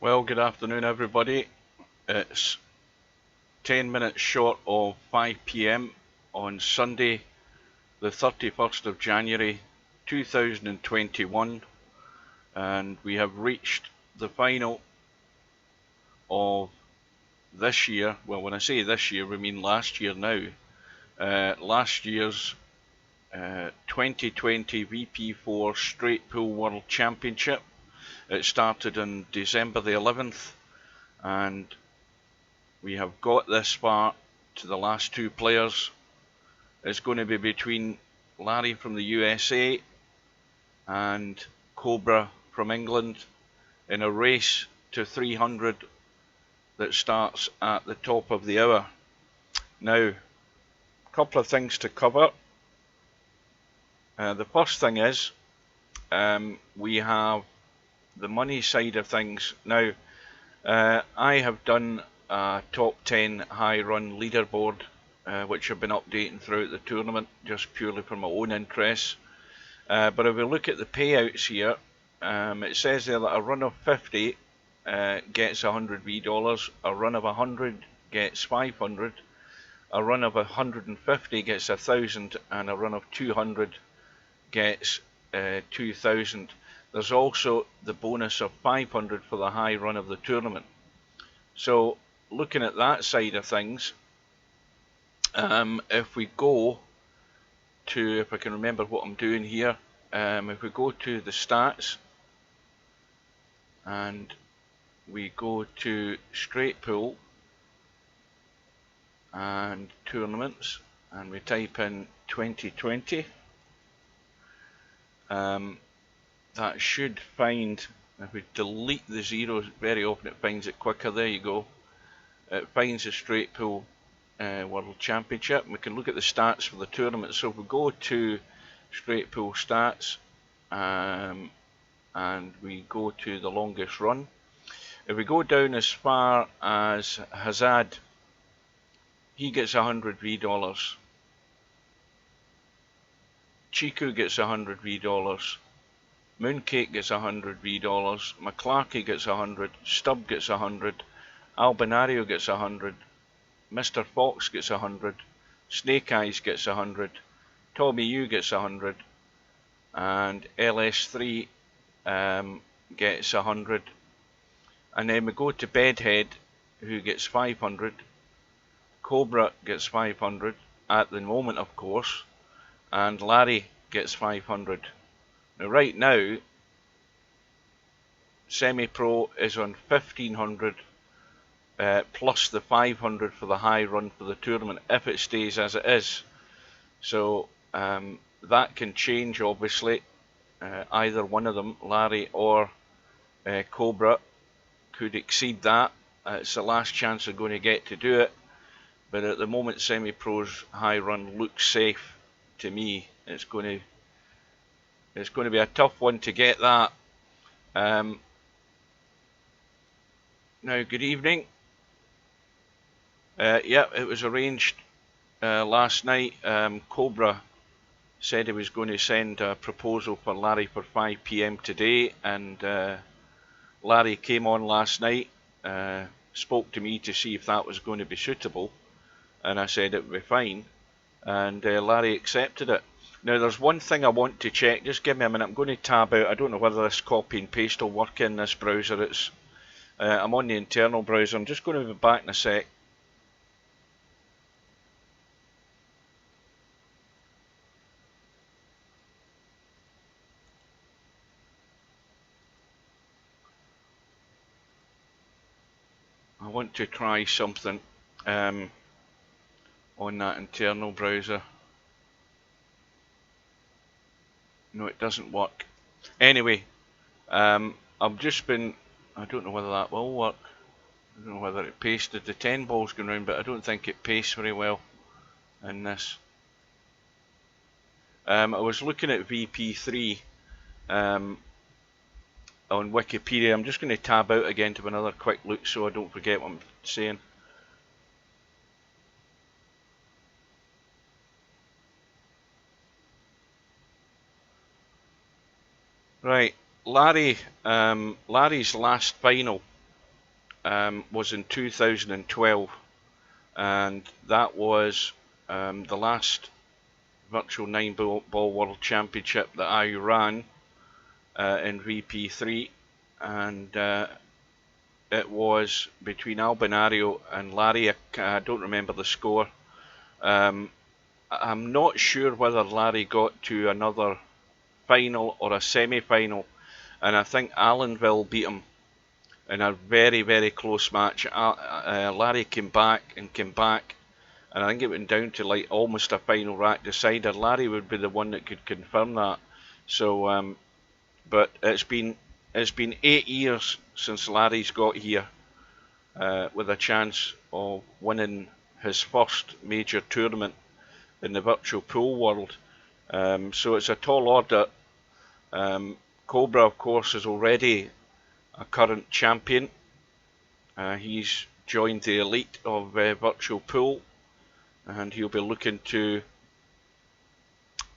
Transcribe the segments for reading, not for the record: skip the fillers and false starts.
Well, good afternoon, everybody. It's 10 minutes short of 5 p.m. on Sunday, the 31st of January 2021, and we have reached the final of this year. Well, when I say this year, we mean last year now. Last year's 2020 VP4 Straight Pool World Championship. It started on December the 11th, and we have got this far to the last two players. It's going to be between Larry from the USA and COBRA from England in a race to 300 that starts at the top of the hour. Now, a couple of things to cover. The first thing is we have the money side of things. Now, I have done a top 10 high run leaderboard, which I've been updating throughout the tournament, just purely for my own interests. But if we look at the payouts here, it says there that a run of 50 gets 100 $, a run of 100 gets 500, a run of 150 gets 1,000, and a run of 200 gets 2,000. There's also the bonus of 500 for the high run of the tournament. So looking at that side of things, if we go to, if I can remember what I'm doing here, if we go to the stats and we go to straight pool and tournaments and we type in 2020, that should find, if we delete the zeros, very often it finds it quicker. There you go. It finds the straight pool World Championship. We can look at the stats for the tournament. So if we go to straight pool stats and we go to the longest run, if we go down as far as Hazard, he gets 100 $. Chiku gets 100 $. Mooncake gets 100 $. McClarkey gets 100. Stubb gets 100. Albinario gets 100. Mr. Fox gets 100. Snake Eyes gets 100. Tommy U gets 100. And LS3 gets 100. And then we go to Bedhead, who gets 500. Cobra gets 500 at the moment, of course. And Larry gets 500. Now, right now, Semi-Pro is on 1,500 plus the 500 for the high run for the tournament if it stays as it is. So that can change, obviously. Either one of them, Larry or Cobra, could exceed that. It's the last chance they're going to get to do it. But at the moment, Semi-Pro's high run looks safe to me. It's going to be a tough one to get that. Now, good evening. Yeah, it was arranged last night. Cobra said he was going to send a proposal for Larry for 5 p.m. today, and Larry came on last night, spoke to me to see if that was going to be suitable, and I said it would be fine, and Larry accepted it. Now, there's one thing I want to check. Just give me a minute. I'm going to tab out. I don't know whether this copy and paste will work in this browser. I'm on the internal browser. I'm just going to be back in a sec. I want to try something on that internal browser. No, it doesn't work. Anyway, I've just been, I don't know whether that will work. I don't know whether it pasted. The 10 ball's going round, but I don't think it pastes very well in this. I was looking at VP3 on Wikipedia. I'm just going to tab out again to have another quick look so I don't forget what I'm saying. Right, Larry's last final was in 2012, and that was the last virtual 9-ball World Championship that I ran in VP3, and it was between Albinario and Larry. I don't remember the score. I'm not sure whether Larry got to another final or a semi-final, and I think Allenville beat him in a very, very close match. Larry came back, and I think it went down to like almost a final rack decider. Larry would be the one that could confirm that. So, but it's been 8 years since Larry's got here with a chance of winning his first major tournament in the virtual pool world. So it's a tall order. COBRA, of course, is already a current champion. He's joined the elite of virtual pool, and he'll be looking to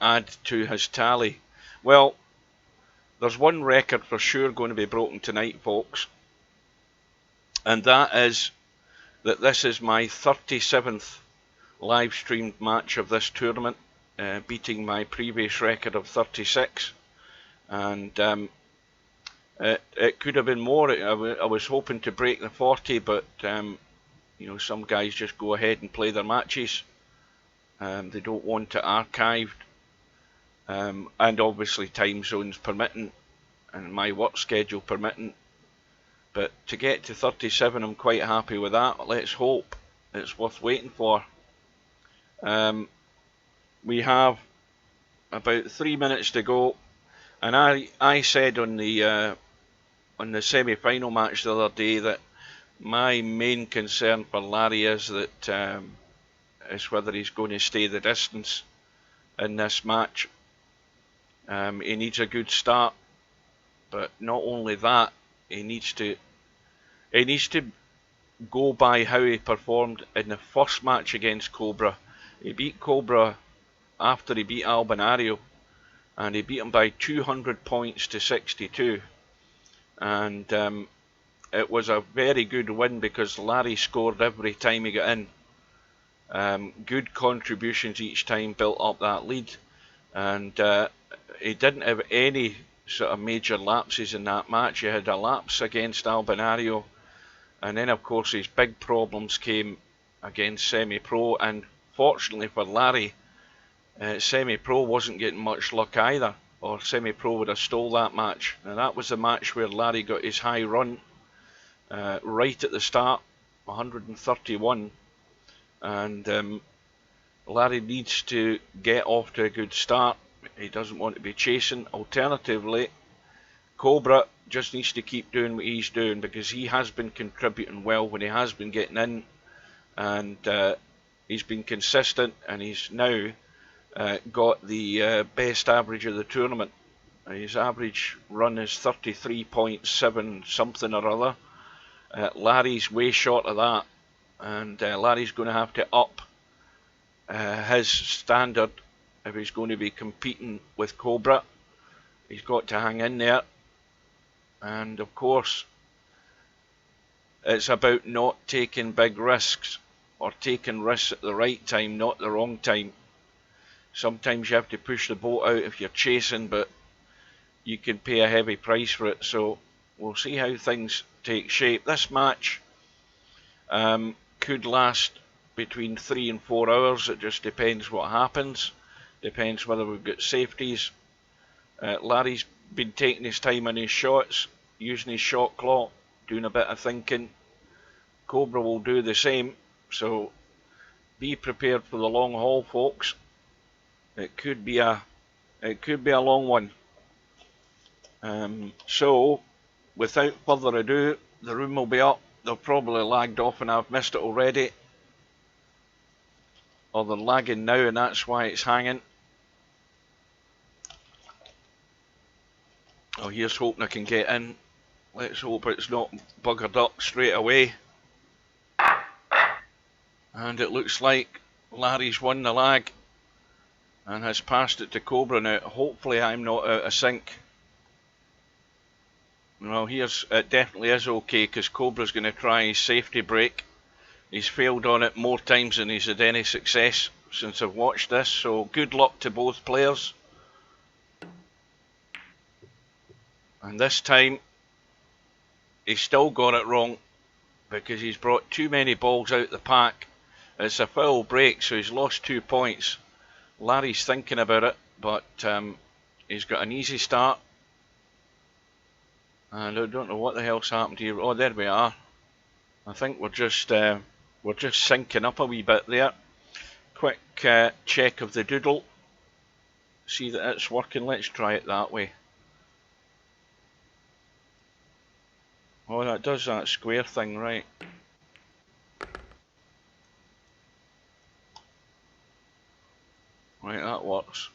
add to his tally. Well, there's one record for sure going to be broken tonight, folks, and that is that this is my 37th live streamed match of this tournament, beating my previous record of 36, and it could have been more. I was hoping to break the 40, but you know, some guys just go ahead and play their matches. They don't want it archived, and obviously time zones permitting and my work schedule permitting. But to get to 37, I'm quite happy with that. Let's hope it's worth waiting for. We have about 3 minutes to go, and I said on the semi-final match the other day that my main concern for Larry is that is whether he's going to stay the distance in this match. He needs a good start, but not only that, he needs to go by how he performed in the first match against COBRA. He beat COBRA after he beat Albinario, and he beat him by 200 points to 62. And it was a very good win because Larry scored every time he got in. Good contributions each time built up that lead, and he didn't have any sort of major lapses in that match. He had a lapse against Albinario, and then of course his big problems came against Semi-Pro, and fortunately for Larry, Semi-Pro wasn't getting much luck either, or Semi-Pro would have stole that match. And that was the match where Larry got his high run right at the start, 131, and Larry needs to get off to a good start. He doesn't want to be chasing. Alternatively, COBRA just needs to keep doing what he's doing, because he has been contributing well when he has been getting in, and he's been consistent, and he's now got the best average of the tournament. His average run is 33.7 something or other. Larry's way short of that, and Larry's going to have to up his standard if he's going to be competing with COBRA. He's got to hang in there, and of course it's about not taking big risks, or taking risks at the right time, not the wrong time. Sometimes you have to push the boat out if you're chasing, but you can pay a heavy price for it. So we'll see how things take shape. This match could last between 3 and 4 hours. It just depends what happens. Depends whether we've got safeties. Larry's been taking his time on his shots, using his shot clock, doing a bit of thinking. COBRA will do the same, so be prepared for the long haul, folks. It could be a long one. So without further ado, the room will be up. They've probably lagged off and I've missed it already, or they're lagging now and that's why it's hanging. Oh, here's hoping I can get in. Let's hope it's not buggered up straight away. And it looks like Larry's won the lag and has passed it to COBRA now. Hopefully I'm not out of sync. Well, it definitely is okay, because Cobra's going to try his safety brake. He's failed on it more times than he's had any success since I've watched this, so good luck to both players. And this time, he's still got it wrong, because he's brought too many balls out the pack. It's a foul break, so he's lost 2 points. Larry's thinking about it, but he's got an easy start. And I don't know what the hell's happened here. Oh, there we are. I think we're just syncing up a wee bit there. Quick check of the doodle. See that it's working. Let's try it that way. Oh, that does that square thing, right. Right, that works.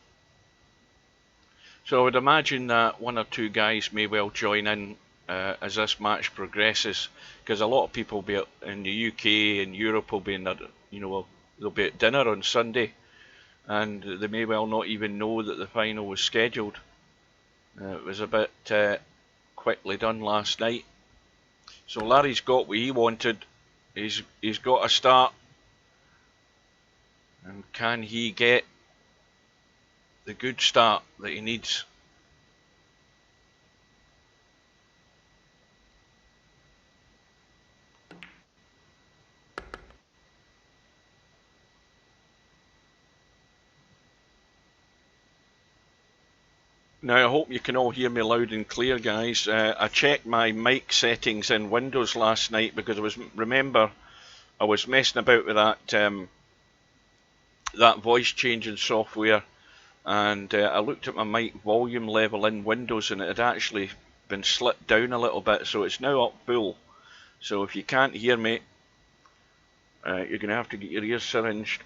So I would imagine that one or two guys may well join in as this match progresses, because a lot of people will be in the UK and Europe will be in they'll be at dinner on Sunday, and they may well not even know that the final was scheduled. It was a bit quickly done last night. So Larry's got what he wanted. He's got a start, and can he get the good start that he needs? Now I hope you can all hear me loud and clear, guys. I checked my mic settings in Windows last night, because I was messing about with that voice changing software, and I looked at my mic volume level in Windows, and it had actually been slipped down a little bit, so it's now up full. So if you can't hear me, you're going to have to get your ears syringed.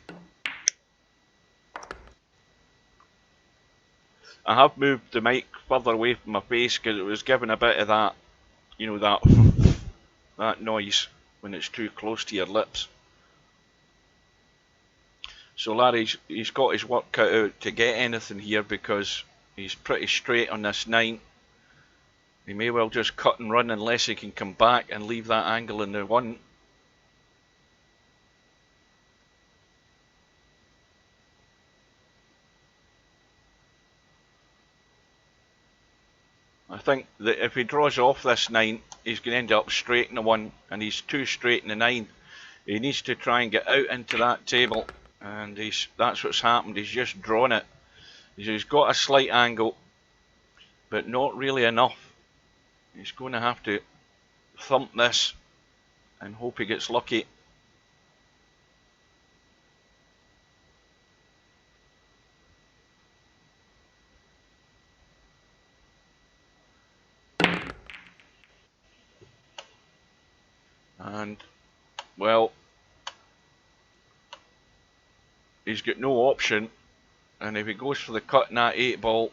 I have moved the mic further away from my face, because it was giving a bit of that, that noise when it's too close to your lips. So he's got his work cut out to get anything here, because he's pretty straight on this 9. He may well just cut and run unless he can come back and leave that angle in the 1. I think that if he draws off this 9, he's going to end up straight in the 1, and he's too straight in the 9. He needs to try and get out into that table, and that's what's happened. He's just drawn it. He's got a slight angle, but not really enough. He's going to have to thump this and hope he gets lucky. And, well, he's got no option, and if he goes for the cut in that 8 ball,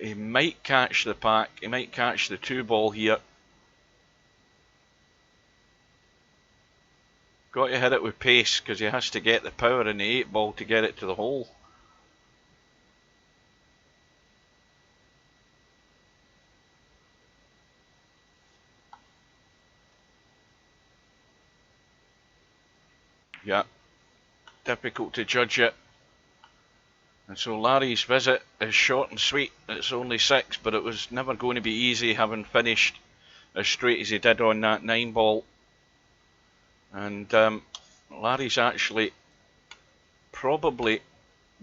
he might catch the pack, he might catch the 2 ball here. Got to hit it with pace, because he has to get the power in the 8 ball to get it to the hole. Yeah, difficult to judge it. And so Larry's visit is short and sweet. It's only 6, but it was never going to be easy, having finished as straight as he did on that 9 ball. And Larry's actually probably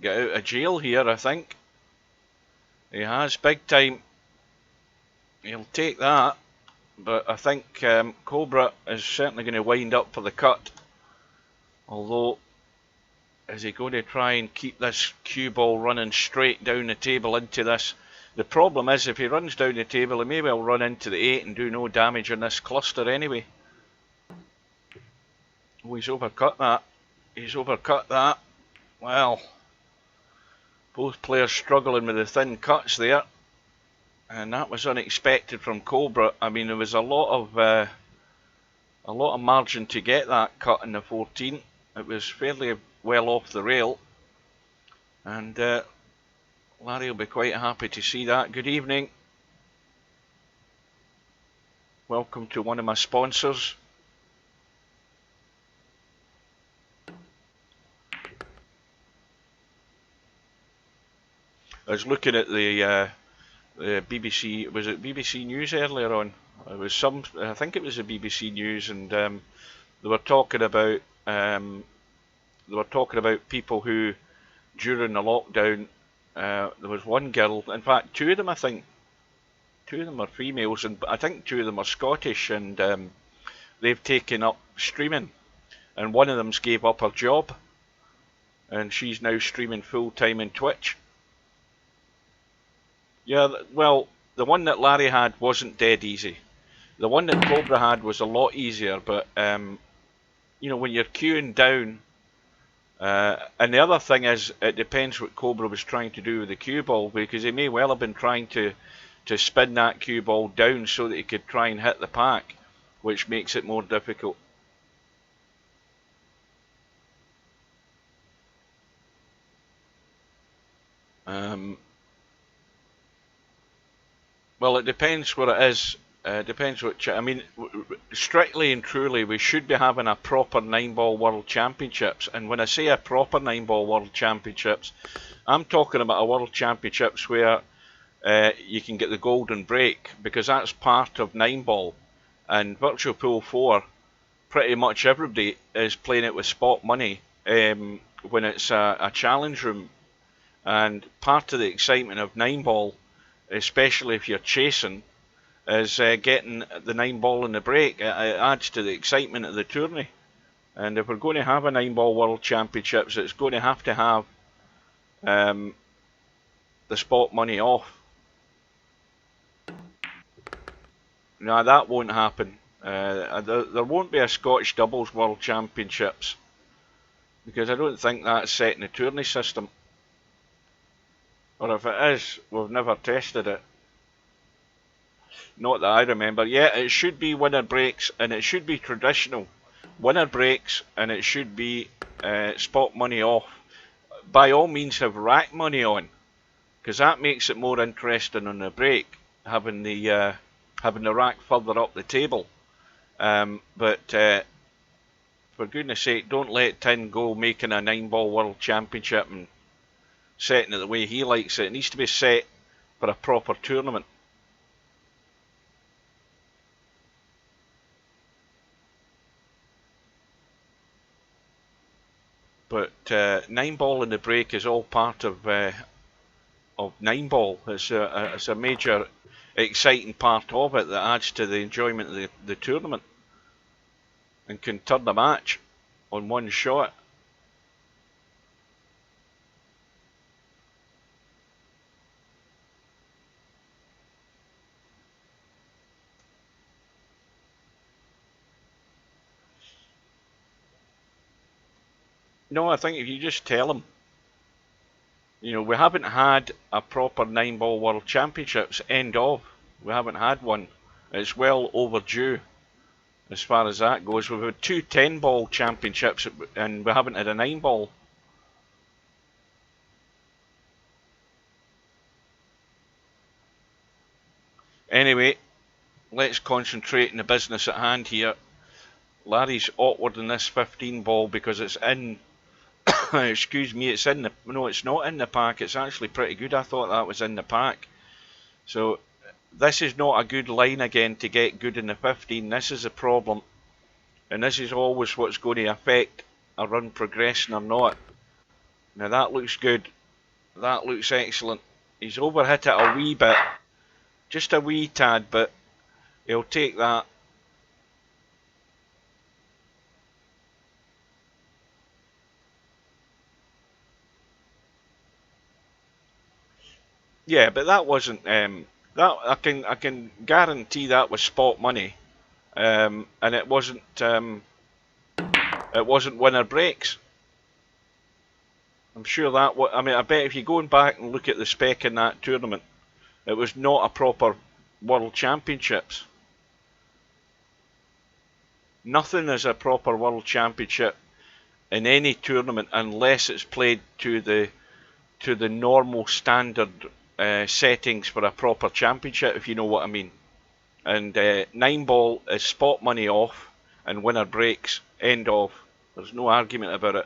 get out of jail here, I think. He has, big time. He'll take that, but I think Cobra is certainly going to wind up for the cut. Although, is he going to try and keep this cue ball running straight down the table into this? The problem is, if he runs down the table, he may well run into the 8 and do no damage in this cluster anyway. Oh, he's overcut that. He's overcut that. Well, both players struggling with the thin cuts there, and that was unexpected from Cobra. I mean, there was a lot of margin to get that cut in the 14. It was fairly well off the rail, and Larry will be quite happy to see that. Good evening. Welcome to one of my sponsors. I was looking at the BBC, was it BBC News earlier on? It was I think it was the BBC News, and they were talking about people who, during the lockdown, there was one girl, in fact two of them I think, two of them are females, and I think two of them are Scottish, and they've taken up streaming, and one of them's gave up her job, and she's now streaming full time in Twitch. Yeah, well, the one that Larry had wasn't dead easy. The one that COBRA had was a lot easier, but you know, when you're queuing down, and the other thing is, it depends what COBRA was trying to do with the cue ball, because he may well have been trying to spin that cue ball down so that he could try and hit the pack, which makes it more difficult. Well, it depends what it is. Depends what. I mean, strictly and truly, we should be having a proper 9-ball World Championships. And when I say a proper 9-ball World Championships, I'm talking about a World Championships where you can get the golden break, because that's part of 9-ball. And Virtual Pool 4, pretty much everybody is playing it with spot money when it's a challenge room. And part of the excitement of 9-ball, especially if you're chasing, is getting the 9-ball in the break. It adds to the excitement of the tourney. And if we're going to have a 9-ball World Championships, it's going to have the spot money off. No, that won't happen. There won't be a Scottish Doubles World Championships, because I don't think that's set in the tourney system. Or if it is, we've never tested it. Not that I remember. Yeah, it should be winner breaks, and it should be traditional. Winner breaks, and it should be spot money off. By all means, have rack money on, because that makes it more interesting on the break, having the rack further up the table. But for goodness sake, don't let Tin go making a 9-ball World Championship and setting it the way he likes it. It needs to be set for a proper tournament. But 9-ball in the break is all part of 9-ball. It's a major exciting part of it that adds to the enjoyment of the tournament and can turn the match on one shot. No, I think if you just tell them, you know, we haven't had a proper 9-ball World Championships, end of. We haven't had one. It's well overdue as far as that goes. We've had 2 10-ball championships and we haven't had a 9-ball. Anyway, let's concentrate on the business at hand here. Larry's awkward in this 15-ball because it's in... excuse me, it's in the... No, it's not in the pack. It's actually pretty good. I thought that was in the pack. So, this is not a good line again to get good in the 15. This is a problem. And this is always what's going to affect a run progressing or not. Now that looks good. That looks excellent. He's overhit it a wee bit. Just a wee tad, but he'll take that. Yeah, but that wasn't that I can guarantee that was spot money, and it wasn't winner breaks. I'm sure that I mean, I bet if you're going back and look at the spec in that tournament, it was not a proper World Championships. Nothing is a proper World Championship in any tournament unless it's played to the normal standard settings for a proper championship, if you know what I mean. And 9 ball is spot money off, and winner breaks, end of. There's no argument about it.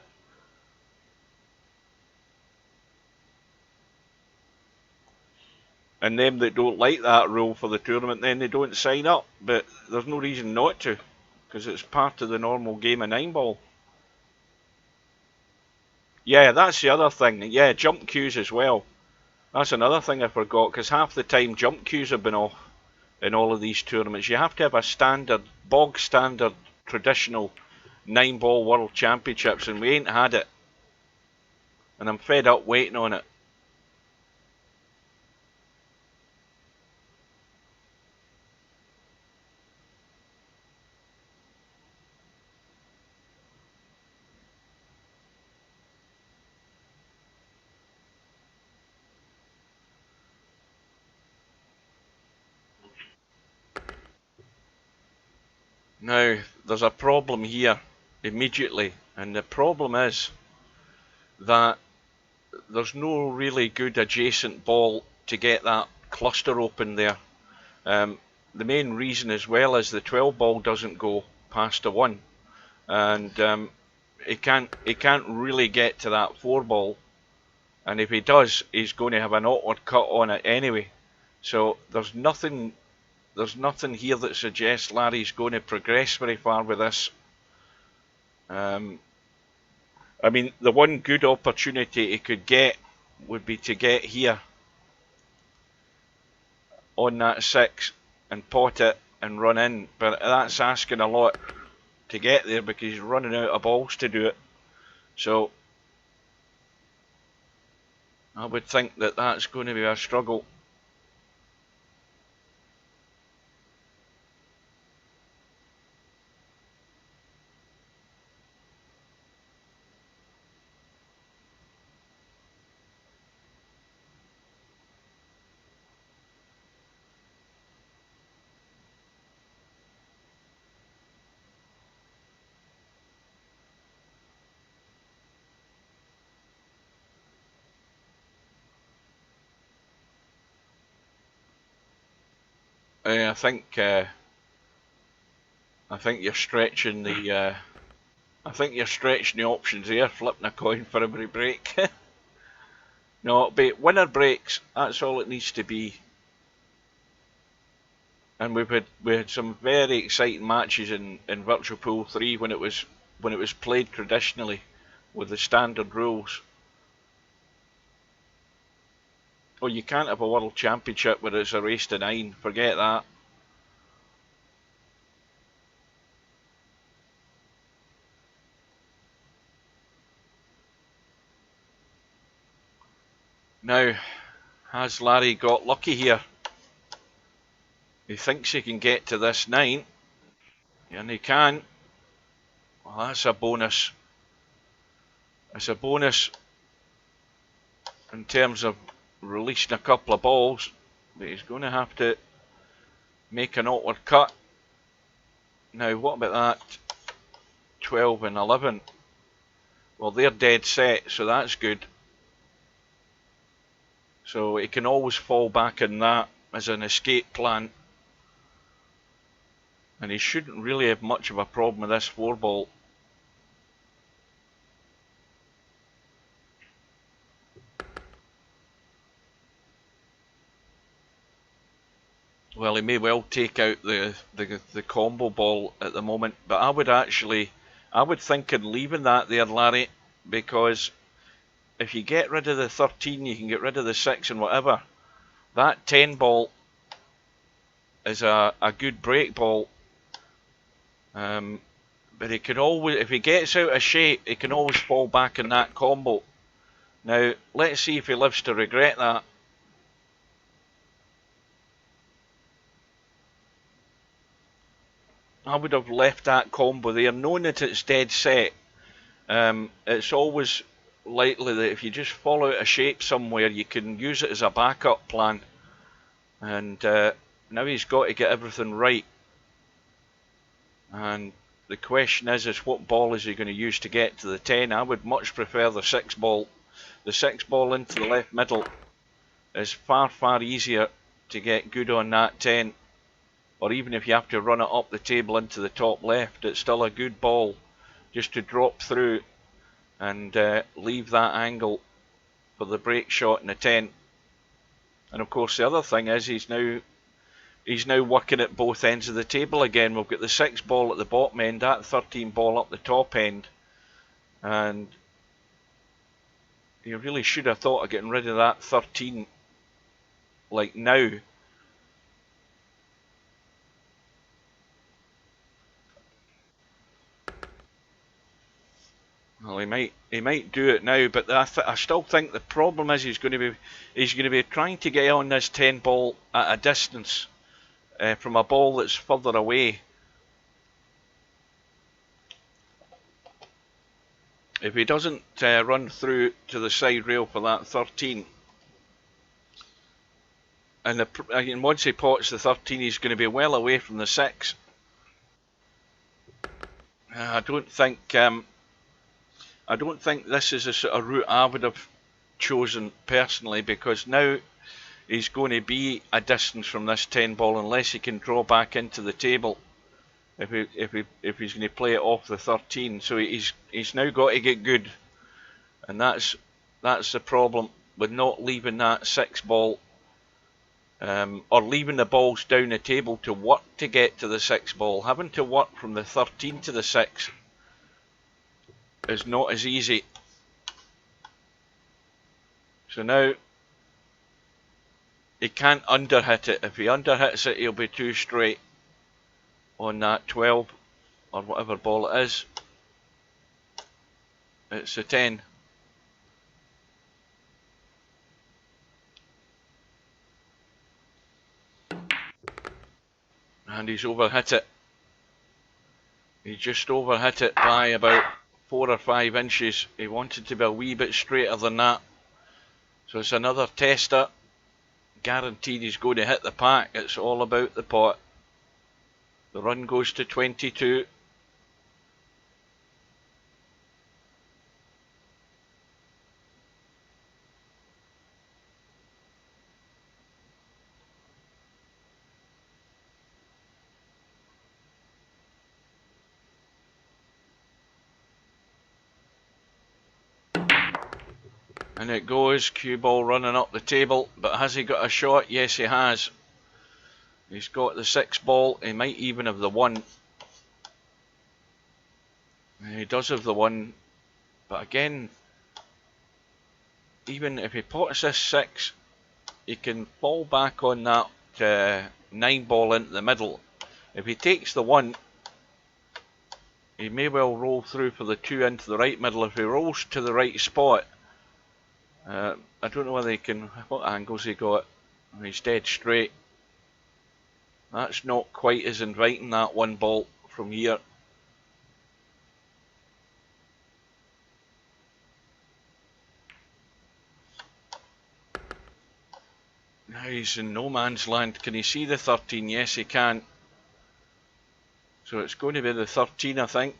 And them that don't like that rule for the tournament, then they don't sign up. But there's no reason not to, because it's part of the normal game of 9 ball. Yeah, that's the other thing. Yeah, jump queues as well. That's another thing I forgot, because half the time jump queues have been off in all of these tournaments. You have to have a standard, bog standard, traditional 9 ball world championships, and we ain't had it. And I'm fed up waiting on it. Now, there's a problem here immediately, and the problem is that there's no really good adjacent ball to get that cluster open there. The main reason as well is the 12 ball doesn't go past the 1, and it can't really get to that 4 ball, and if he does, he's going to have an awkward cut on it anyway. So there's nothing here that suggests Larry's going to progress very far with this. I mean, the one good opportunity he could get would be to get here on that 6 and pot it and run in, but that's asking a lot to get there because he's running out of balls to do it. So I would think that that's going to be a struggle. I think you're stretching the options here, flipping a coin for every break. No, but winner breaks, that's all it needs to be. And we had some very exciting matches in Virtual Pool 3 when it was played traditionally with the standard rules. Oh, you can't have a World Championship where it's a race to 9. Forget that. Now, has Larry got lucky here? He thinks he can get to this 9. And he can. Well, that's a bonus. It's a bonus in terms of releasing a couple of balls, but he's going to have to make an awkward cut. Now, what about that 12 and 11? Well, they're dead set, so that's good. So he can always fall back in that as an escape plan. And he shouldn't really have much of a problem with this 4 ball. Well, he may well take out the combo ball at the moment, but I would think in leaving that there, Larry, because if you get rid of the 13, you can get rid of the 6 and whatever. That 10 ball is a good break ball. But he can always, if he gets out of shape, he can always fall back in that combo. Now, let's see if he lives to regret that. I would have left that combo there, knowing that it's dead set. It's always likely that if you just fall out of shape somewhere, you can use it as a backup plan. And now he's got to get everything right. And the question is what ball is he going to use to get to the 10? I would much prefer the 6 ball. The 6 ball into the left middle is far, far easier to get good on that 10. or even if you have to run it up the table into the top left, it's still a good ball just to drop through and leave that angle for the break shot in the 10. And of course the other thing is he's now working at both ends of the table again. We've got the 6 ball at the bottom end, that 13 ball up the top end, and you really should have thought of getting rid of that 13 like now. Well, he might do it now, but I still think the problem is he's going to be trying to get on this 10 ball at a distance from a ball that's further away. If he doesn't run through to the side rail for that 13, and once he pots the 13, he's going to be well away from the 6. I don't think this is a sort of route I would have chosen personally, because now he's going to be a distance from this 10 ball unless he can draw back into the table. If he's going to play it off the 13, so he's now got to get good, and that's the problem with not leaving that 6 ball, or leaving the balls down the table to work to get to the 6 ball. Having to work from the 13 to the 6 is not as easy. So now he can't underhit it. If he underhits it, he'll be too straight on that 12 or whatever ball it is. It's a 10. And he's overhit it. He just overhit it by about 4 or 5 inches. He wanted to be a wee bit straighter than that. So it's another tester. Guaranteed he's going to hit the pack. It's all about the pot. The run goes to 22. And it goes. Cue ball running up the table. But has he got a shot? Yes, he has. He's got the 6 ball. He might even have the 1. He does have the 1. But again, even if he pots this 6, he can fall back on that 9 ball into the middle. If he takes the 1, he may well roll through for the 2 into the right middle. If he rolls to the right spot, I don't know whether he can. What angles he got? He's dead straight. That's not quite as inviting, that 1 ball from here. Now he's in no man's land. Can he see the 13? Yes, he can. So it's going to be the 13, I think.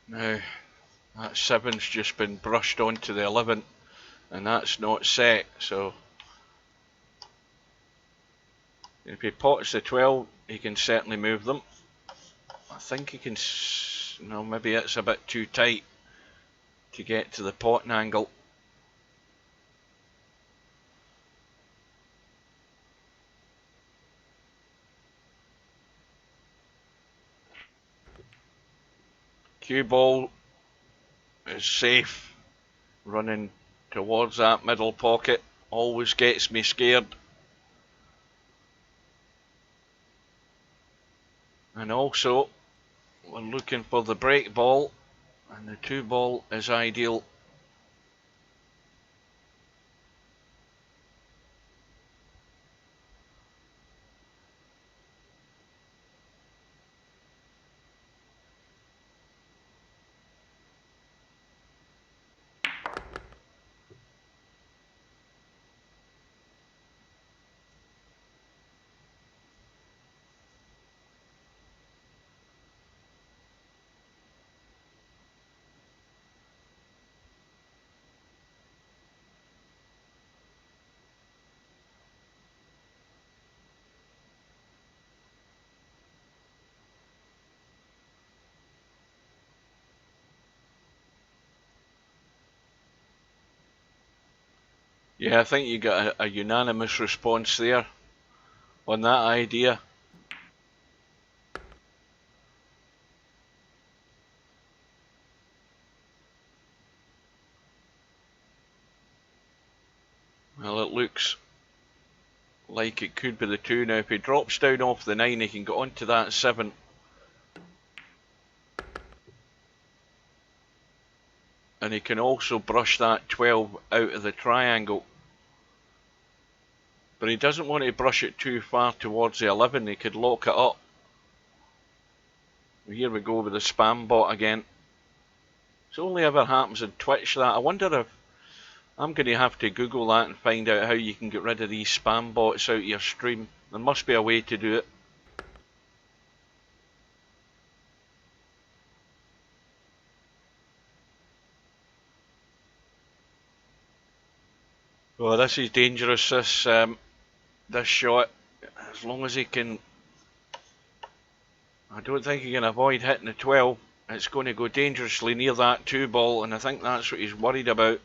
Now, that 7's just been brushed onto the 11, and that's not set, so if he pots the 12, he can certainly move them. I think he can, no, maybe it's a bit too tight to get to the potting angle. Cue ball is safe, running towards that middle pocket, always gets me scared. And also, we're looking for the break ball, And the 2 ball is ideal. Yeah, I think you got a unanimous response there on that idea. Well, it looks like it could be the 2 now. If he drops down off the 9, he can get onto that 7. And he can also brush that 12 out of the triangle. But he doesn't want to brush it too far towards the 11. He could lock it up. Here we go with the spam bot again. It only ever happens in Twitch, that. I wonder if I'm going to have to Google that and find out how you can get rid of these spam bots out of your stream. There must be a way to do it. Well, this is dangerous, this shot. As long as he can... I don't think he can avoid hitting the 12. It's going to go dangerously near that 2 ball, and I think that's what he's worried about.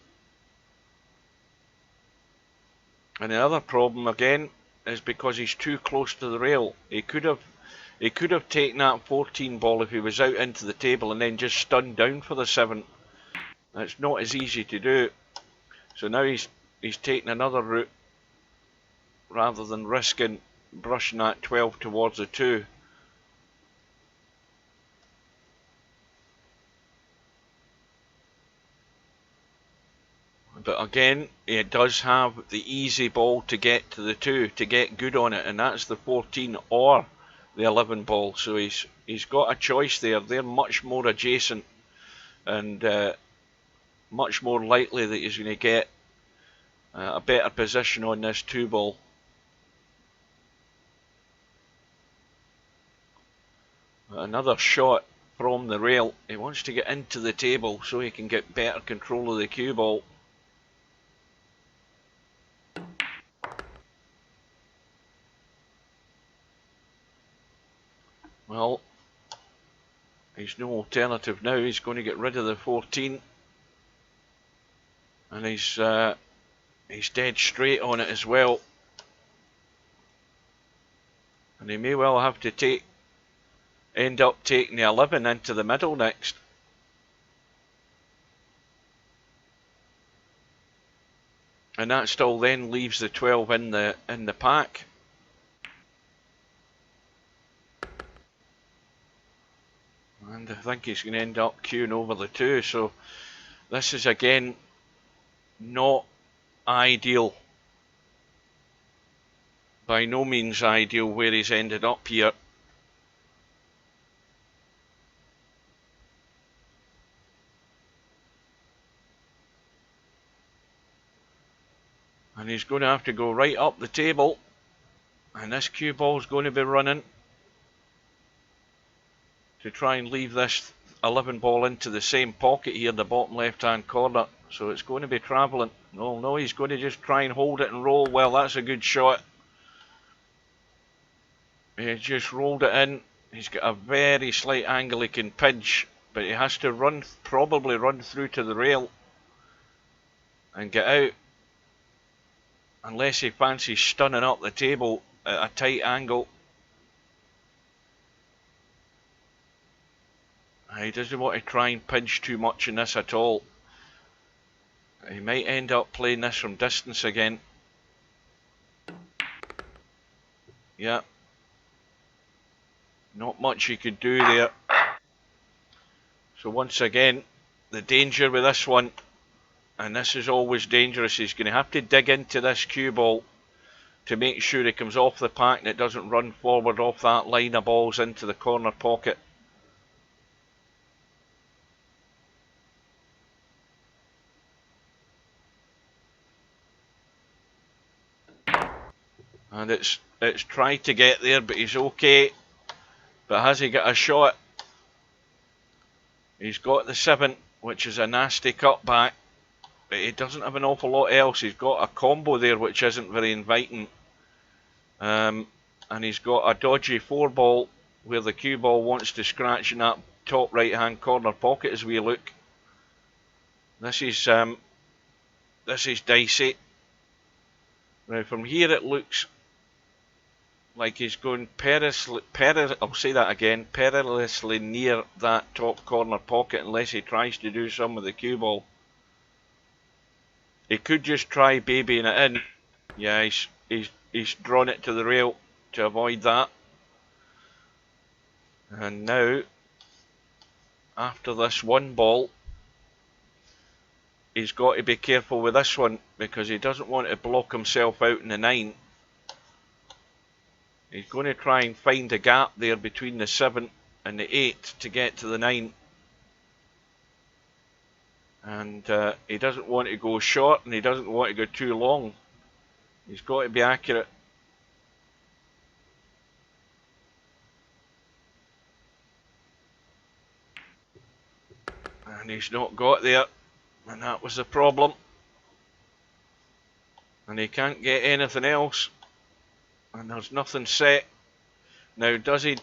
And the other problem again is because he's too close to the rail. He could have taken that 14 ball if he was out into the table and then just stunned down for the 7. That's not as easy to do. So now he's taking another route rather than risking brushing that 12 towards the 2. But again, he does have the easy ball to get to the 2, to get good on it, and that's the 14 or the 11 ball. So he's got a choice there. They're much more adjacent and much more likely that he's going to get a better position on this 2 ball. Another shot from the rail. He wants to get into the table so he can get better control of the cue ball. Well, he's no alternative now. He's going to get rid of the 14, and he's dead straight on it as well. And he may well have to end up taking the 11 into the middle next. And that still then leaves the 12 in the pack. And I think he's going to end up queuing over the 2. So this is again not ideal. By no means ideal where he's ended up here. And he's going to have to go right up the table. And this cue ball is going to be running to try and leave this 11 ball into the same pocket here, the bottom left hand corner. So it's going to be travelling. No, he's going to just try and hold it and roll. Well, that's a good shot. He just rolled it in. He's got a very slight angle he can pinch, but he has to probably run through to the rail and get out. Unless he fancies stunning up the table at a tight angle. He doesn't want to try and pinch too much in this at all. He might end up playing this from distance again. Yeah. Not much he could do there. So once again, the danger with this one, and this is always dangerous, he's going to have to dig into this cue ball to make sure he comes off the pack and it doesn't run forward off that line of balls into the corner pocket. And it's tried to get there, but he's okay. But has he got a shot? He's got the 7, which is a nasty cutback, but he doesn't have an awful lot else. He's got a combo there which isn't very inviting. And he's got a dodgy 4 ball where the cue ball wants to scratch in that top right hand corner pocket as we look. This is dicey. Now from here it looks like he's going perilously near that top corner pocket unless he tries to do some with the cue ball. He could just try babying it in. Yeah, he's drawn it to the rail to avoid that. And now, after this 1 ball, he's got to be careful with this one because he doesn't want to block himself out in the 9. He's going to try and find a gap there between the 7 and the 8 to get to the 9. And he doesn't want to go short and he doesn't want to go too long. He's got to be accurate. And he's not got there. And that was the problem. And he can't get anything else. And there's nothing set. Now does he...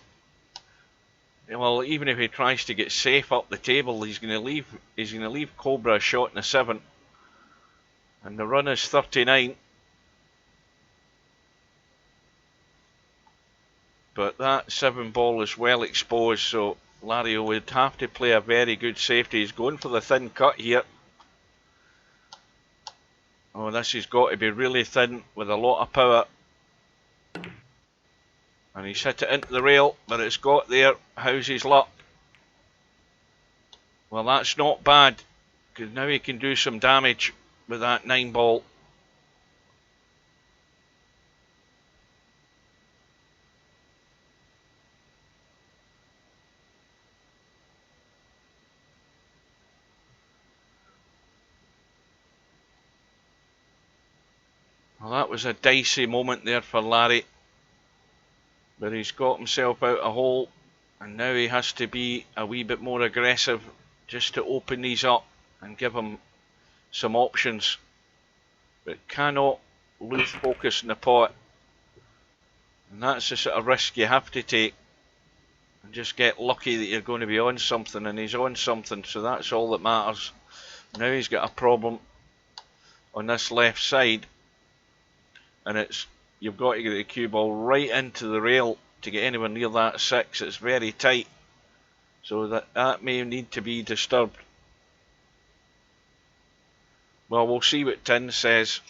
Well, even if he tries to get safe up the table, he's going to leave COBRA a shot in the 7. And the run is 39. But that 7 ball is well exposed, so Larry would have to play a very good safety. He's going for the thin cut here. Oh, this has got to be really thin with a lot of power. And he's hit it into the rail, but it's got there. How's his luck? Well, that's not bad, because now he can do some damage with that 9 ball. Well, that was a dicey moment there for Larry. But he's got himself out a hole, and now he has to be a wee bit more aggressive just to open these up and give him some options. But cannot lose focus in the pot. And that's the sort of risk you have to take. And just get lucky that you're going to be on something, and he's on something, so that's all that matters. Now he's got a problem on this left side, and it's you've got to get the cue ball right into the rail to get anywhere near that 6. It's very tight, so that may need to be disturbed. Well, we'll see what Tin says.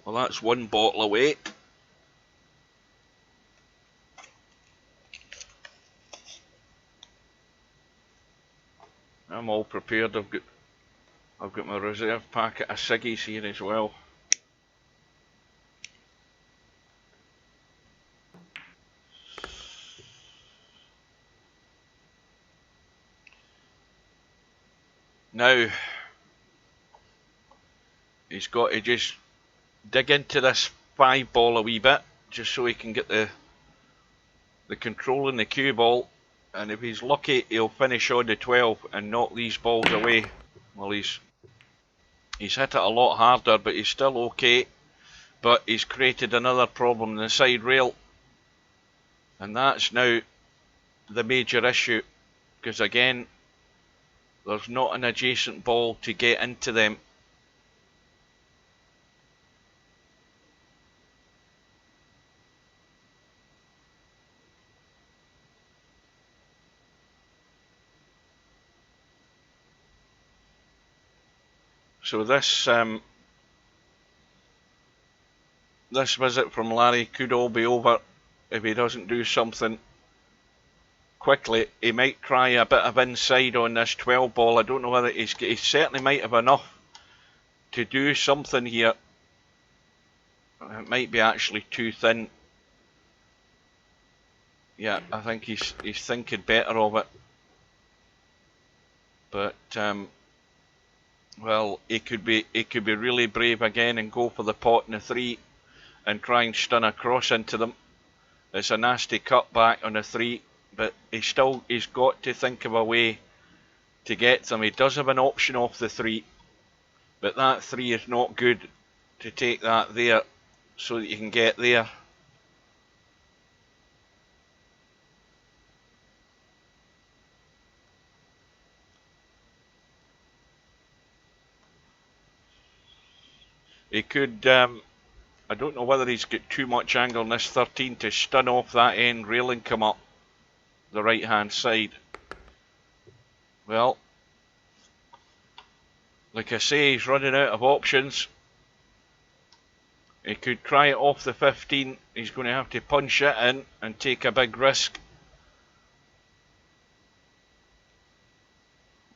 Well, that's 1 bottle away. I'm all prepared. I've got my reserve packet of ciggies here as well. Now he's got to just dig into this 5 ball a wee bit, just so he can get the control in the cue ball. And if he's lucky, he'll finish on the 12 and knock these balls away. Well, he's hit it a lot harder, but he's still okay. But he's created another problem in the side rail. And that's now the major issue. Because again, there's not an adjacent ball to get into them. So this this visit from Larry could all be over if he doesn't do something quickly. He might try a bit of inside on this 12 ball. I don't know whether he certainly might have enough to do something here. It might be actually too thin. Yeah, I think he's thinking better of it. But well, he could be really brave again and go for the pot in the 3 and try and stun across into them. It's a nasty cut back on the 3, but he's got to think of a way to get them. He does have an option off the 3, but that 3 is not good to take that there so that you can get there. He could, I don't know whether he's got too much angle on this 13 to stun off that end rail and come up the right hand side. Well, like I say, he's running out of options. He could try it off the 15. He's going to have to punch it in and take a big risk.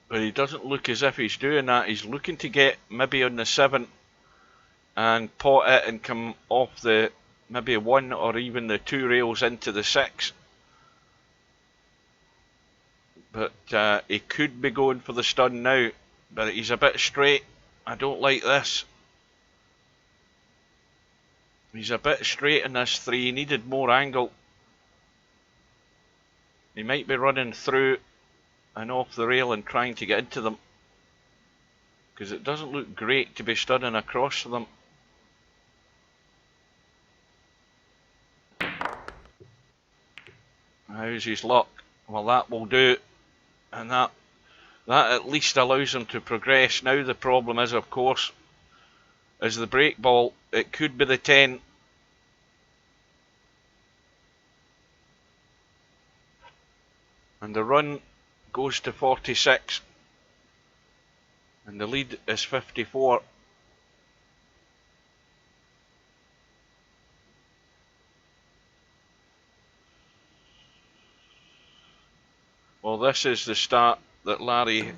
But he doesn't look as if he's doing that. He's looking to get maybe on the 7 and pot it and come off the maybe 1 or even the 2 rails into the 6. But he could be going for the stun now, but he's a bit straight. I don't like this. He's a bit straight in this 3. He needed more angle. He might be running through and off the rail and trying to get into them, because it doesn't look great to be stunning across them. How's his luck? Well, that will do, and that at least allows him to progress. Now the problem is, of course, is the break ball. It could be the 10. And the run goes to 46. And the lead is 54. Well, this is the start that Larry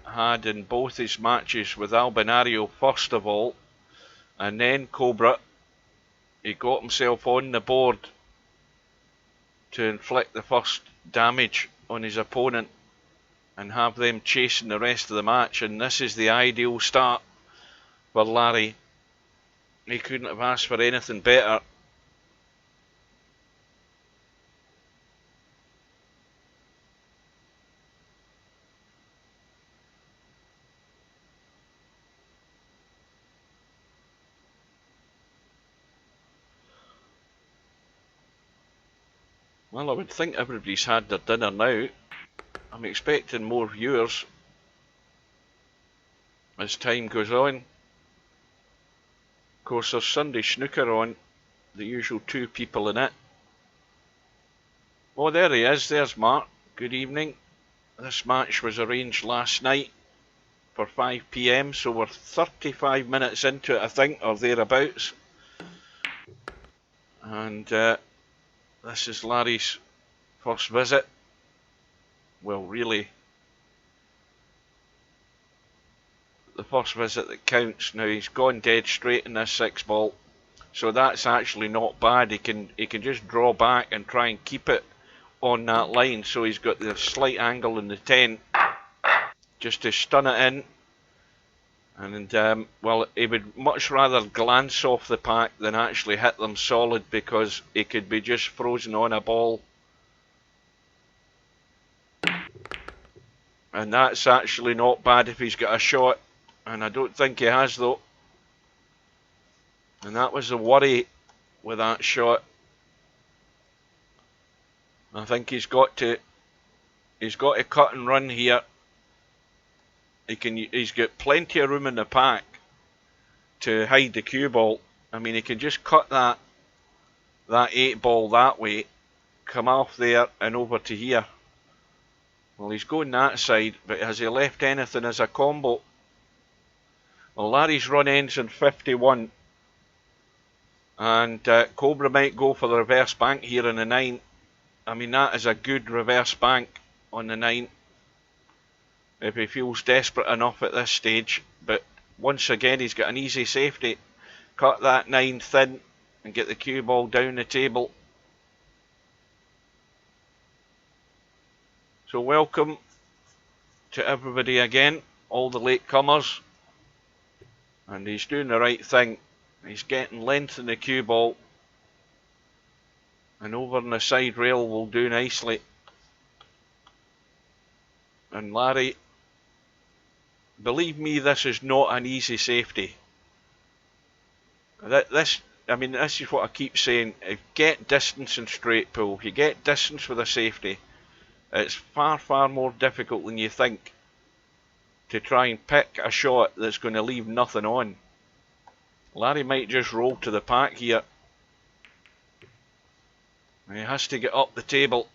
had in both his matches with Albinario first of all, and then Cobra. He got himself on the board to inflict the first damage on his opponent and have them chasing the rest of the match, and this is the ideal start for Larry. He couldn't have asked for anything better. Well, I would think everybody's had their dinner now. I'm expecting more viewers as time goes on. Of course, there's Sunday Snooker on, the usual 2 people in it. Oh, there he is. There's Mark. Good evening. This match was arranged last night for 5 PM, so we're 35 minutes into it, I think, or thereabouts. And this is Larry's first visit. Well, really, the first visit that counts. Now he's gone dead straight in this 6 ball, so that's actually not bad. He can just draw back and try and keep it on that line. So he's got the slight angle in the 10 just to stun it in. And well, he would much rather glance off the pack than actually hit them solid, because he could be just frozen on a ball. And that's actually not bad if he's got a shot, and I don't think he has though. And that was the worry with that shot. I think he's got to cut and run here. He's got plenty of room in the pack to hide the cue ball. I mean, he can just cut that 8 ball that way, come off there and over to here. Well, he's going that side, but has he left anything as a combo? Well, Larry's run ends in 51, And Cobra might go for the reverse bank here in the 9. I mean, that is a good reverse bank on the 9 if he feels desperate enough at this stage. But once again, he's got an easy safety. Cut that 9 thin and get the cue ball down the table. So welcome to everybody again, all the latecomers. And he's doing the right thing. He's getting length in the cue ball. And over on the side rail will do nicely. And Larry, believe me, this is not an easy safety. This is what I keep saying. If you get distance in straight pull, if you get distance with a safety, it's far, far more difficult than you think to try and pick a shot that's going to leave nothing on. Larry might just roll to the pack here. He has to get up the table,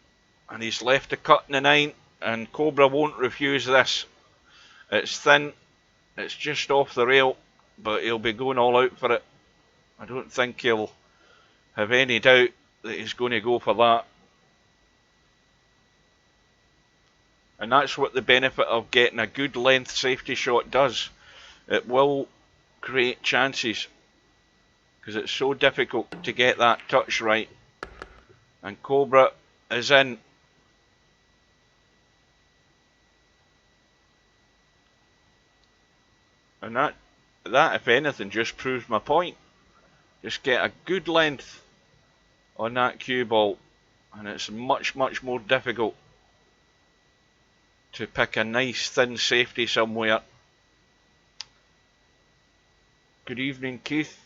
and he's left a cut in the 9, and Cobra won't refuse this. It's thin, it's just off the rail, but he'll be going all out for it. I don't think he'll have any doubt that he's going to go for that. And that's what the benefit of getting a good length safety shot does. It will create chances, because it's so difficult to get that touch right. And Cobra is in. And that if anything just proves my point. Just get a good length on that cue ball, and it's much, much more difficult to pick a nice thin safety somewhere. Good evening, Keith.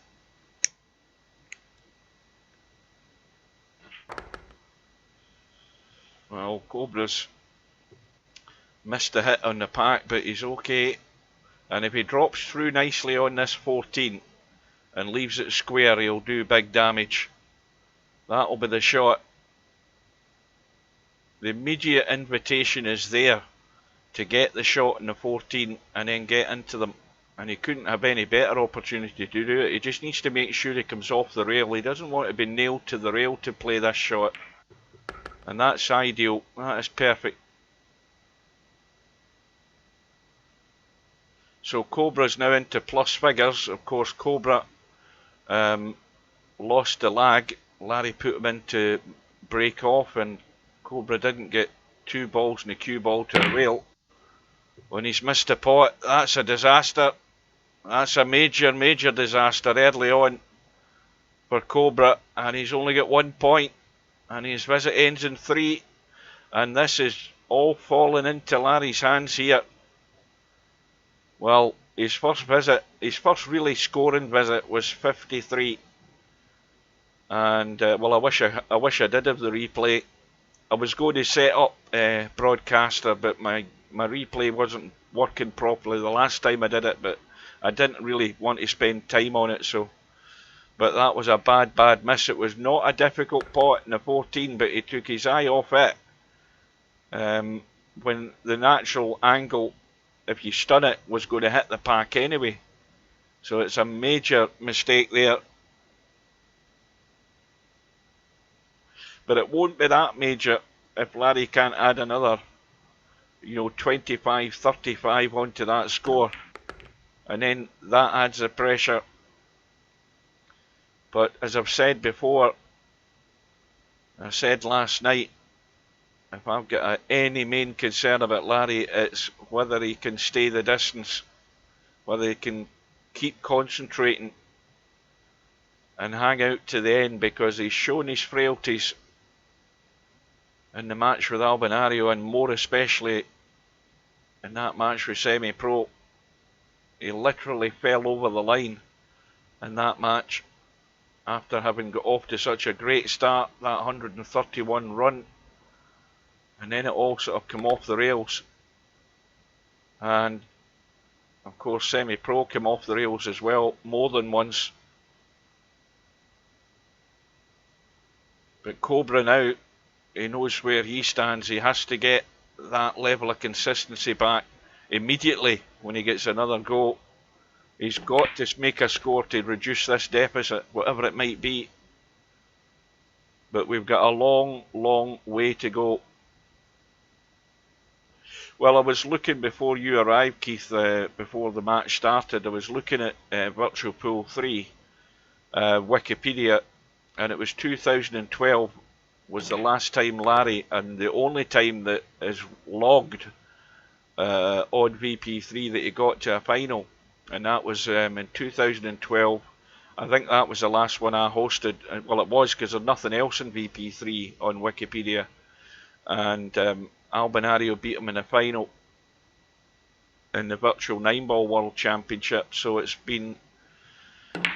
Well, Cobra's missed a hit on the pack, but he's okay. And if he drops through nicely on this 14 and leaves it square, he'll do big damage. That'll be the shot. The immediate invitation is there to get the shot in the 14 and then get into them. And he couldn't have any better opportunity to do it. He just needs to make sure he comes off the rail. He doesn't want to be nailed to the rail to play this shot. And that's ideal. That is perfect. So Cobra's now into plus figures. Of course, Cobra lost the lag. Larry put him into break off, and Cobra didn't get 2 balls in the cue ball to a rail. When he's missed a pot, that's a disaster. That's a major, major disaster early on for Cobra, and he's only got 1 point, and his visit ends in 3, and this is all falling into Larry's hands here. Well, his first really scoring visit was 53, and well, I wish I did have the replay. I was going to set up broadcaster, but my replay wasn't working properly the last time I did it, but I didn't really want to spend time on it, so. But that was a bad miss. It was not a difficult pot in the 14, but he took his eye off it. When the natural angle, if you stun it, was going to hit the pack anyway. So it's a major mistake there. But it won't be that major if Larry can't add another, 25, 35 onto that score. And then that adds the pressure. But as I've said before, I said last night, if I've got any main concern about Larry, it's whether he can stay the distance, whether he can keep concentrating and hang out to the end, because he's shown his frailties in the match with Albinario, and more especially in that match with Semi-Pro. He literally fell over the line in that match after having got off to such a great start, that 131 run, and then it all sort of came off the rails. And of course Semi-Pro came off the rails as well, more than once. But Cobra now, he knows where he stands. He has to get that level of consistency back immediately when he gets another go. He's got to make a score to reduce this deficit, whatever it might be. But we've got a long, long way to go. Well, I was looking before you arrived, Keith, before the match started. I was looking at Virtual Pool 3, Wikipedia, and it was 2012 was the last time Larry, and the only time that is logged on VP3 that he got to a final, and that was in 2012. I think that was the last one I hosted. Well, it was, because there's nothing else in VP3 on Wikipedia. And Albinario beat him in the final in the Virtual 9-Ball World Championship. So it's been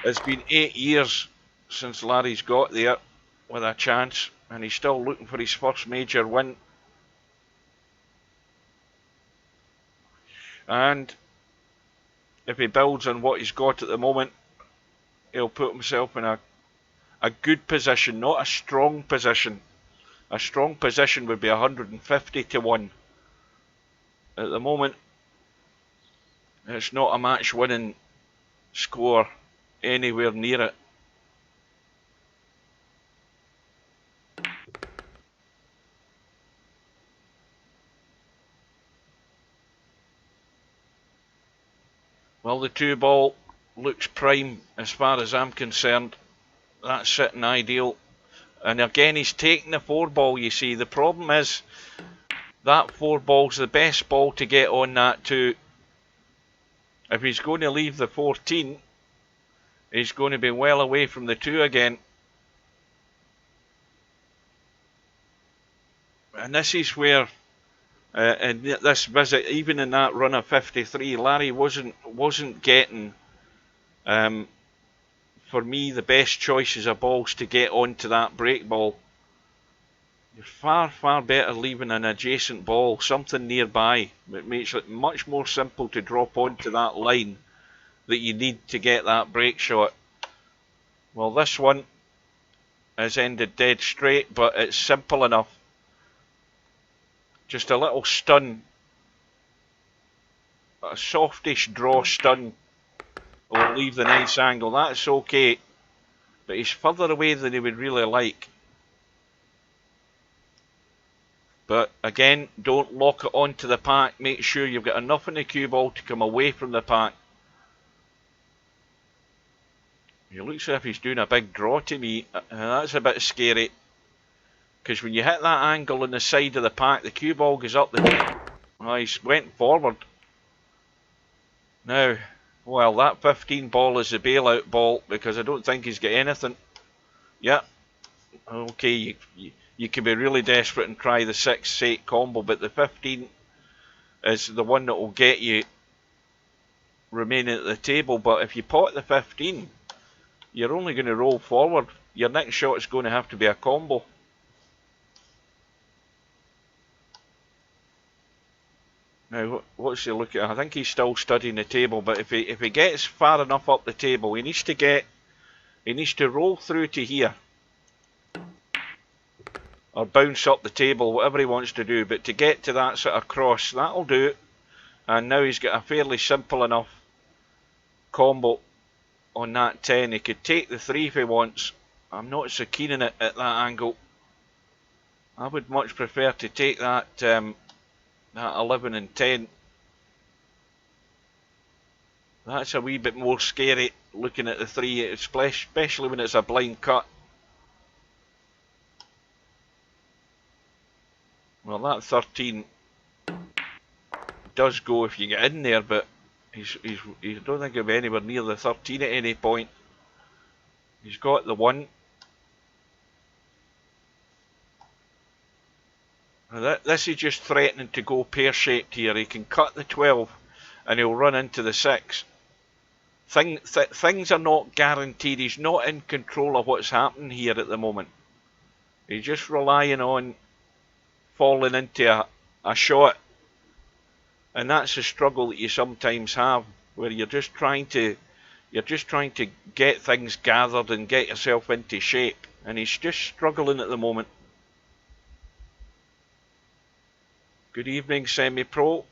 8 years since Larry's got there with a chance, and he's still looking for his first major win. And if he builds on what he's got at the moment, he'll put himself in a good position, not a strong position. A strong position would be 150 to 1. At the moment, it's not a match-winning score anywhere near it. Well, the 2-ball looks prime as far as I'm concerned. That's sitting ideal. And again, he's taking the 4-ball, you see. The problem is that 4-ball's the best ball to get on that 2. If he's going to leave the 14, he's going to be well away from the 2 again. And this is where, in this visit, even in that run of 53, Larry wasn't getting, for me, the best choices of balls to get onto that break ball. You're far, far better leaving an adjacent ball, something nearby. It makes it much more simple to drop onto that line that you need to get that break shot. Well, this one has ended dead straight, but it's simple enough. Just a little stun, a softish draw stun will leave the nice angle. That's okay, but he's further away than he would really like. But again, don't lock it onto the pack. Make sure you've got enough in the cue ball to come away from the pack. He looks as if he's doing a big draw to me, and that's a bit scary. Because when you hit that angle on the side of the pack, the cue ball goes up the... Oh, he's went forward. Now, well, that 15 ball is the bailout ball, because I don't think he's got anything. Yep. Okay, you can be really desperate and try the 6-8 combo, but the 15 is the one that will get you remaining at the table. But if you pot the 15, you're only going to roll forward. Your next shot is going to have to be a combo. Now, what's he looking at? I think he's still studying the table, but if he gets far enough up the table, he needs to roll through to here. Or bounce up the table, whatever he wants to do, but to get to that sort of cross, that'll do it. And now he's got a fairly simple enough combo on that 10. He could take the 3 if he wants. I'm not so keen on it at that angle. I would much prefer to take that 11 and 10. That's a wee bit more scary looking at the 3, especially when it's a blind cut. Well, that 13 does go if you get in there, but I don't think he'll be anywhere near the 13 at any point. He's got the 1. Now this is just threatening to go pear-shaped here. He can cut the 12 and he'll run into the 6. Things are not guaranteed. He's not in control of what's happening here at the moment. He's just relying on falling into a shot, and that's a struggle that you sometimes have, where you're just trying to get things gathered and get yourself into shape, and he's just struggling at the moment. Good evening, Semi-Pro.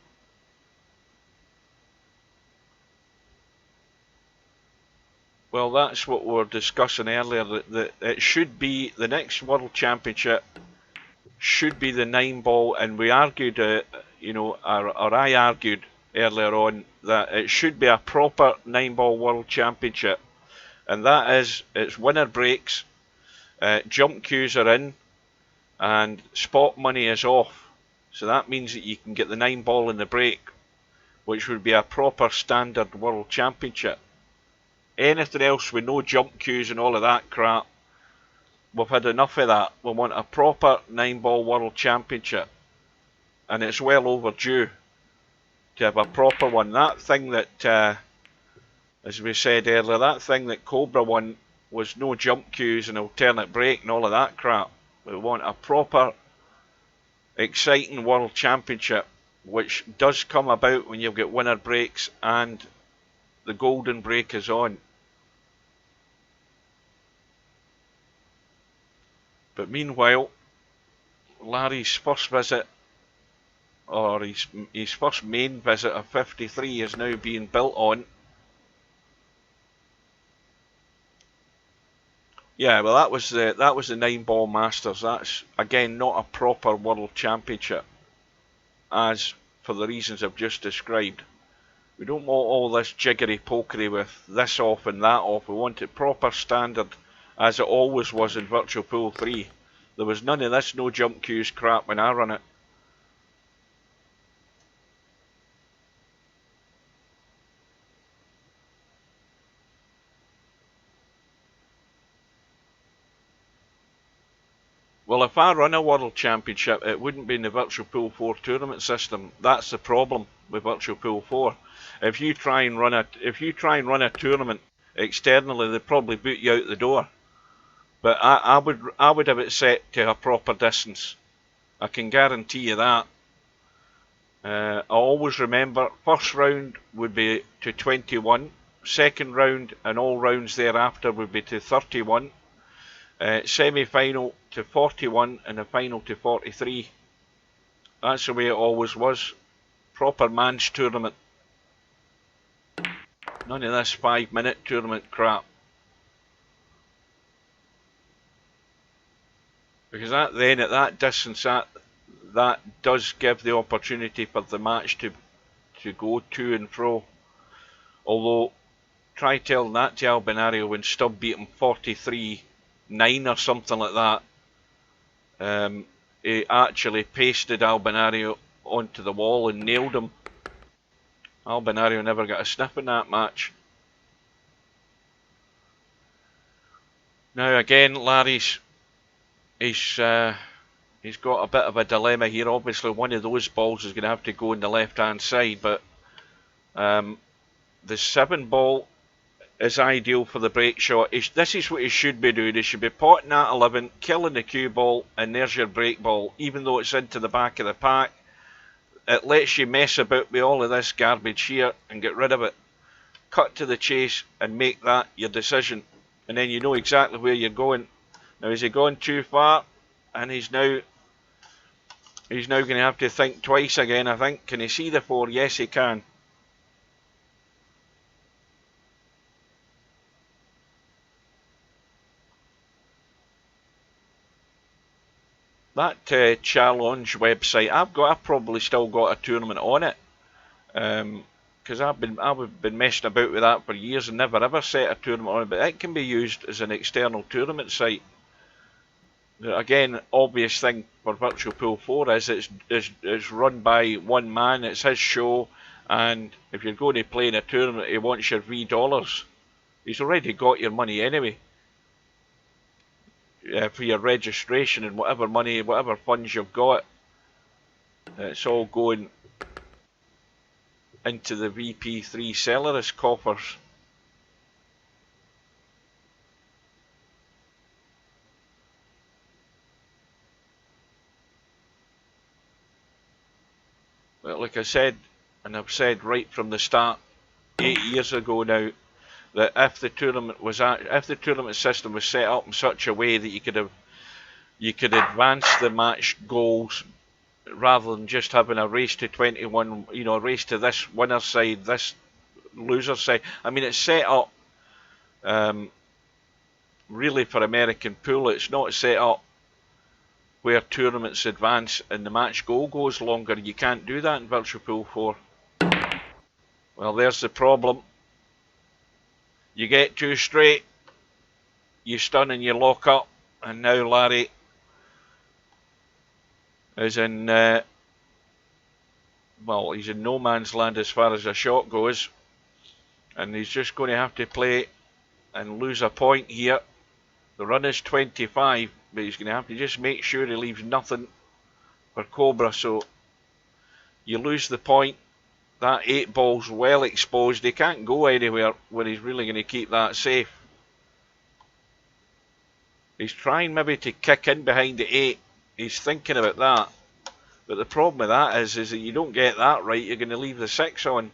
Well, that's what we were discussing earlier, that it should be the next World Championship should be the 9-ball, and we argued, or I argued earlier on that it should be a proper 9-ball World Championship, and that is, it's winner breaks, jump queues are in, and spot money is off. So that means that you can get the 9-ball in the break, which would be a proper standard World Championship. Anything else with no jump queues and all of that crap, we've had enough of that. We want a proper 9-ball World Championship, and it's well overdue to have a proper one. That thing that, as we said earlier, that thing that COBRA won was no jump queues and alternate break and all of that crap. We want a proper, exciting World Championship, which does come about when you've got winner breaks and the golden break is on. But meanwhile, Larry's first visit, or his first main visit of 53, is now being built on. Yeah, well, that was the 9-ball Masters. That's again not a proper World Championship, as for the reasons I've just described. We don't want all this jiggery pokery with this off and that off. We want it proper standard, as it always was in Virtual Pool 3. There was none of this no jump queues crap when I run it. Well, if I run a World Championship, it wouldn't be in the Virtual Pool 4 tournament system. That's the problem with Virtual Pool 4. If you try and run a tournament externally, they'd probably boot you out the door. But I would have it set to a proper distance. I can guarantee you that. I always remember first round would be to 21, second round and all rounds thereafter would be to 31. Semi-final to 41 and the final to 43. That's the way it always was. Proper man's tournament. None of this 5-minute tournament crap. Because then at that distance, that does give the opportunity for the match to go to and fro. Although, try telling that to Albinario when Stubb beat him 43-9 or something like that. He actually pasted Albinario onto the wall and nailed him. Albinario never got a sniff in that match. Now again, Larry's he's got a bit of a dilemma here. Obviously, one of those balls is going to have to go on the left-hand side, but the 7-ball is ideal for the break shot. This is what he should be doing. He should be potting that 11, killing the cue ball, and there's your break ball. Even though it's into the back of the pack, it lets you mess about with all of this garbage here and get rid of it. Cut to the chase and make that your decision, and then you know exactly where you're going. Now, has he gone too far? And he's now going to have to think twice again, I think. Can he see the 4? Yes, he can. That challenge website, I've probably still got a tournament on it, because I've been messing about with that for years and never ever set a tournament on it. But it can be used as an external tournament site. Again, obvious thing for Virtual Pool 4 is it's run by one man. It's his show, and if you're going to play in a tournament, he wants your $V. He's already got your money anyway. For your registration and whatever money, whatever funds you've got, it's all going into the VP3 Celerus coffers. But like I said, and I've said right from the start, 8 years ago now, that if the tournament system was set up in such a way that you could advance the match goals rather than just having a race to 21, a race to this winner side, this loser side. I mean, it's set up Really, for American pool, it's not set up where tournaments advance and the match goal goes longer. You can't do that in Virtual Pool 4. Well, there's the problem. You get two straight, you stun and you lock up, and now Larry is in, well, he's in no man's land as far as a shot goes, and he's just going to have to play and lose a point here. The run is 25, but he's going to have to just make sure he leaves nothing for Cobra, so you lose the point. That 8 ball's well exposed. He can't go anywhere where he's really going to keep that safe. He's trying maybe to kick in behind the 8. He's thinking about that. But the problem with that is that you don't get that right, you're going to leave the 6 on.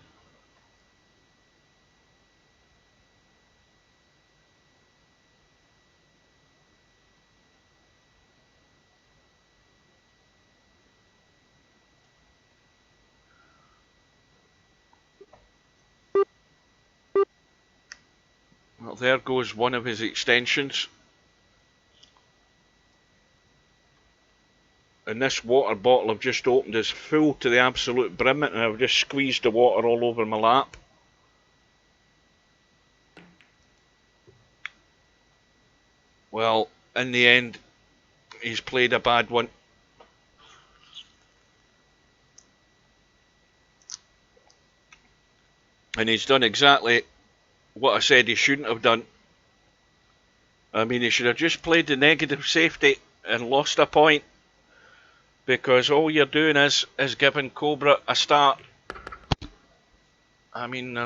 Well, there goes one of his extensions. And this water bottle I've just opened is full to the absolute brim, and I've just squeezed the water all over my lap. Well, in the end, he's played a bad one. And he's done exactly what I said he shouldn't have done. I mean, he should have just played the negative safety and lost a point. Because all you're doing is giving Cobra a start. I mean,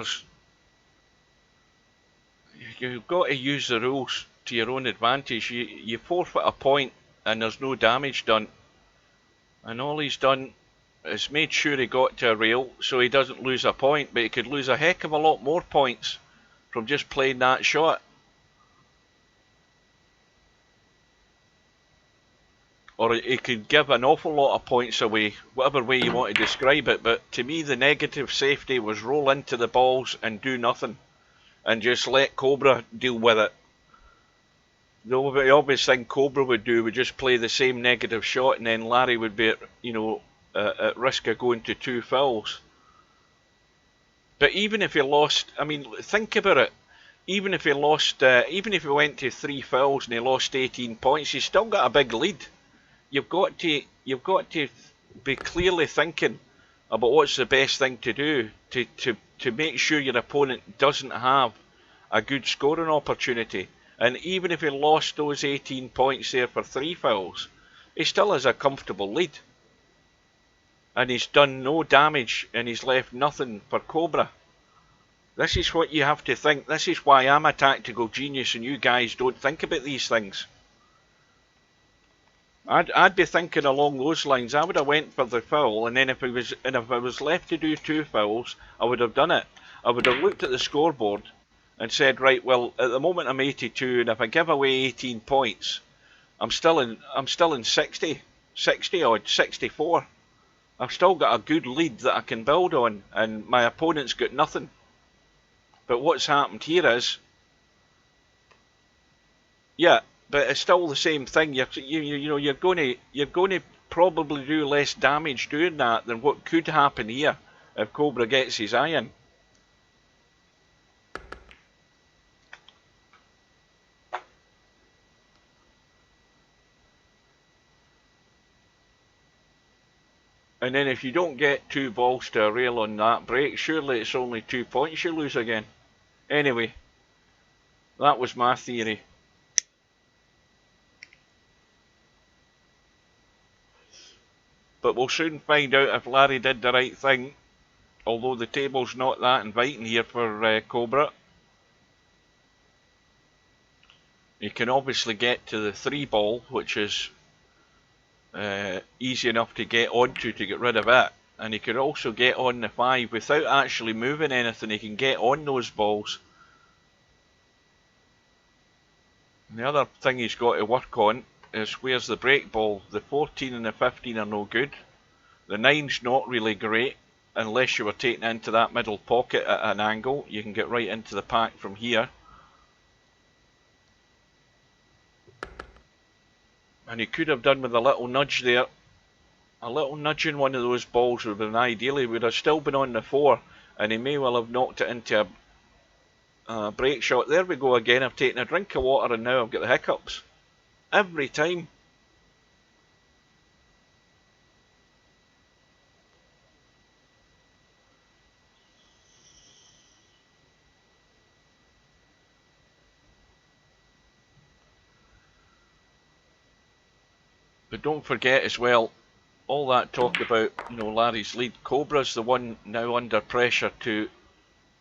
you've got to use the rules to your own advantage. You forfeit a point and there's no damage done. And all he's done is made sure he got to a rail so he doesn't lose a point, but he could lose a heck of a lot more points from just playing that shot. Or he could give an awful lot of points away, whatever way you want to describe it. But to me, the negative safety was roll into the balls and do nothing, and just let Cobra deal with it. The obvious thing Cobra would do would just play the same negative shot, and then Larry would be at risk of going to 2 fouls. But even if he lost, I mean, think about it. Even if he lost, even if he went to 3 fouls and he lost 18 points, he's still got a big lead. You've got to be clearly thinking about what's the best thing to do to make sure your opponent doesn't have a good scoring opportunity. And even if he lost those 18 points there for 3 fouls, he still has a comfortable lead. And he's done no damage and he's left nothing for Cobra. This is what you have to think. This is why I'm a tactical genius and you guys don't think about these things. I'd be thinking along those lines. I would have went for the foul, and then if I was left to do 2 fouls, I would have done it. I would have looked at the scoreboard and said, right, well, at the moment I'm 82, and if I give away 18 points, I'm still in 60 odd, 64. I've still got a good lead that I can build on, and my opponent's got nothing. But what's happened here is, yeah, but it's still the same thing. You're going to probably do less damage doing that than what could happen here if Cobra gets his eye in. And then if you don't get 2 balls to a rail on that break, surely it's only 2 points you lose again. Anyway, that was my theory. But we'll soon find out if Larry did the right thing, although the table's not that inviting here for Cobra. He can obviously get to the 3 ball, which is easy enough to get onto to get rid of it. And he could also get on the 5 without actually moving anything. He can get on those balls. And the other thing he's got to work on is where's the break ball. The 14 and the 15 are no good. The 9's not really great unless you were taken into that middle pocket at an angle. You can get right into the pack from here. And he could have done with a little nudge there. A little nudge in one of those balls would have been ideal. He would have still been on the 4, and he may well have knocked it into a break shot. There we go again. I've taken a drink of water and now I've got the hiccups. Every time. But don't forget as well, all that talk about, you know, Larry's lead. Cobra's the one now under pressure to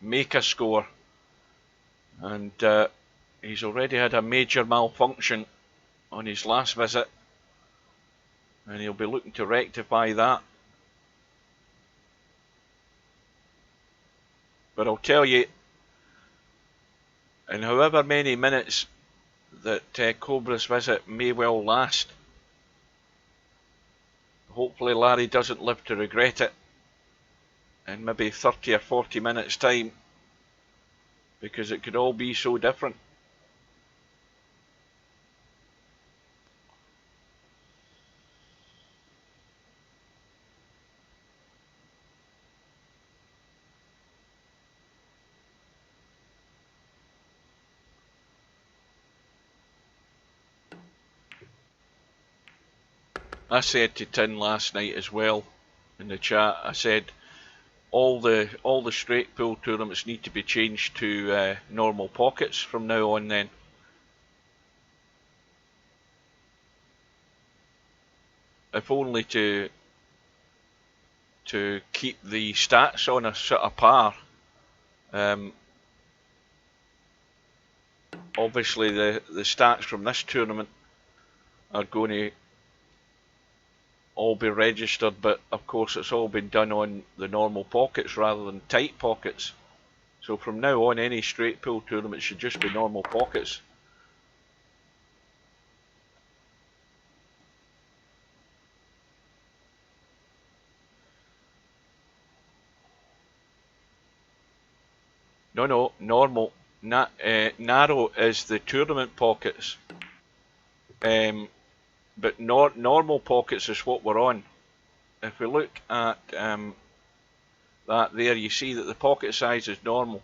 make a score. And he's already had a major malfunction on his last visit. And he'll be looking to rectify that. But I'll tell you, in however many minutes that Cobra's visit may well last, hopefully Larry doesn't live to regret it in maybe 30 or 40 minutes time, because it could all be so different. I said to Tin last night as well in the chat, I said all the straight pool tournaments need to be changed to normal pockets from now on then. If only to keep the stats on a sort of par. Obviously the stats from this tournament are going to all be registered, but of course it's all been done on the normal pockets rather than tight pockets. So from now on, any straight pool tournament should just be normal pockets. No, normal. Narrow is the tournament pockets. But normal pockets is what we're on. If we look at that there, you see that the pocket size is normal.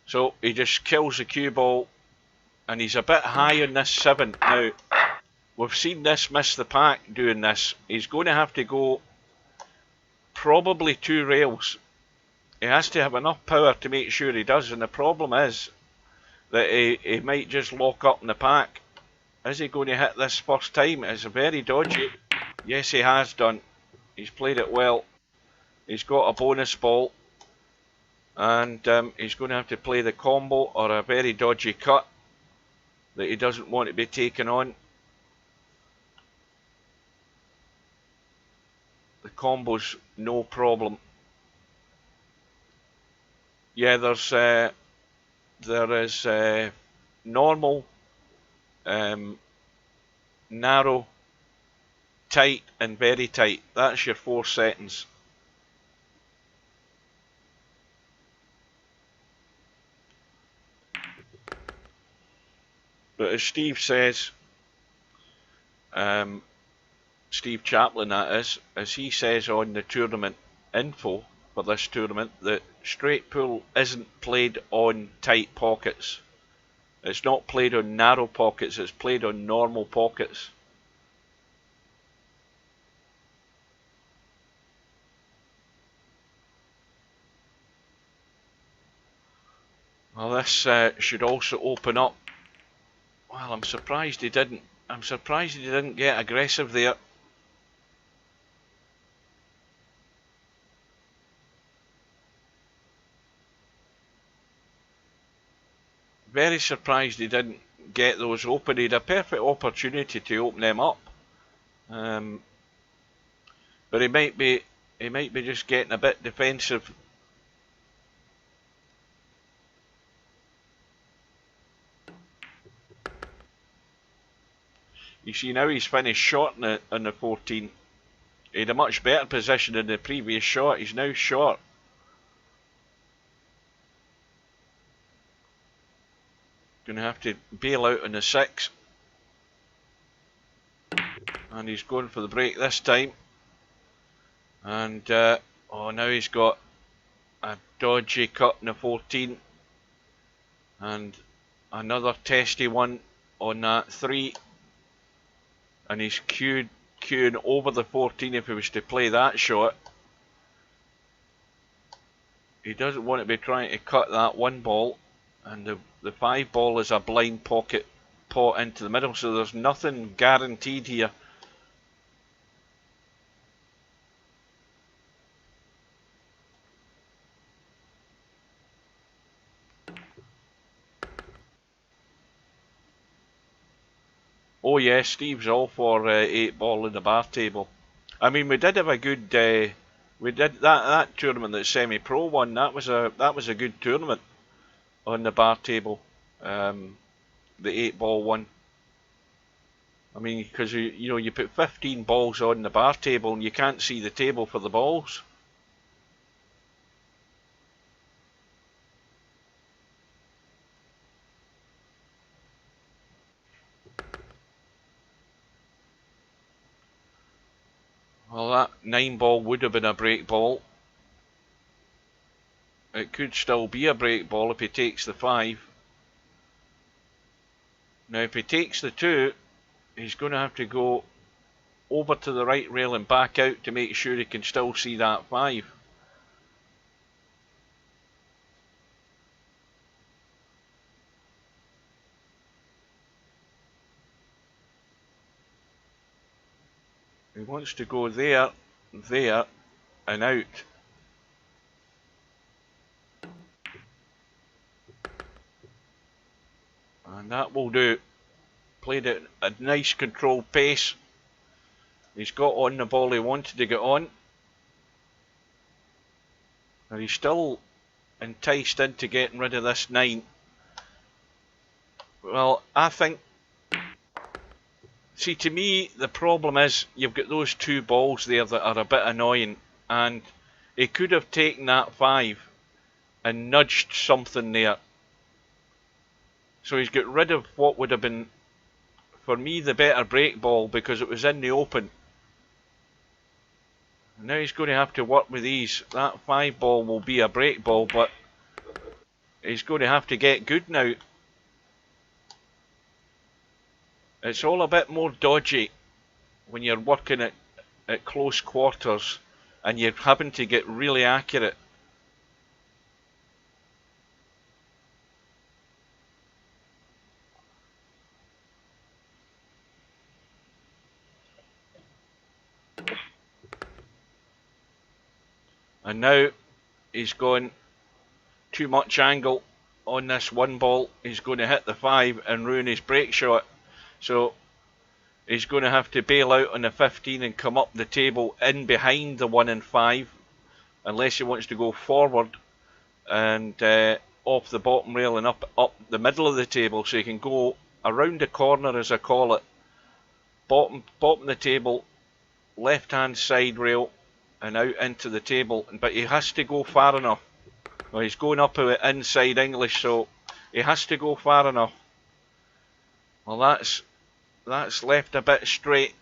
So he just kills the cue ball, and he's a bit high on this 7. Now, we've seen this miss the pack doing this. He's going to have to go probably 2 rails. He has to have enough power to make sure he does, and the problem is that he might just lock up in the pack. Is he going to hit this first time? It's very dodgy. Yes, he has done. He's played it well. He's got a bonus ball, and he's going to have to play the combo or a very dodgy cut that he doesn't want to be taken on. The combo's no problem. Yeah, there is normal, narrow, tight and very tight. That's your 4 settings. But as Steve says, Steve Chaplin that is, as he says on the tournament info for this tournament, that straight pool isn't played on tight pockets. It's not played on narrow pockets, it's played on normal pockets. Well, this should also open up. Well, I'm surprised he didn't. I'm surprised he didn't get aggressive there. Very surprised he didn't get those open. He had a perfect opportunity to open them up. But he might be just getting a bit defensive. You see now he's finished short on the 14. He had a much better position in the previous shot. He's now short. Going to have to bail out on the 6. And he's going for the break this time. And, oh, now he's got a dodgy cut in the 14. And another testy one on that 3. And he's queuing over the 14 if he was to play that shot. He doesn't want to be trying to cut that 1 ball. And the 5 ball is a blind pocket pot into the middle, so there's nothing guaranteed here. Oh yes, Steve's all for 8 ball in the bar table. I mean, we did have a good. We did that tournament that Semi-Pro won. That was a good tournament on the bar table. The 8 ball one. I mean, because you know you put 15 balls on the bar table and you can't see the table for the balls. Well, that 9 ball would have been a break ball. It could still be a break ball if he takes the 5. Now, if he takes the 2, he's going to have to go over to the right rail and back out to make sure he can still see that 5. He wants to go there, there, and out. And that will do. Played at a nice controlled pace. He's got on the ball he wanted to get on. And he's still enticed into getting rid of this 9. Well, I think... See, to me, the problem is you've got those 2 balls there that are a bit annoying. And he could have taken that 5 and nudged something there. So he's got rid of what would have been, for me, the better break ball because it was in the open. And now he's going to have to work with these. That 5 ball will be a break ball, but he's going to have to get good now. It's all a bit more dodgy when you're working at close quarters and you're having to get really accurate. And now he's gone too much angle on this 1 ball. He's going to hit the 5 and ruin his break shot. So he's going to have to bail out on the 15 and come up the table in behind the 1 and 5. Unless he wants to go forward and off the bottom rail and up the middle of the table. So he can go around the corner, as I call it. Bottom of the table, left hand side rail, and out into the table, but he has to go far enough. Well, he's going up inside English, so he has to go far enough. Well, that's left a bit straight.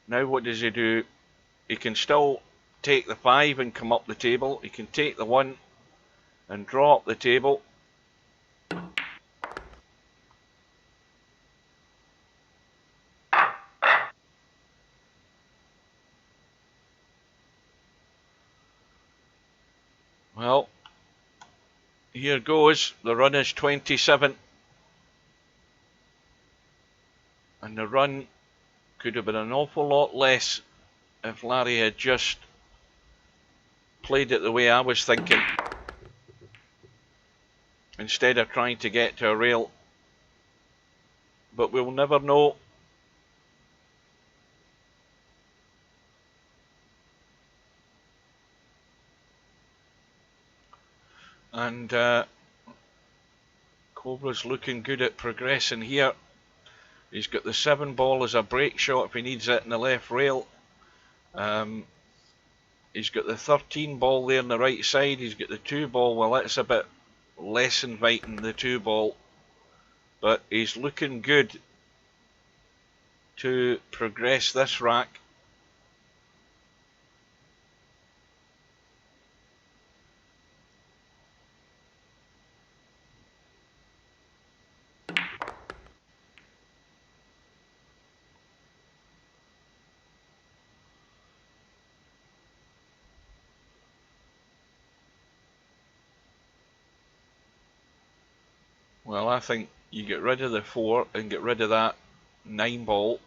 Now what does he do? He can still take the 5 and come up the table. He can take the 1 and draw up the table. Well, here goes. The run is 27. And the run could have been an awful lot less if Larry had just played it the way I was thinking, instead of trying to get to a rail. But we'll never know. And Cobra's looking good at progressing here. He's got the 7 ball as a break shot if he needs it in the left rail. He's got the 13 ball there on the right side. He's got the 2 ball. Well, that's a bit less inviting, the 2 ball. but he's looking good to progress this rack. Well, I think you get rid of the 4 and get rid of that 9 ball,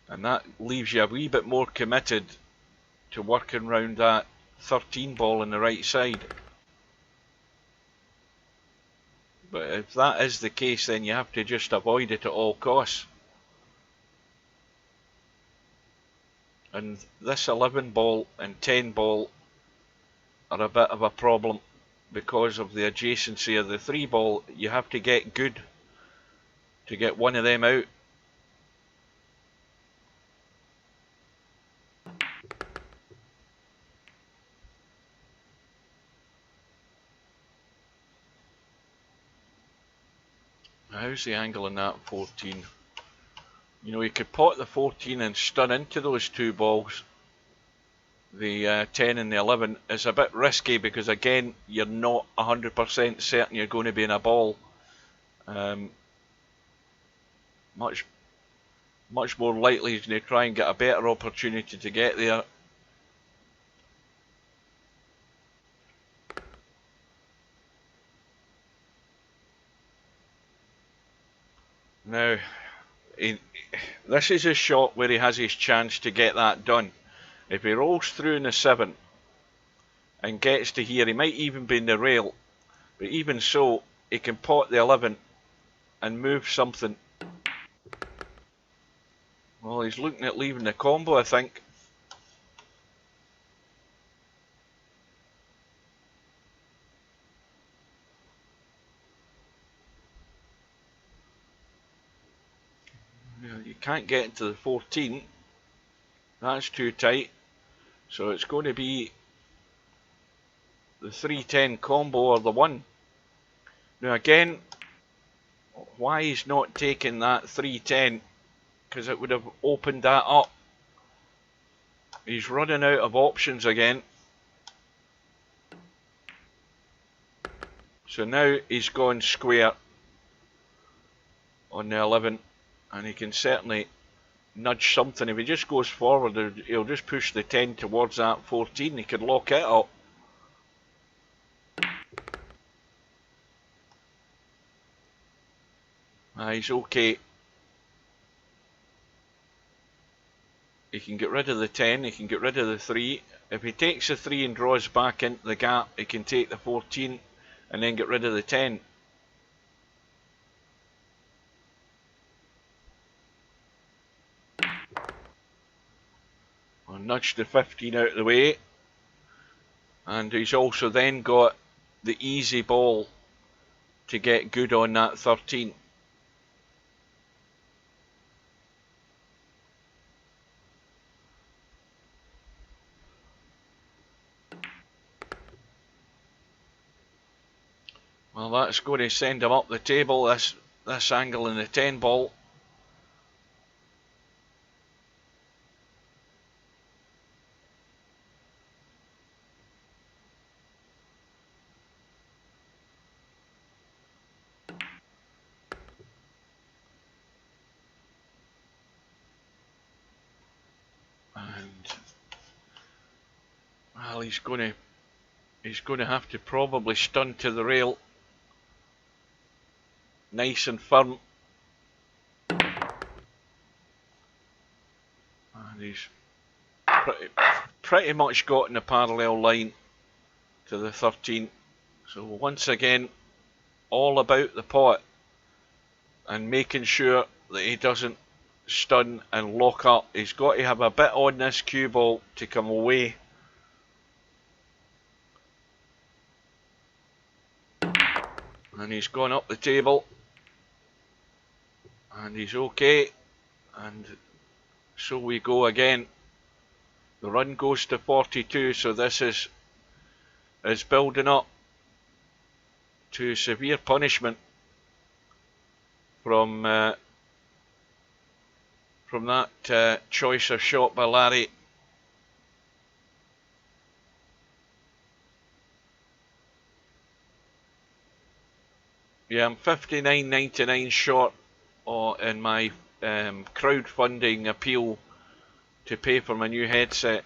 and that leaves you a wee bit more committed to working round that 13 ball on the right side. But if that is the case, then you have to just avoid it at all costs. And this 11 ball and 10 ball are a bit of a problem because of the adjacency of the 3 ball. You have to get good to get one of them out. How's the angle on that 14? You know, you could pot the 14 and stun into those 2 balls. The 10 and the 11 is a bit risky because, again, you're not 100% certain you're going to be in a ball. Much more likely to try and get a better opportunity to get there. Now, this is a shot where he has his chance to get that done. If he rolls through in the 7 and gets to here, he might even be in the rail, but even so, he can pot the 11 and move something. Well, he's looking at leaving the combo, I think. You can't get into the 14. That's too tight. So it's going to be the 310 combo or the 1. Now again, why he's not taking that 310? Because it would have opened that up. He's running out of options again. So now he's gone square on the 11, and he can certainly nudge something. If he just goes forward, he'll just push the 10 towards that 14. He could lock it up. He's okay. He can get rid of the 10, he can get rid of the 3. If he takes the 3 and draws back into the gap, he can take the 14 and then get rid of the 10. I'll nudge the 15 out of the way. And he's also then got the easy ball to get good on that 13. Well, that's going to send him up the table, this angle in the 10 ball. And well, he's going to have to probably stun to the rail. Nice and firm. And he's pretty much got in a parallel line to the 13. So once again, all about the pot and making sure that he doesn't stun and lock up. He's got to have a bit on this cue ball to come away. And he's gone up the table. And he's okay. And so we go again. The run goes to 42, so this is building up to severe punishment. from that choice of shot by Larry. Yeah, I'm $59.99 short in my crowdfunding appeal to pay for my new headset.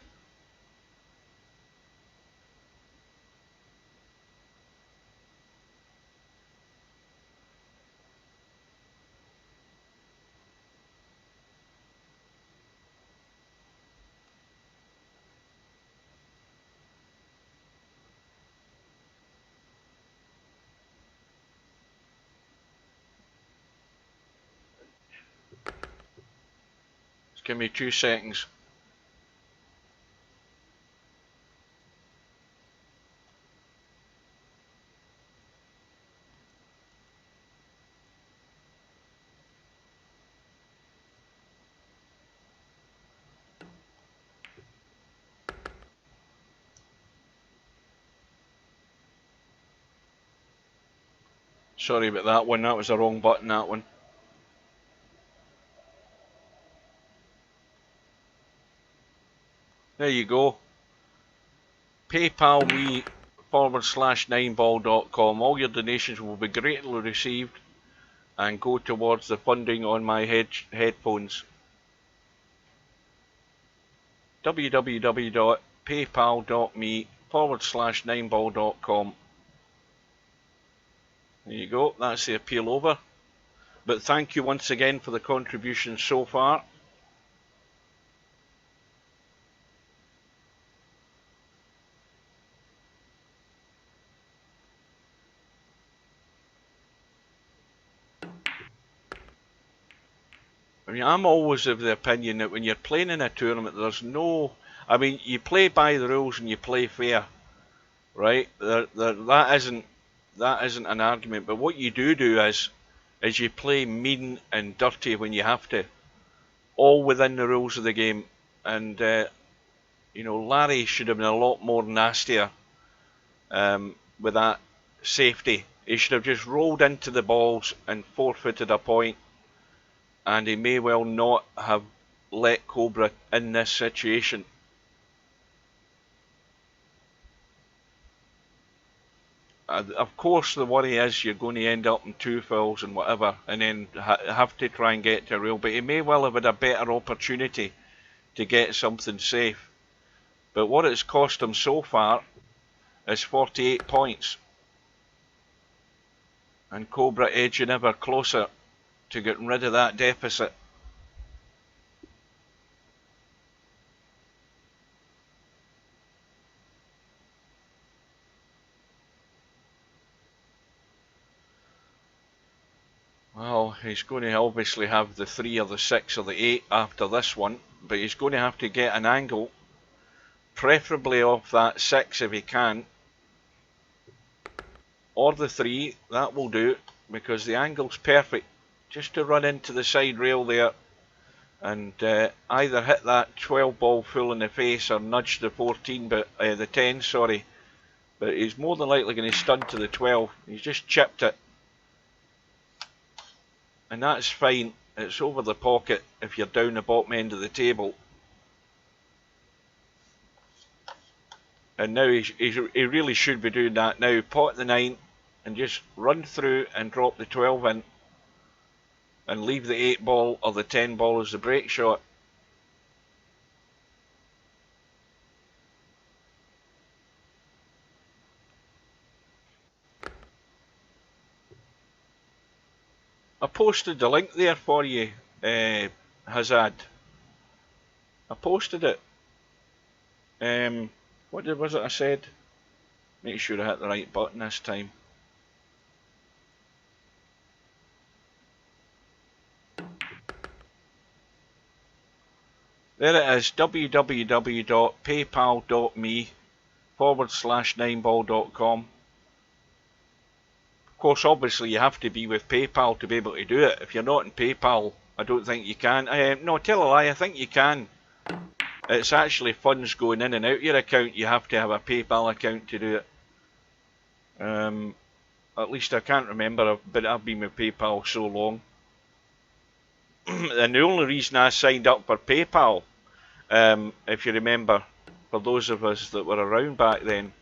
Just give me 2 seconds. Sorry about that one, that was the wrong button, that one. There you go. PayPal me /9ball.com. All your donations will be greatly received and go towards the funding on my headphones. www.paypal.me /9ball.com. There you go, that's the appeal over. But thank you once again for the contributions so far. I mean, I'm always of the opinion that when you're playing in a tournament, there's no... I mean, you play by the rules and you play fair, right? That isn't an argument. But what you do is you play mean and dirty when you have to, all within the rules of the game. And you know, Larry should have been a lot more nastier with that safety. He should have just rolled into the balls and forfeited a point. And he may well not have let COBRA in this situation. Of course, the worry is you're going to end up in 2 fouls and whatever, and then have to try and get to a rail. But he may well have had a better opportunity to get something safe. But what it's cost him so far is 48 points. And COBRA edging ever closer to getting rid of that deficit. Well, he's going to obviously have the 3 or the 6 or the 8 after this one, but he's going to have to get an angle, preferably off that 6 if he can, or the 3, that will do, because the angle's perfect. Just to run into the side rail there and either hit that 12 ball full in the face or nudge the 14, but the 10, sorry. But he's more than likely going to stun to the 12. He's just chipped it. And that's fine. It's over the pocket if you're down the bottom end of the table. And now he really should be doing that now. Pot the 9 and just run through and drop the 12 in. And leave the 8 ball or the 10 ball as the break shot. I posted the link there for you, Hazard. I posted it. What was it I said? Make sure I hit the right button this time. There it is, www.paypal.me /9ball.com. Of course, obviously you have to be with PayPal to be able to do it. If you're not in PayPal, I don't think you can. No, tell a lie, I think you can. It's actually funds going in and out your account. You have to have a PayPal account to do it. At least I can't remember, but I've been with PayPal so long. And the only reason I signed up for PayPal, if you remember, for those of us that were around back then,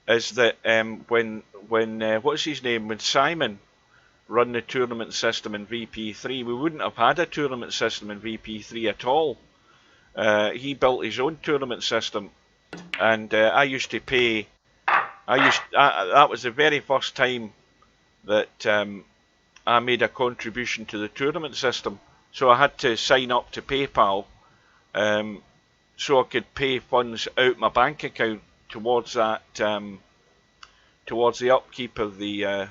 is that when what's his name, when Simon run the tournament system in VP3, we wouldn't have had a tournament system in VP3 at all. He built his own tournament system, and I used to pay. That was the very first time that I made a contribution to the tournament system. So I had to sign up to PayPal, so I could pay funds out my bank account towards that, towards the upkeep of the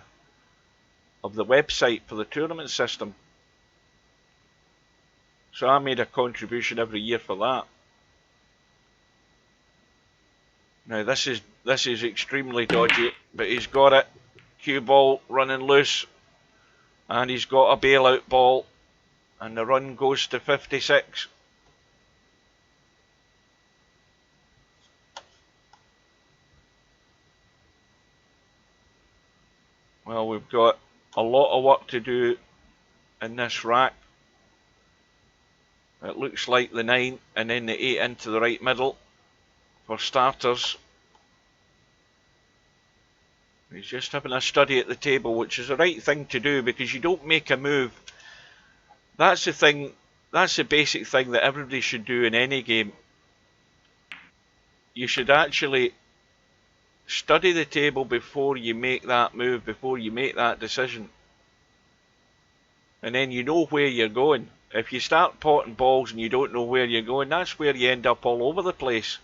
website for the tournament system. So I made a contribution every year for that. Now this is extremely dodgy, but he's got it. Cue ball running loose, and he's got a bailout ball, and the run goes to 56. Well, we've got a lot of work to do in this rack. It looks like the 9 and then the 8 into the right middle for starters. He's just having a study at the table, which is the right thing to do, because you don't make a move. That's the thing, that's the basic thing that everybody should do in any game. You should actually study the table before you make that move, before you make that decision. And then you know where you're going. If you start potting balls and you don't know where you're going, that's where you end up all over the place.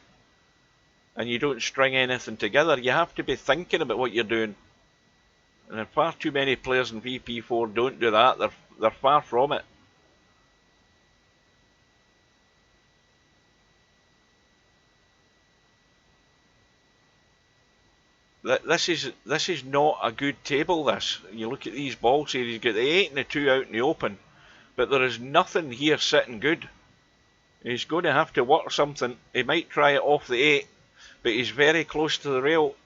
And you don't string anything together. You have to be thinking about what you're doing. And far too many players in VP4 don't do that. They're far from it. This is not a good table, this. You look at these balls here, he's got the 8 and the 2 out in the open. But there is nothing here sitting good. He's going to have to work something. He might try it off the 8, but he's very close to the rail.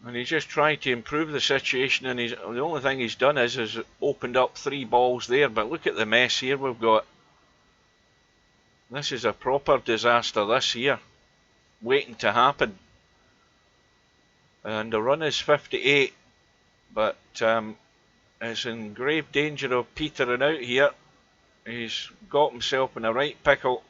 And he's just trying to improve the situation, and the only thing he's done is opened up 3 balls there. But look at the mess here we've got. This is a proper disaster, this here, waiting to happen. And the run is 58, but it's in grave danger of petering out here. He's got himself in a right pickle.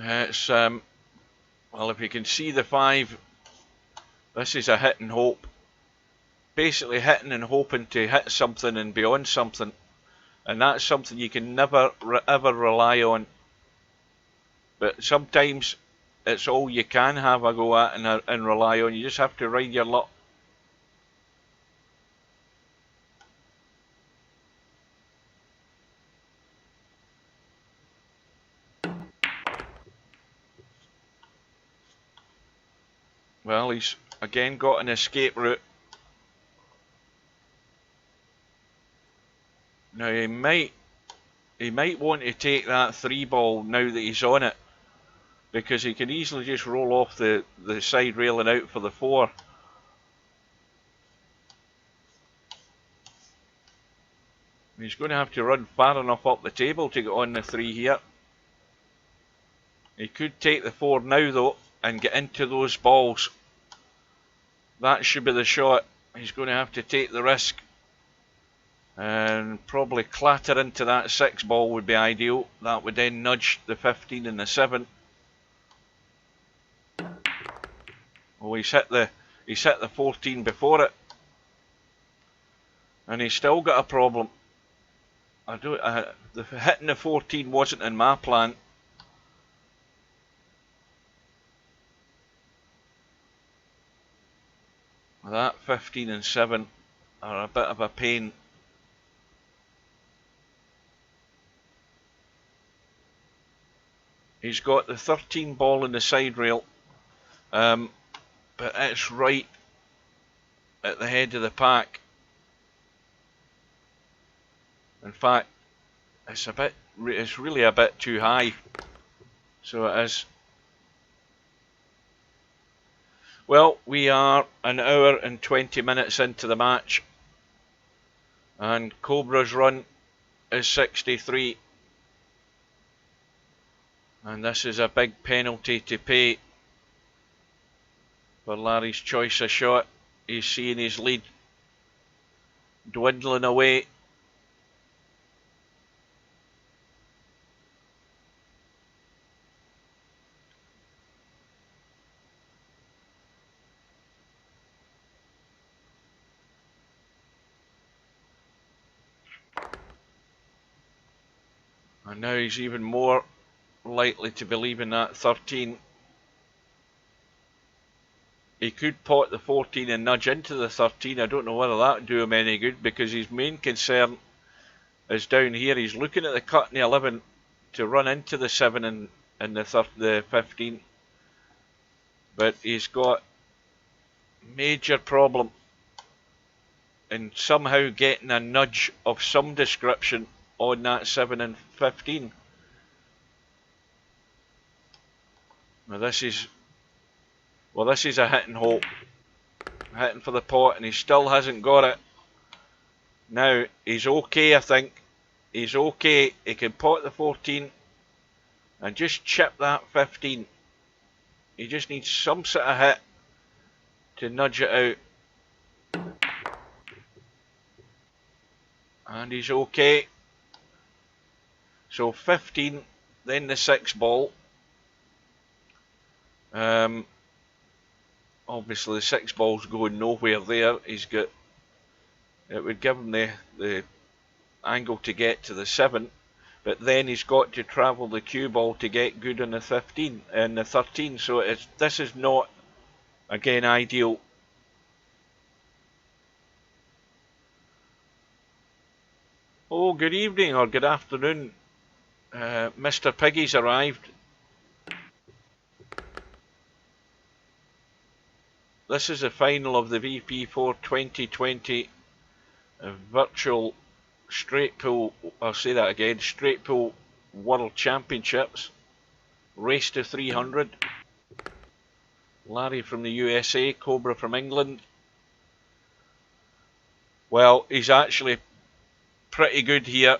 It's well, if you can see the 5, this is a hit and hope. Basically hitting and hoping to hit something and beyond something, and that's something you can never ever rely on. But sometimes it's all you can have a go at and rely on. You just have to ride your luck. Well, he's again got an escape route. Now he might want to take that 3 ball now that he's on it, because he can easily just roll off the side rail and out for the 4. He's going to have to run far enough up the table to get on the 3 here. He could take the 4 now though and get into those balls. That should be the shot. He's going to have to take the risk and probably clatter into that 6 ball would be ideal. That would then nudge the 15 and the 7. Oh, he's hit the 14 before it, and he's still got a problem. Hitting the 14 wasn't in my plan. That 15 and 7 are a bit of a pain. He's got the 13 ball in the side rail, but it's right at the head of the pack. In fact, it's really a bit too high. So it is. Well, we are an hour and 20 minutes into the match, and Cobra's run is 63, and this is a big penalty to pay for Larry's choice of shot. He's seeing his lead dwindling away. And now he's even more likely to believe in that 13. He could pot the 14 and nudge into the 13. I don't know whether that would do him any good, because his main concern is down here. He's looking at the cut in the 11 to run into the 7 and the 15. But he's got major problem in somehow getting a nudge of some description on that 7 and 15. Now this is a hit and hope. Hitting for the pot, and he still hasn't got it. Now, he's okay, I think. He's okay. He can pot the 14 and just chip that 15. He just needs some sort of hit to nudge it out. And he's okay. So 15, then the 6 ball. Obviously the 6 ball's going nowhere there. It would give him the angle to get to the 7, but then he's got to travel the cue ball to get good on the 15 and the 13. So this is not, again, ideal. Oh, good evening or good afternoon. Mr. Piggy's arrived. This is the final of the VP4 2020 virtual straight pool, I'll say that again, straight pool World Championships. Race to 300. Larry from the USA, Cobra from England. Well, he's actually pretty good here.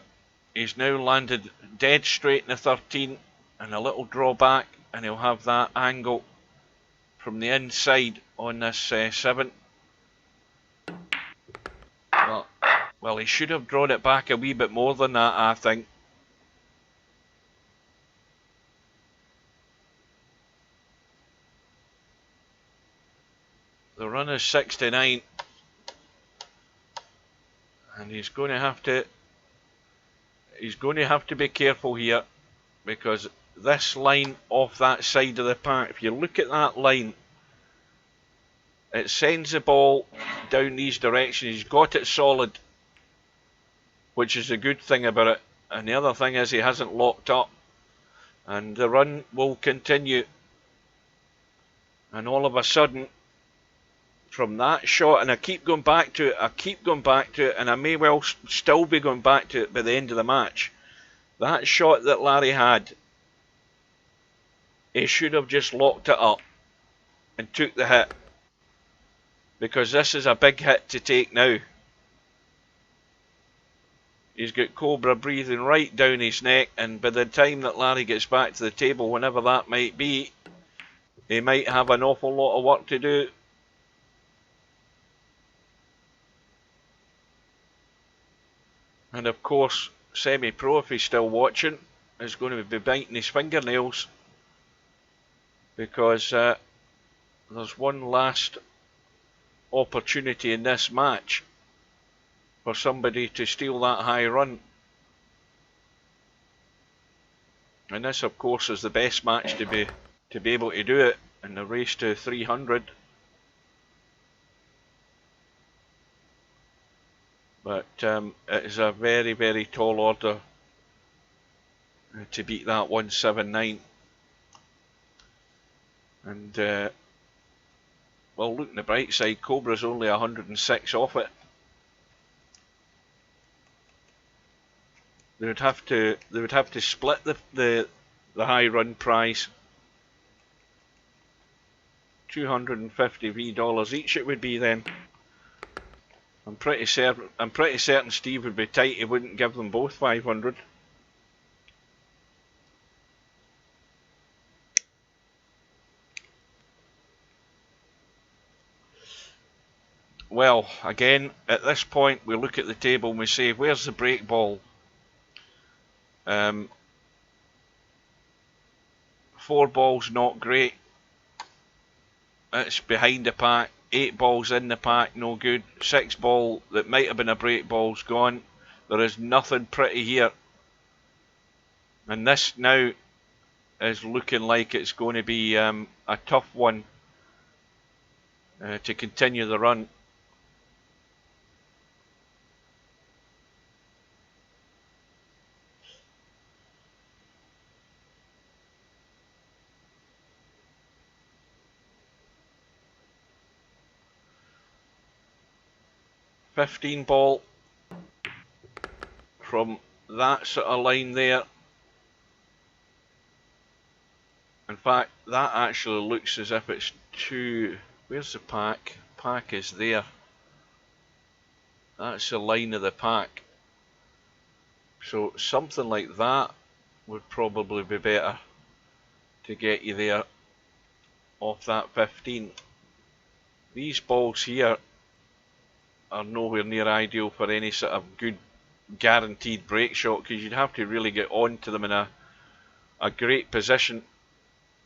He's now landed dead straight in the 13 and a little drawback, and he'll have that angle from the inside on this 7. Well, he should have drawn it back a wee bit more than that, I think. The run is 69, and he's going to have to be careful here, because this line off that side of the pack, if you look at that line, it sends the ball down these directions. He's got it solid, which is a good thing about it, and the other thing is he hasn't locked up, and the run will continue. And all of a sudden, from that shot, and I keep going back to it, and I may well still be going back to it by the end of the match. That shot that Larry had, he should have just locked it up and took the hit, because this is a big hit to take now. He's got Cobra breathing right down his neck, and by the time that Larry gets back to the table, whenever that might be, he might have an awful lot of work to do. And of course, Semi-Pro, if he's still watching, is going to be biting his fingernails, because there's one last opportunity in this match for somebody to steal that high run. And this, of course, is the best match to be able to do it in the race to 300. But it is a very, very tall order to beat that 179. And well, look on the bright side, Cobra's only 106 off it. They would have to split the high run price. $250 each it would be then. I'm pretty certain Steve would be tight. He wouldn't give them both 500. Well, again, at this point we look at the table and we say, where's the break ball? 4 balls not great. It's behind the pack. 8 balls in the pack, no good. 6 ball that might have been a break ball's gone. There is nothing pretty here. And this now is looking like it's going to be a tough one to continue the run. $15 ball from that sort of line there. In fact, that actually looks as if it's too... Where's the pack? Pack is there. That's the line of the pack. So something like that would probably be better to get you there off that 15. These balls here are nowhere near ideal for any sort of good guaranteed break shot, because you'd have to really get onto them in a great position.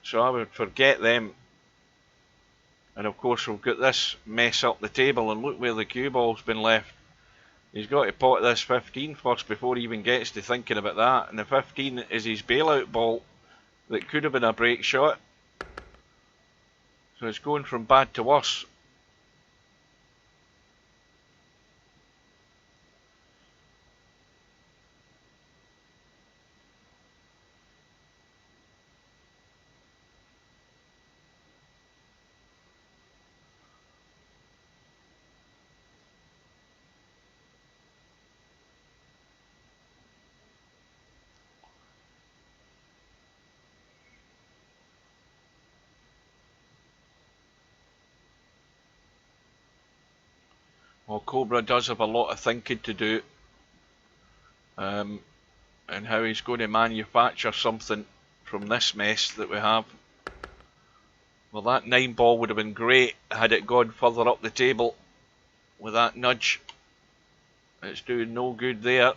So I would forget them. And of course we've got this mess up the table, and look where the cue ball's been left. He's got to pot this 15 first before he even gets to thinking about that. And the 15 is his bailout ball that could have been a break shot. So it's going from bad to worse. Well, Cobra does have a lot of thinking to do, and how he's going to manufacture something from this mess that we have. Well, that 9 ball would have been great had it gone further up the table with that nudge. It's doing no good there.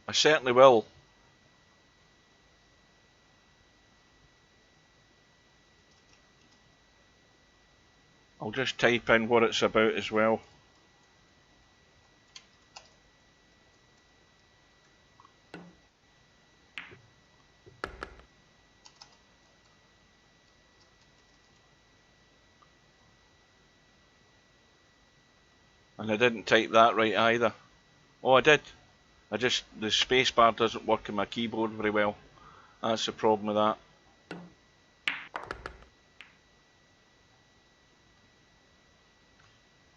I certainly will. I'll just type in what it's about as well. And I didn't type that right either. Oh, I did. The spacebar doesn't work on my keyboard very well. That's the problem with that.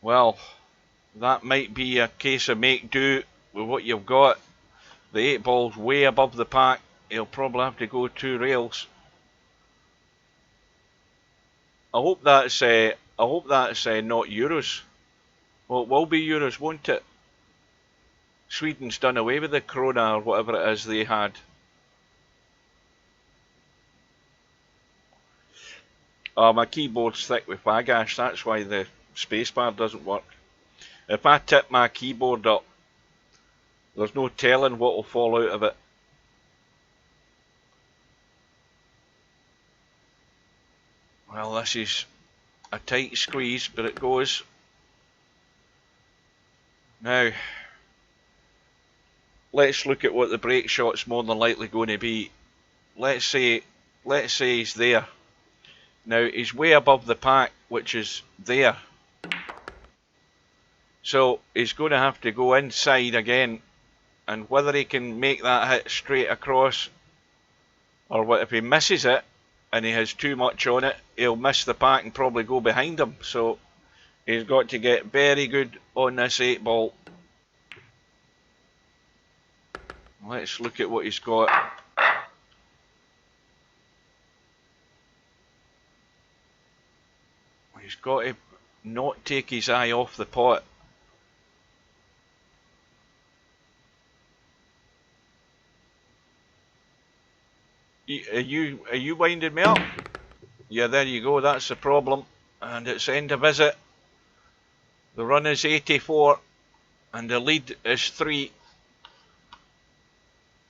Well, that might be a case of make do with what you've got. The 8 ball's way above the pack. He'll probably have to go 2 rails. I hope that's not euros. Well, it will be euros, won't it? Sweden's done away with the krona or whatever it is they had. Oh, my keyboard's thick with bagash, that's why the spacebar doesn't work. If I tip my keyboard up, there's no telling what will fall out of it. Well, this is a tight squeeze, but it goes. Now, let's look at what the break shot's more than likely going to be. Let's say he's there. Now he's way above the pack, which is there. So he's going to have to go inside again, and whether he can make that hit straight across, or what, if he misses it and he has too much on it, he'll miss the pack and probably go behind him. So he's got to get very good on this 8 ball. Let's look at what he's got. He's got to not take his eye off the pot. Are you winding me up? Yeah, there you go, that's the problem. And it's end of visit. The run is 84 and the lead is 3.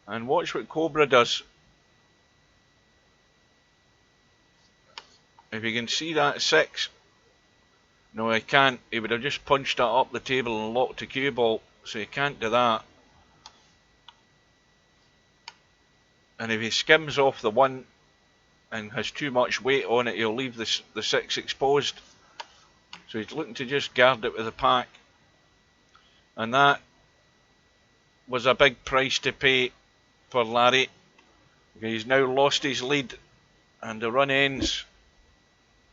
And watch what Cobra does. If you can see that 6. No, he can't. He would have just punched that up the table and locked the cue ball. So he can't do that. And if he skims off the 1 and has too much weight on it, he'll leave the 6 exposed. So he's looking to just guard it with the pack. And that was a big price to pay for Larry. He's now lost his lead and the run ends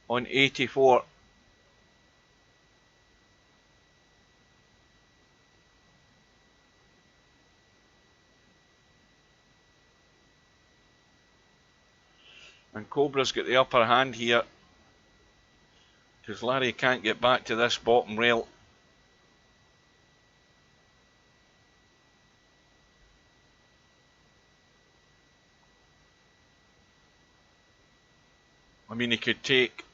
on 84. And Cobra's got the upper hand here because Larry can't get back to this bottom rail. I mean, he could take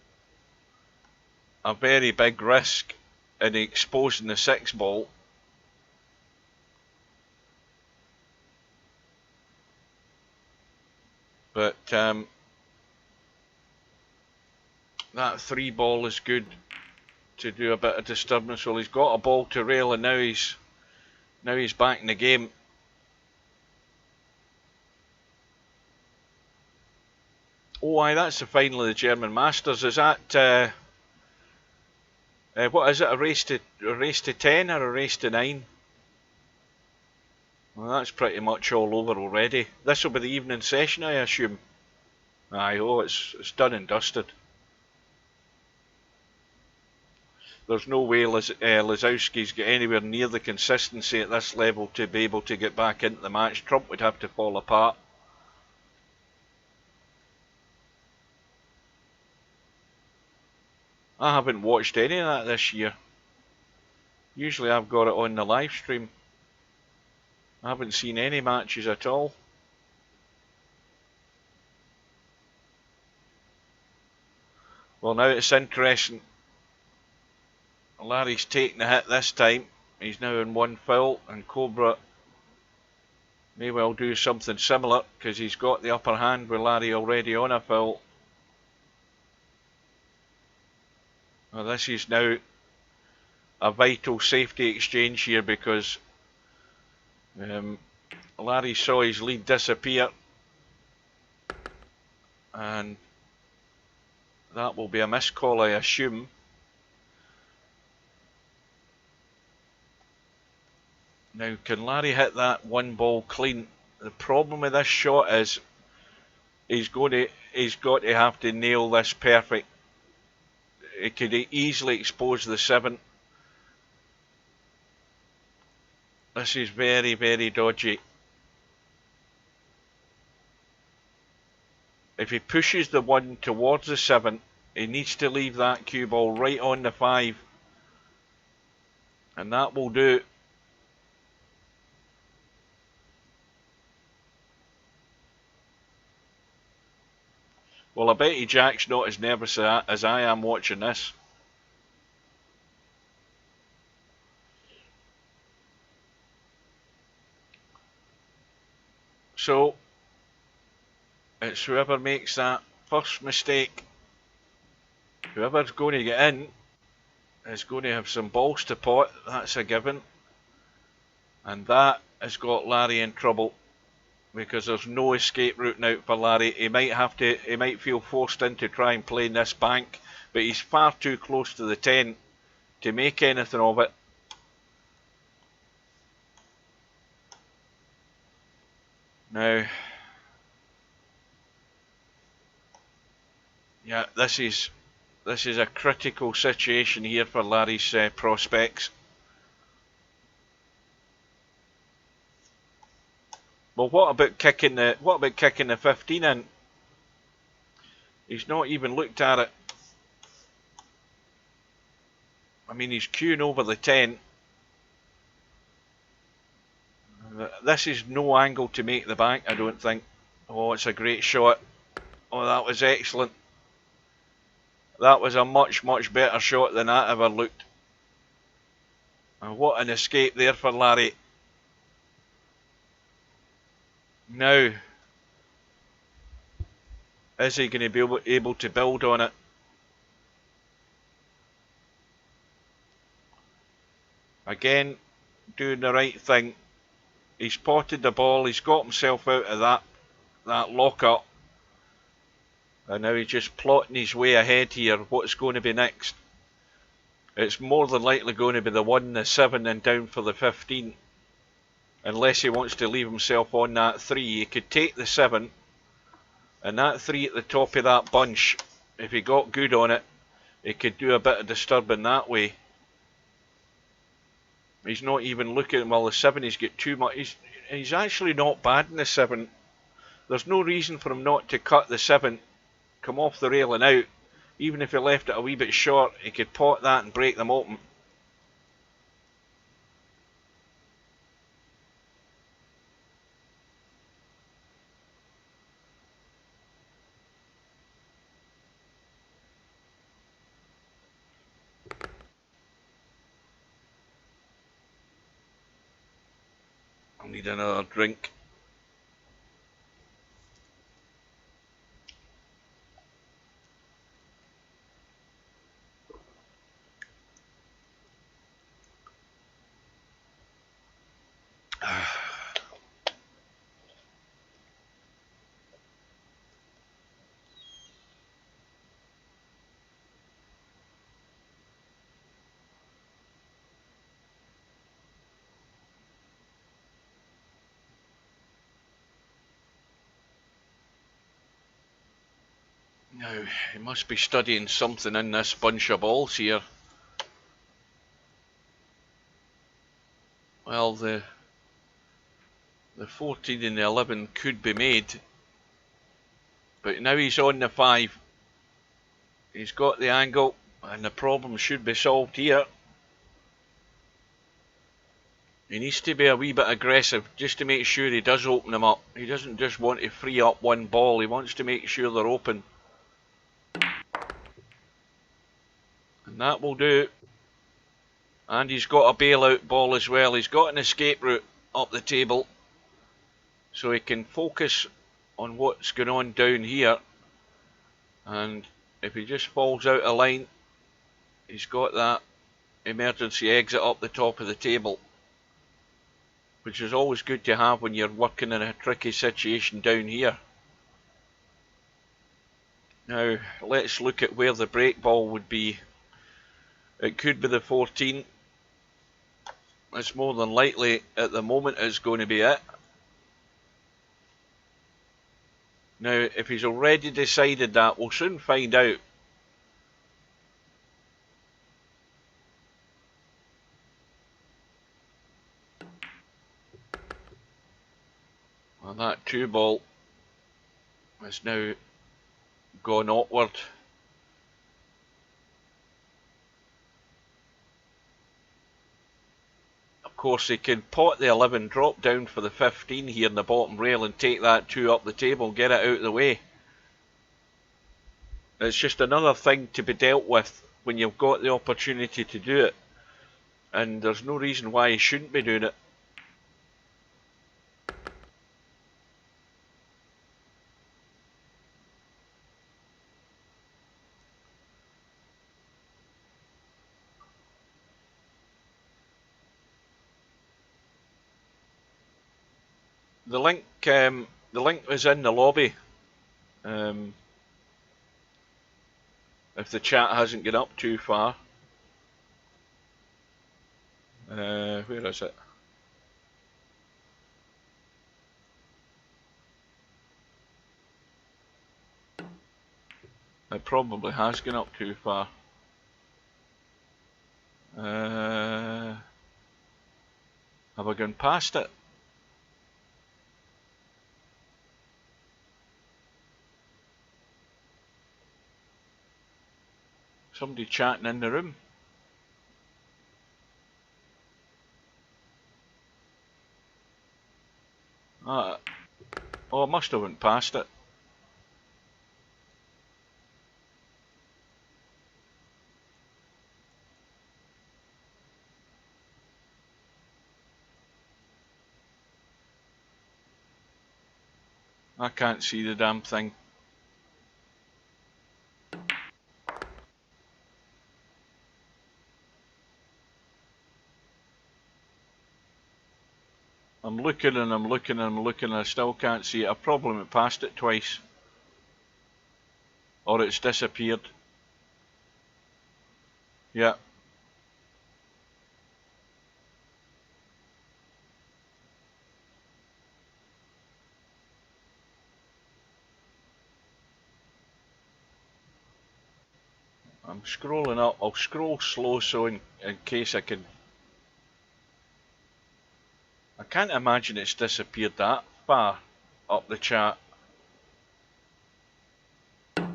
a very big risk in exposing the 6 ball. But that 3 ball is good to do a bit of disturbance. Well, he's got a ball to rail and now he's back in the game. Oh, aye, that's the final of the German Masters. Is that what is it? A race to 10 or a race to 9? Well, that's pretty much all over already. This will be the evening session, I assume. Aye, oh, it's done and dusted. There's no way Lisowski's got anywhere near the consistency at this level to be able to get back into the match. Trump would have to fall apart. I haven't watched any of that this year. Usually I've got it on the live stream. I haven't seen any matches at all. Well, now it's interesting. Larry's taking the hit this time. He's now in 1 foul, and Cobra may well do something similar because he's got the upper hand with Larry already on a foul. Well, this is now a vital safety exchange here because Larry saw his lead disappear, and that will be a missed call, I assume. Now, can Larry hit that 1 ball clean? The problem with this shot is he's got to have to nail this perfect. It could easily expose the 7. This is very, very dodgy. If he pushes the 1 towards the 7, he needs to leave that cue ball right on the 5. And that will do. Well, I bet Jack's not as nervous as I am watching this. So, it's whoever makes that first mistake. Whoever's going to get in is going to have some balls to pot, that's a given. And that has got Larry in trouble. because there's no escape route now for Larry. He might feel forced into try and playing this bank, but he's far too close to the 10 to make anything of it. Now, yeah, this is a critical situation here for Larry's prospects. Well, what about kicking the 15 in? He's not even looked at it. I mean, he's queuing over the 10. This is no angle to make the bank, I don't think. Oh, it's a great shot. Oh, that was excellent. That was a much, much better shot than that ever looked. And what an escape there for Larry. Now, is he going to be able to build on it? Again, doing the right thing. He's spotted the ball, he's got himself out of that lock-up. And now he's just plotting his way ahead here. What's going to be next? It's more than likely going to be the 1, the 7 and down for the 15. Unless he wants to leave himself on that 3. He could take the 7. And that 3 at the top of that bunch, if he got good on it, he could do a bit of disturbing that way. He's not even looking, well, the 7, he's got too much. He's actually not bad in the 7. There's no reason for him not to cut the 7, come off the rail and out. Even if he left it a wee bit short, he could pot that and break them open. I need another drink. Now, he must be studying something in this bunch of balls here. Well, the 14 and the 11 could be made. But now he's on the 5. He's got the angle, and the problem should be solved here. He needs to be a wee bit aggressive just to make sure he does open them up. He doesn't just want to free up one ball, he wants to make sure they're open. And that will do. And he's got a bailout ball as well. He's got an escape route up the table. So he can focus on what's going on down here. And if he just falls out of line, he's got that emergency exit up the top of the table, which is always good to have when you're working in a tricky situation down here. Now, let's look at where the break ball would be. It could be the 14. It's more than likely at the moment is going to be it. Now, if he's already decided that, we'll soon find out. Well, that 2 ball has now gone upward. Of course, he can pot the 11, drop down for the 15 here in the bottom rail and take that 2 up the table, get it out of the way. It's just another thing to be dealt with when you've got the opportunity to do it. And there's no reason why he shouldn't be doing it. the link is in the lobby. If the chat hasn't got up too far. Where is it? It probably has gone up too far. Have I gone past it? Somebody chatting in the room. Oh, I must have went past it. I can't see the damn thing. I'm looking and I'm looking and I'm looking and I still can't see it. I probably went past it twice. Or it's disappeared. Yeah. I'm scrolling up. I'll scroll slow so in case I can... I can't imagine it's disappeared that far up the chat. Let's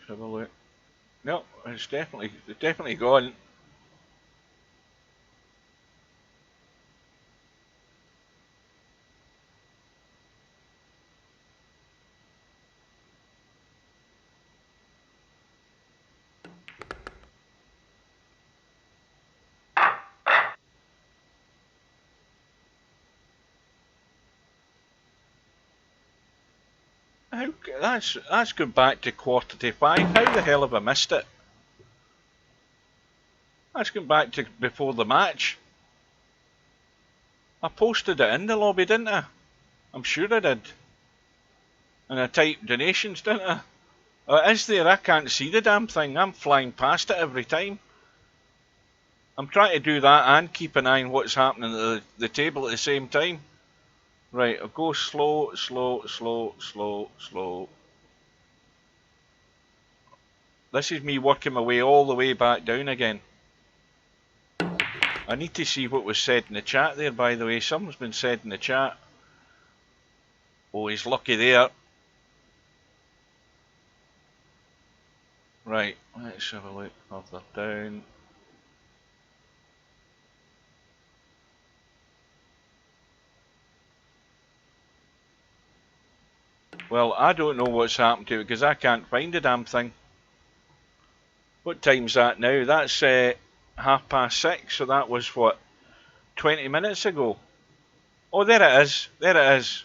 have a look. No, it's definitely gone. That's gone back to 4:45. How the hell have I missed it? That's gone back to before the match. I posted it in the lobby, didn't I? I'm sure I did. And I typed donations, didn't I? Oh, it is there. I can't see the damn thing. I'm flying past it every time. I'm trying to do that and keep an eye on what's happening at the table at the same time. Right, I'll go slow, slow, slow, slow, slow. This is me working my way all the way back down again. I need to see what was said in the chat there, by the way. Something's been said in the chat. Oh, he's lucky there. Right, let's have a look further down. Well, I don't know what's happened to it because I can't find the damn thing. What time's that now? That's 6:30, so that was what, 20 minutes ago? Oh, there it is. There it is.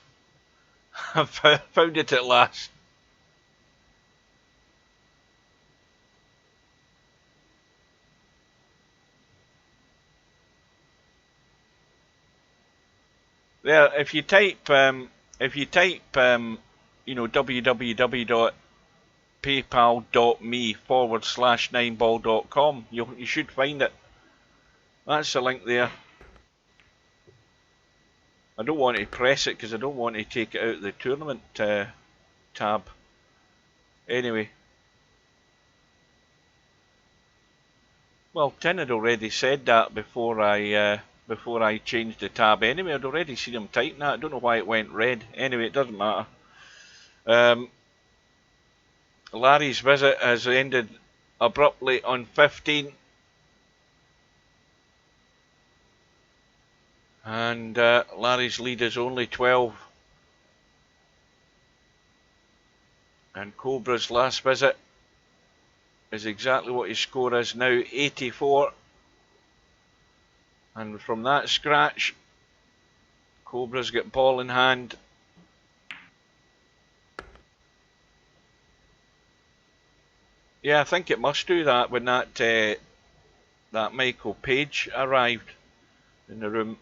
I found it at last. There, if you type, you know, www.paypal.me/9ball.com, you should find it. That's the link there. I don't want to press it because I don't want to take it out of the tournament tab. Anyway. Well, Tin had already said that before I changed the tab anyway. I'd already seen him typing that. I don't know why it went red. Anyway, it doesn't matter. Larry's visit has ended abruptly on 15. And Larry's lead is only 12. And Cobra's last visit is exactly what his score is now, 84. And from that scratch, Cobra's got ball in hand. Yeah, I think it must do that when that Michael Page arrived in the room.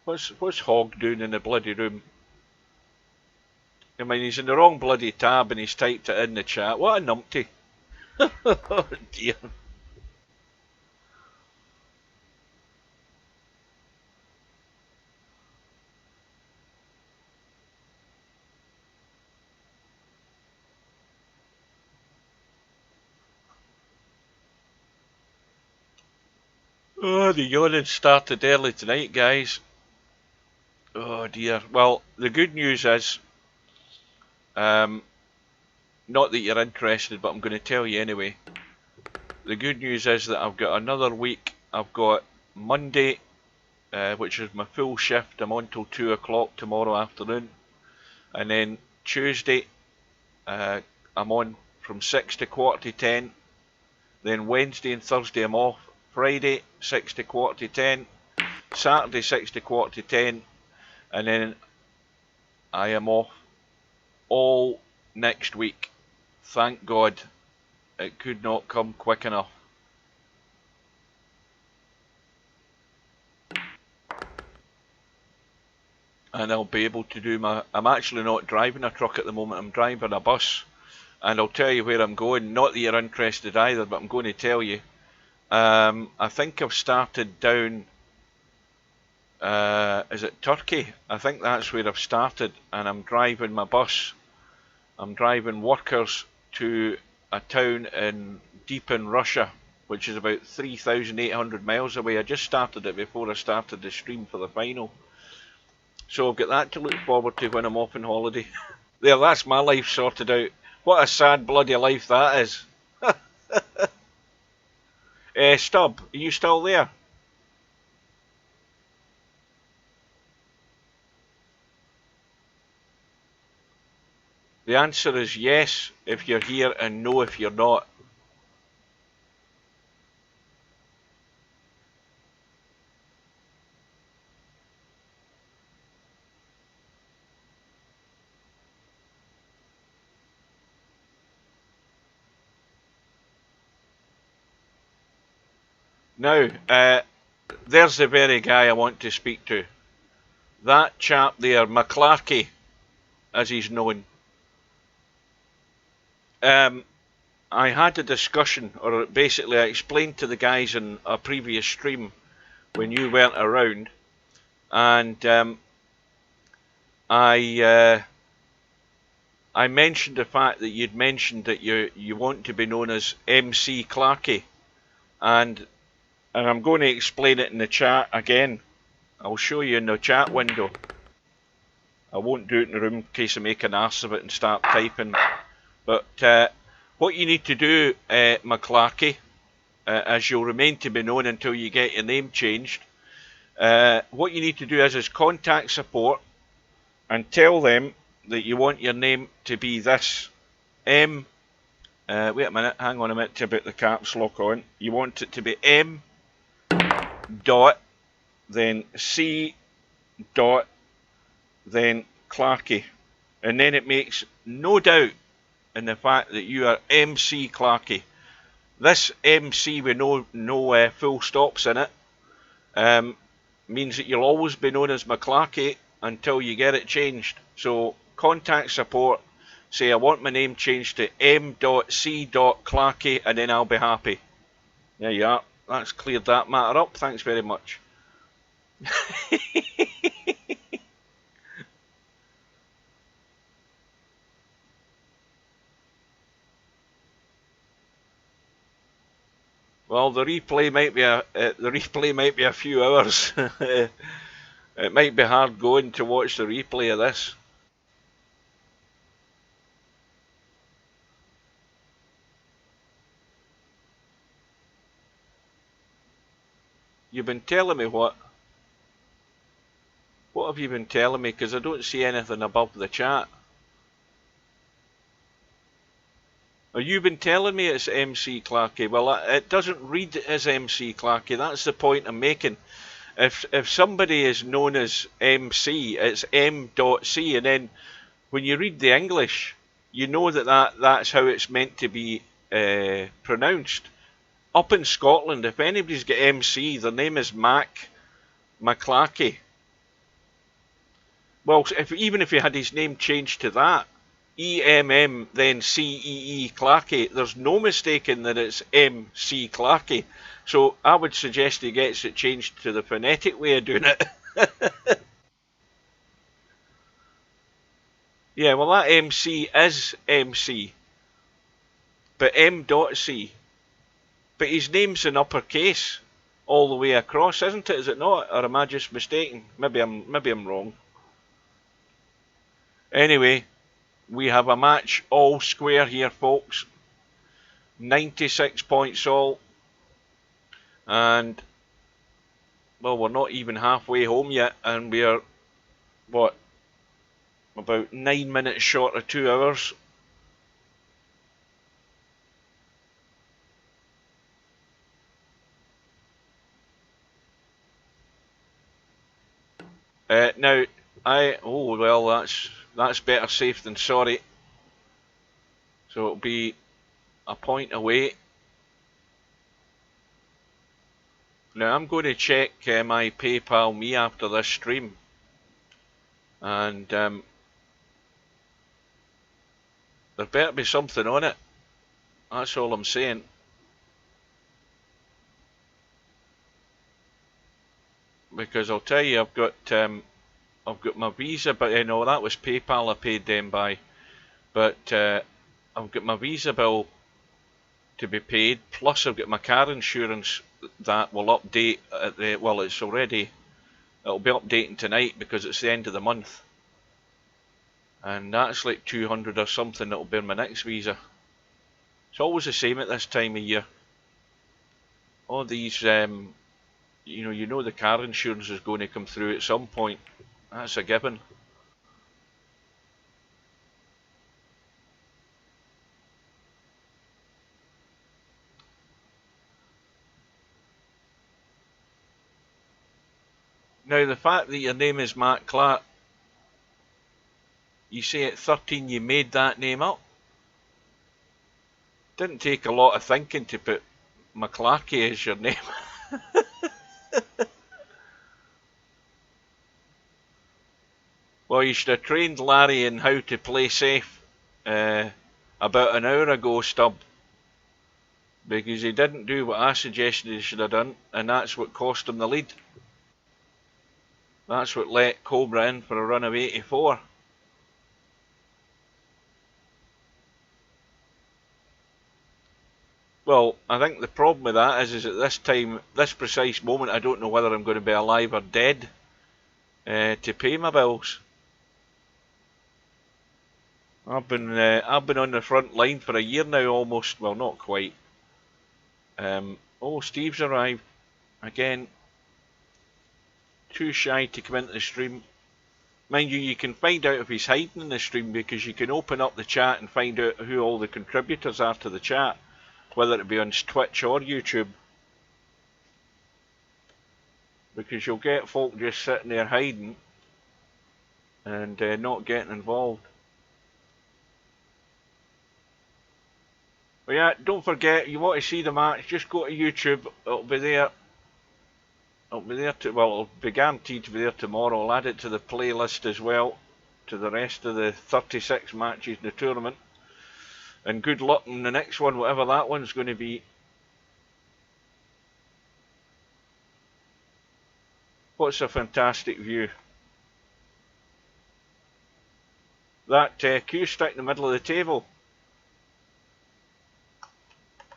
What's Hogg doing in the bloody room? I mean, he's in the wrong bloody tab and he's typed it in the chat. What a numpty. Oh dear. Oh, the yawning started early tonight, guys. Oh dear. Well, the good news is, not that you're interested, but I'm going to tell you anyway. The good news is that I've got another week. I've got Monday, which is my full shift. I'm on till 2 o'clock tomorrow afternoon. And then Tuesday, I'm on from 6 to quarter to 10. Then Wednesday and Thursday I'm off. Friday, 6 to quarter to 10. Saturday, 6 to quarter to 10. And then I am off all next week. Thank God. It could not come quick enough. And I'll be able to do I'm actually not driving a truck at the moment, I'm driving a bus. And I'll tell you where I'm going. Not that you're interested either, but I'm going to tell you. I think I've started down, is it Turkey? I think that's where I've started, and I'm driving my bus. I'm driving workers to a town deep in Russia, which is about 3,800 miles away. I just started it before I started the stream for the final. So I've got that to look forward to when I'm off on holiday. There, that's my life sorted out. What a sad bloody life that is. Stub, are you still there? The answer is yes if you're here and no if you're not. Now, there's the very guy I want to speak to. That chap there, McClarkey, as he's known. I had a discussion, or basically I explained to the guys in a previous stream when you weren't around, and I mentioned the fact that you'd mentioned that you want to be known as MC Clarkey, and I'm going to explain it in the chat again. I'll show you in the chat window. I won't do it in the room in case I make an arse of it and start typing. But what you need to do, McClarkey, as you'll remain to be known until you get your name changed, what you need to do is contact support and tell them that you want your name to be this. Wait a minute, hang on a minute to put the caps lock on. You want it to be M dot, then C dot, then Clarkey. And then it makes no doubt in the fact that you are MC Clarkey. This MC with no full stops in it means that you'll always be known as McClarkey until you get it changed. So contact support, say I want my name changed to M.C. Clarkey, and then I'll be happy. There you are. That's cleared that matter up. Thanks very much. Well, the replay might be a few hours. It might be hard going to watch the replay of this. You've been telling me what? What have you been telling me? Because I don't see anything above the chat. Have you been telling me it's MC Clarkey? Well, it doesn't read as MC Clarkey. That's the point I'm making. If somebody is known as MC, it's M.C, and then when you read the English, you know that's how it's meant to be pronounced. Up in Scotland, if anybody's got MC, their name is McClarkey. Well, even if he had his name changed to that, EMM then CEE Clarkey, there's no mistaking that it's MC Clarkey. So I would suggest he gets it changed to the phonetic way of doing it. Yeah, well that MC is MC, but M.C. But his name's in uppercase all the way across, isn't it? Is it not? Or am I just mistaken? Maybe I'm wrong. Anyway, we have a match all square here, folks. 96 points all. And, well, we're not even halfway home yet. And we're, what, about 9 minutes short of 2 hours. Now, oh, well, that's better safe than sorry. So it'll be a point away. Now I'm going to check my PayPal me after this stream, and there better be something on it. That's all I'm saying. Because I'll tell you, I've got my Visa, but no, that was PayPal I paid them by. But I've got my Visa bill to be paid, plus I've got my car insurance that will update at the, well, it'll be updating tonight because it's the end of the month, and that's like 200 or something that'll be in my next Visa. It's always the same at this time of year. All these you know the car insurance is going to come through at some point. That's a given. Now, the fact that your name is Matt Clark, you say at 13 you made that name up. Didn't take a lot of thinking to put McClarkey as your name. Well, you should have trained Larry in how to play safe about an hour ago, Stubb. Because he didn't do what I suggested he should have done, and that's what cost him the lead. That's what let COBRA in for a run of 84. Well, I think the problem with that is at this time, this precise moment, I don't know whether I'm going to be alive or dead to pay my bills. I've been on the front line for a year now, almost. Well, not quite. Oh, Steve's arrived again. Too shy to come into the stream. Mind you, you can find out if he's hiding in the stream because you can open up the chat and find out who all the contributors are to the chat, whether it be on Twitch or YouTube. Because you'll get folk just sitting there hiding and not getting involved. But yeah, don't forget, you want to see the match, just go to YouTube. It'll be there. It'll be there it'll be guaranteed to be there tomorrow. I'll add it to the playlist as well, to the rest of the 36 matches in the tournament. And good luck in the next one, whatever that one's going to be. What's a fantastic view? That cue stick in the middle of the table.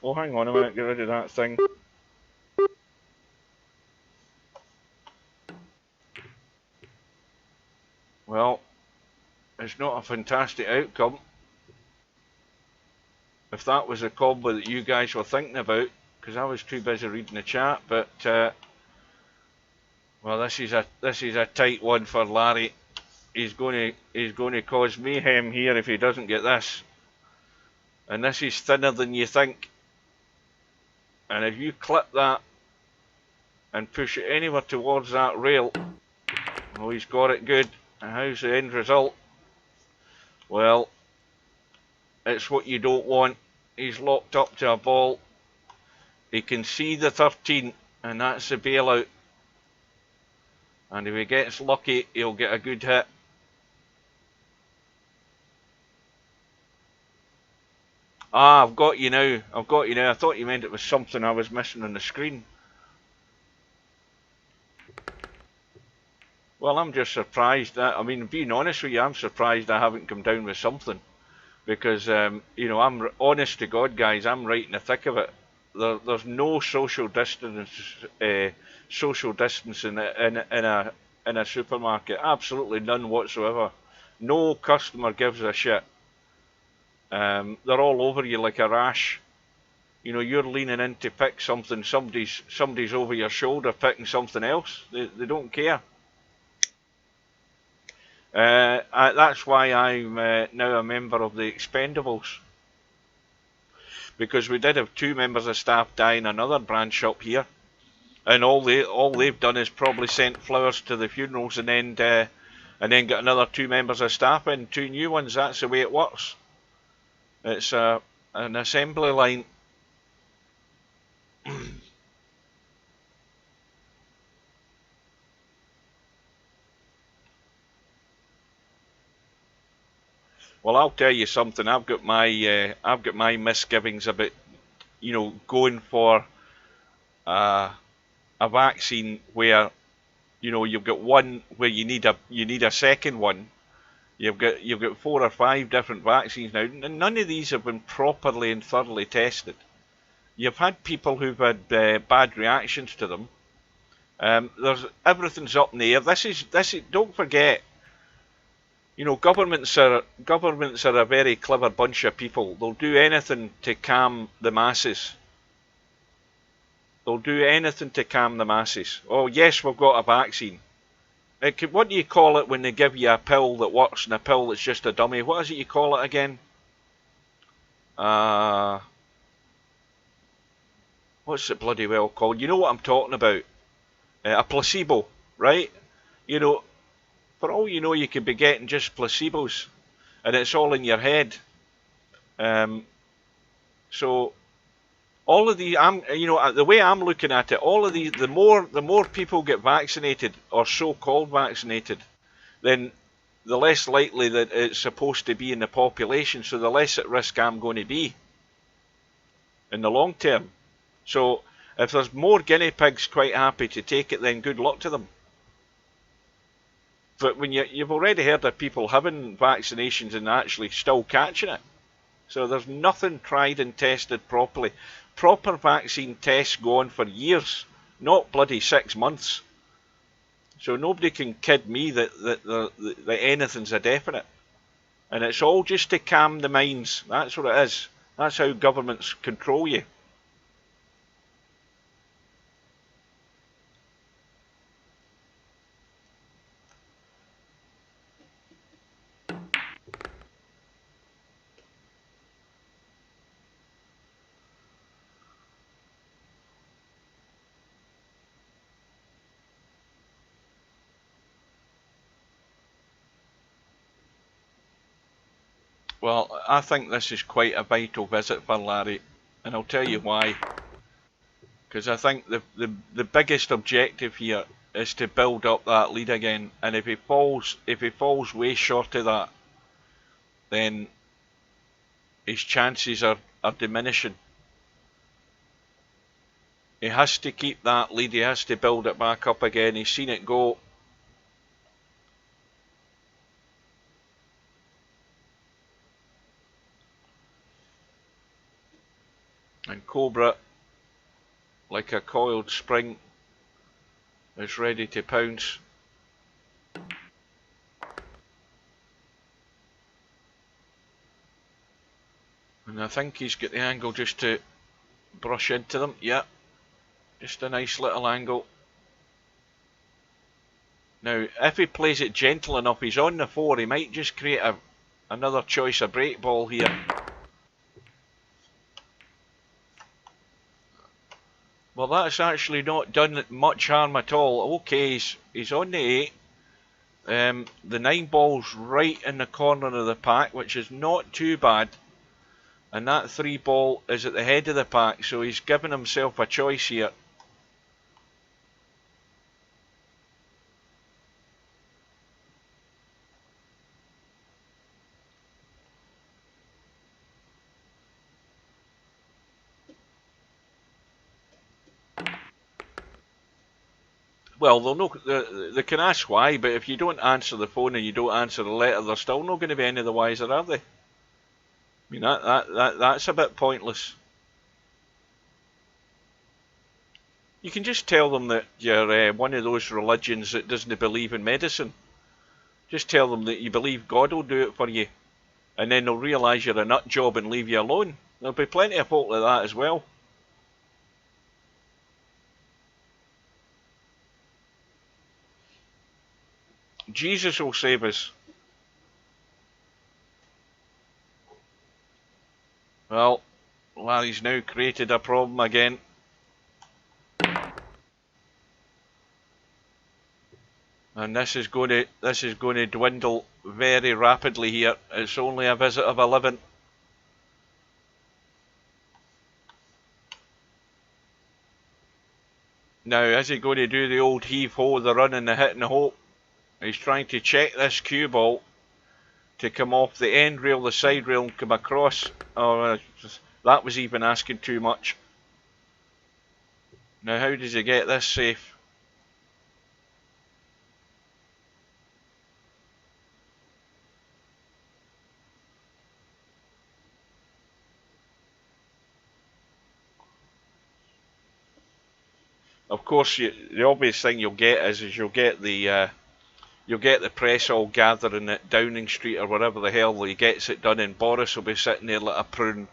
Oh, hang on a minute, get rid of that thing. Well, it's not a fantastic outcome. If that was a combo that you guys were thinking about, because I was too busy reading the chat, but well, this is a tight one for Larry. He's going to cause mayhem here if he doesn't get this. And this is thinner than you think. And if you clip that and push it anywhere towards that rail, oh, he's got it good. And how's the end result? Well, it's what you don't want. He's locked up to a ball. He can see the 13, and that's the bailout. And if he gets lucky, he'll get a good hit. Ah, I've got you now. I've got you now. I thought you meant it was something I was missing on the screen. Well, I'm just surprised that, I mean, being honest with you, I'm surprised I haven't come down with something. Because, you know, I'm honest to God, guys, I'm right in the thick of it. There's no social distance, social distance in a supermarket. Absolutely none whatsoever. No customer gives a shit. They're all over you like a rash. You know, you're leaning in to pick something, somebody's over your shoulder picking something else. They don't care. That's why I'm now a member of the Expendables. Because we did have 2 members of staff die in another branch up here. And all they've done is probably sent flowers to the funerals and then got another 2 members of staff in, 2 new ones. That's the way it works. It's an assembly line. Well, I'll tell you something. I've got my misgivings about, you know, going for a vaccine where, you know, you've got one where you need a second one. You've got 4 or 5 different vaccines now, and none of these have been properly and thoroughly tested. You've had people who've had bad reactions to them. Everything's up in the air. This is. Don't forget. You know, governments are a very clever bunch of people. They'll do anything to calm the masses. They'll do anything to calm the masses. Oh yes, we've got a vaccine. What do you call it when they give you a pill that works and a pill that's just a dummy? What is it you call it again? What's it bloody well called? You know what I'm talking about. A placebo, right? You know, for all you know, you could be getting just placebos, and it's all in your head. So all of these, you know, the way I'm looking at it, all of these, the more people get vaccinated or so-called vaccinated, then the less likely that it's supposed to be in the population. So the less at risk I'm going to be in the long term. So if there's more guinea pigs quite happy to take it, then good luck to them. But when you've already heard of people having vaccinations and actually still catching it. So there's nothing tried and tested properly. Proper vaccine tests go on for years, not bloody 6 months. So nobody can kid me that anything's a definite. And it's all just to calm the minds. That's what it is. That's how governments control you. Well, I think this is quite a vital visit for Larry, and I'll tell you why. Because I think the biggest objective here is to build up that lead again, and if he falls way short of that, then his chances are diminishing. He has to keep that lead. He has to build it back up again. He's seen it go. And Cobra, like a coiled spring, is ready to pounce. And I think he's got the angle just to brush into them. Yeah, just a nice little angle. Now, if he plays it gentle enough, he's on the 4. He might just create another choice of break ball here. Well, that's actually not done much harm at all. Okay, he's on the 8. The 9 ball's right in the corner of the pack, which is not too bad. And that 3 ball is at the head of the pack, so he's given himself a choice here. Well, they can ask why, but if you don't answer the phone and you don't answer the letter, they're still not going to be any the wiser, are they? I mean, that's a bit pointless. You can just tell them that you're one of those religions that doesn't believe in medicine. Just tell them that you believe God will do it for you, and then they'll realise you're a nut job and leave you alone. There'll be plenty of folk like that as well. Jesus will save us. Well, Larry's now created a problem again. And this is going to dwindle very rapidly here. It's only a visit of 11. Now, is he going to do the old heave-ho, the run and the hit and the hope? He's trying to check this cue ball to come off the end rail, the side rail, and come across. Oh, that was even asking too much. Now, how does he get this safe? Of course, the obvious thing you'll get is you'll get the press all gathering at Downing Street or wherever the hell he gets it done, and Boris will be sitting there like a prune,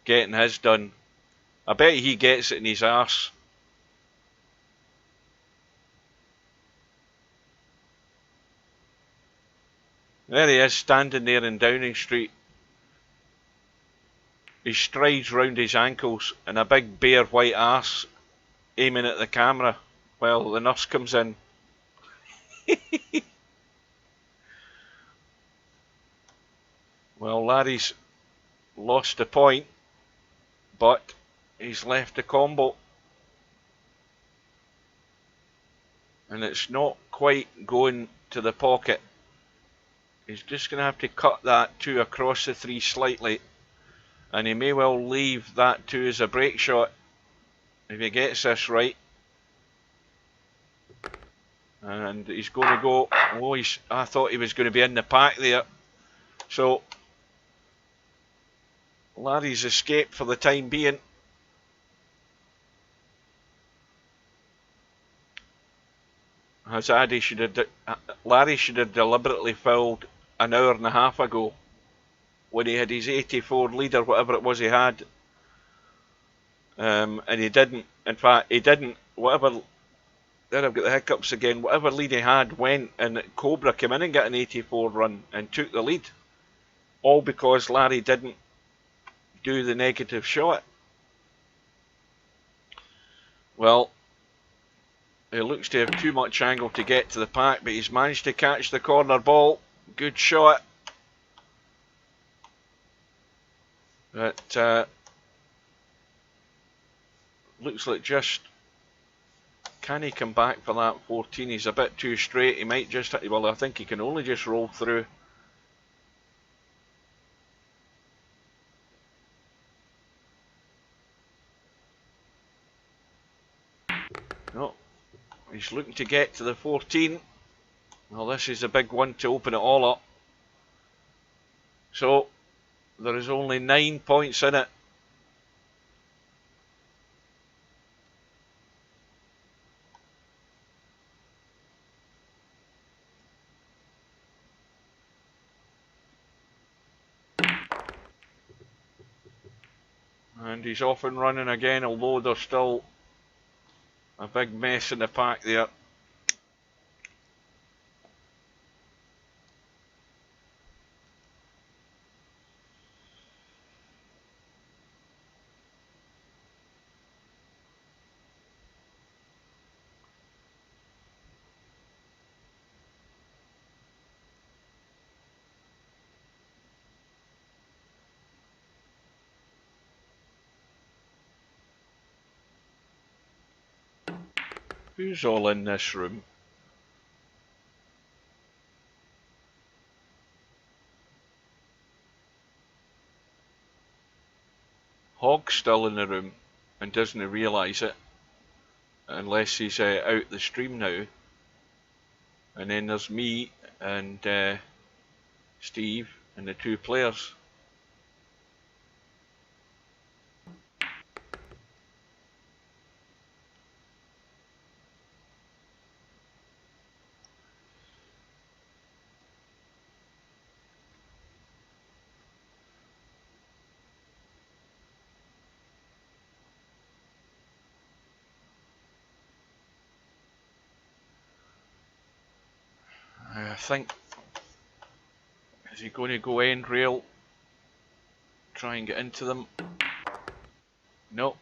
getting his done. I bet he gets it in his arse. There he is, standing there in Downing Street. He strides round his ankles and a big bare white arse aiming at the camera while the nurse comes in. Well, Larry's lost the point, but he's left the combo. And it's not quite going to the pocket. He's just going to have to cut that 2 across the 3 slightly. And he may well leave that 2 as a break shot if he gets this right. And he's going to go, oh, I thought he was going to be in the pack there. So, Larry's escaped for the time being. Larry should have deliberately filled an hour and a half ago when he had his 84 leader, whatever it was he had. And he didn't. In fact, he didn't. Whatever. There I've got the hiccups again. Whatever lead he had went, and COBRA came in and got an 84 run and took the lead. All because Larry didn't do the negative shot. Well, he looks to have too much angle to get to the pack, but he's managed to catch the corner ball. Good shot. But looks like just... Can he come back for that 14? He's a bit too straight. He might just... Well, I think he can only just roll through. No. He's looking to get to the 14. Well, this is a big one to open it all up. So, there is only 9 points in it. And he's off and running again, although there's still a big mess in the pack there. Who's all in this room? Hog's still in the room and doesn't realise it unless he's out the stream now. And then there's me and Steve and the two players. I think, is he going to go end rail, try and get into them? No.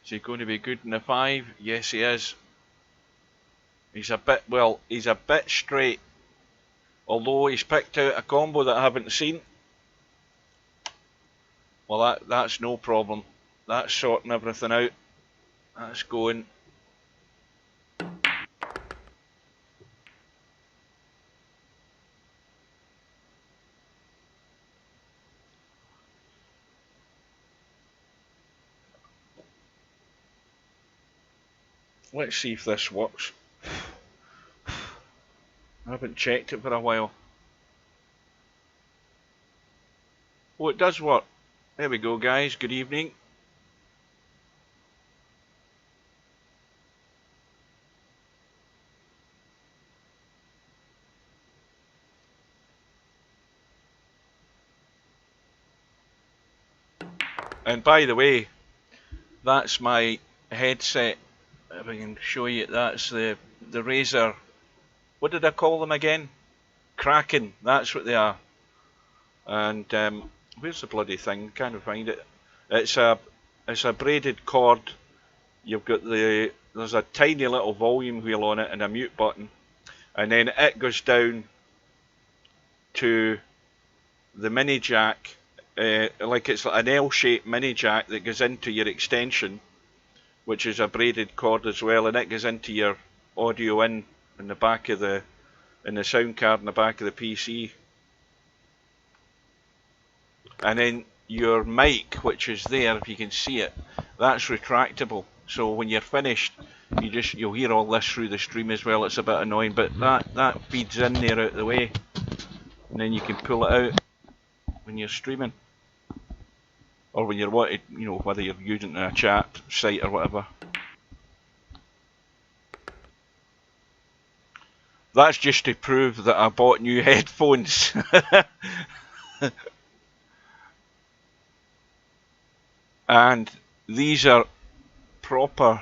Is he going to be good in the 5? Yes, he is. He's a bit, well, he's a bit straight, although he's picked out a combo that I haven't seen. Well, that's no problem. That's sorting everything out. That's going. Let's see if this works. I haven't checked it for a while. Oh, it does work. There we go, guys. Good evening. And by the way, that's my headset. If I can show you, that's the Razer. What did I call them again? Kraken. That's what they are. And where's the bloody thing? Can't find it. It's a braided cord. You've got there's a tiny little volume wheel on it and a mute button, and then it goes down to the mini jack, like it's an L-shaped mini jack that goes into your extension, which is a braided cord as well, and it goes into your audio in the back of the sound card in the back of the PC. And then your mic, which is there, if you can see it, that's retractable. So when you're finished, you'll hear all this through the stream as well. It's a bit annoying, but that feeds in there out of the way, and then you can pull it out when you're streaming, or when you're whether you're using a chat site or whatever. That's just to prove that I bought new headphones. And these are proper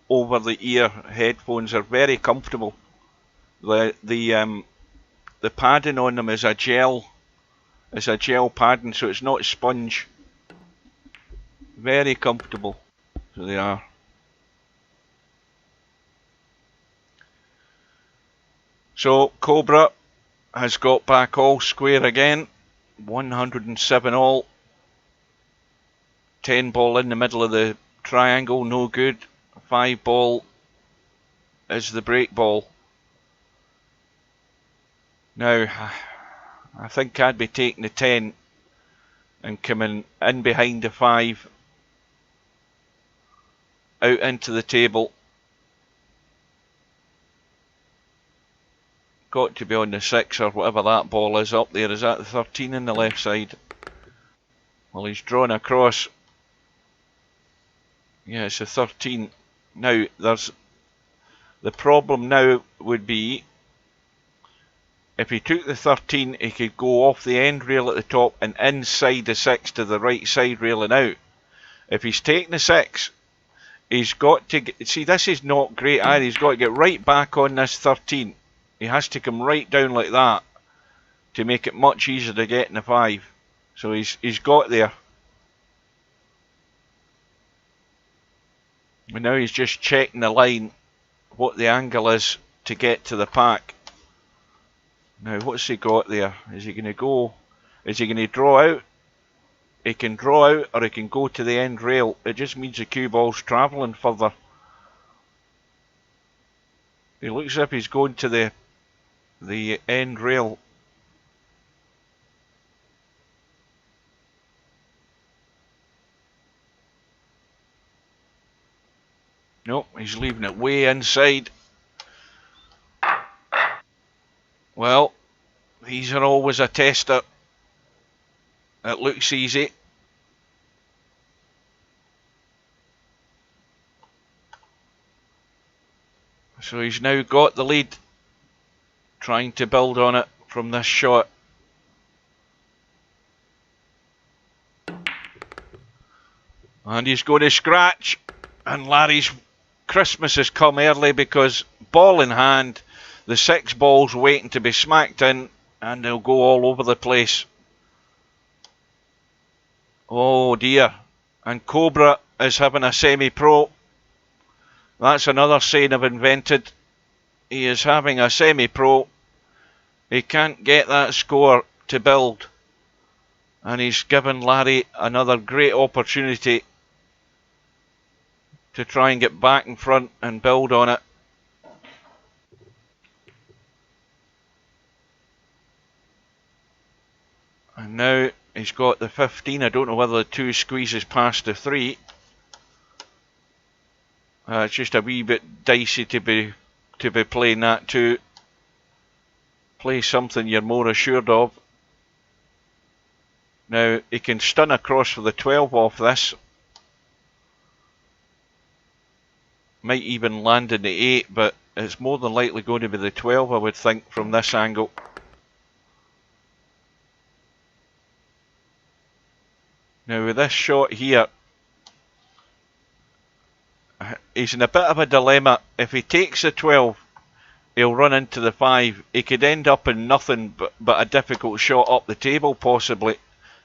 over-the-ear headphones. Are very comfortable. The padding on them is a gel. It's a gel padding, so it's not sponge. Very comfortable. So they are. So Cobra has got back all square again. 107 all. 10 ball in the middle of the triangle, no good. 5 ball is the break ball. Now, I think I'd be taking the 10 and coming in behind the 5, out into the table. Got to be on the 6 or whatever that ball is up there. Is that the 13 in the left side? Well, he's drawn across. Yeah, it's a 13. Now, there's the problem now would be if he took the 13, he could go off the end rail at the top and inside the 6 to the right side railing out. If he's taking the 6, he's got to get, see, this is not great either. He's got to get right back on this 13. He has to come right down like that to make it much easier to get in the 5. So he's got there. And now he's just checking the line, what the angle is to get to the pack. Now what's he got there? Is he going to go? Is he going to draw out? He can draw out or he can go to the end rail. It just means the cue ball's travelling further. He looks as if he's going to the end rail. Nope, he's leaving it way inside. Well, these are always a tester. It looks easy. So he's now got the lead, trying to build on it from this shot. And he's going to scratch. And Larry's Christmas has come early because ball in hand, the 6 balls waiting to be smacked in, and they'll go all over the place. Oh dear. And Cobra is having a semi-pro. That's another saying I've invented. He is having a semi-pro. He can't get that score to build. And he's given Larry another great opportunity to try and get back in front and build on it. And now he's got the 15. I don't know whether the 2 squeezes past the 3. It's just a wee bit dicey to be playing that too. Play something you're more assured of. Now he can stun across for the 12 off this. Might even land in the 8, but it's more than likely going to be the 12, I would think, from this angle. Now with this shot here, he's in a bit of a dilemma. If he takes the 12, he'll run into the 5. He could end up in nothing but a difficult shot up the table, possibly.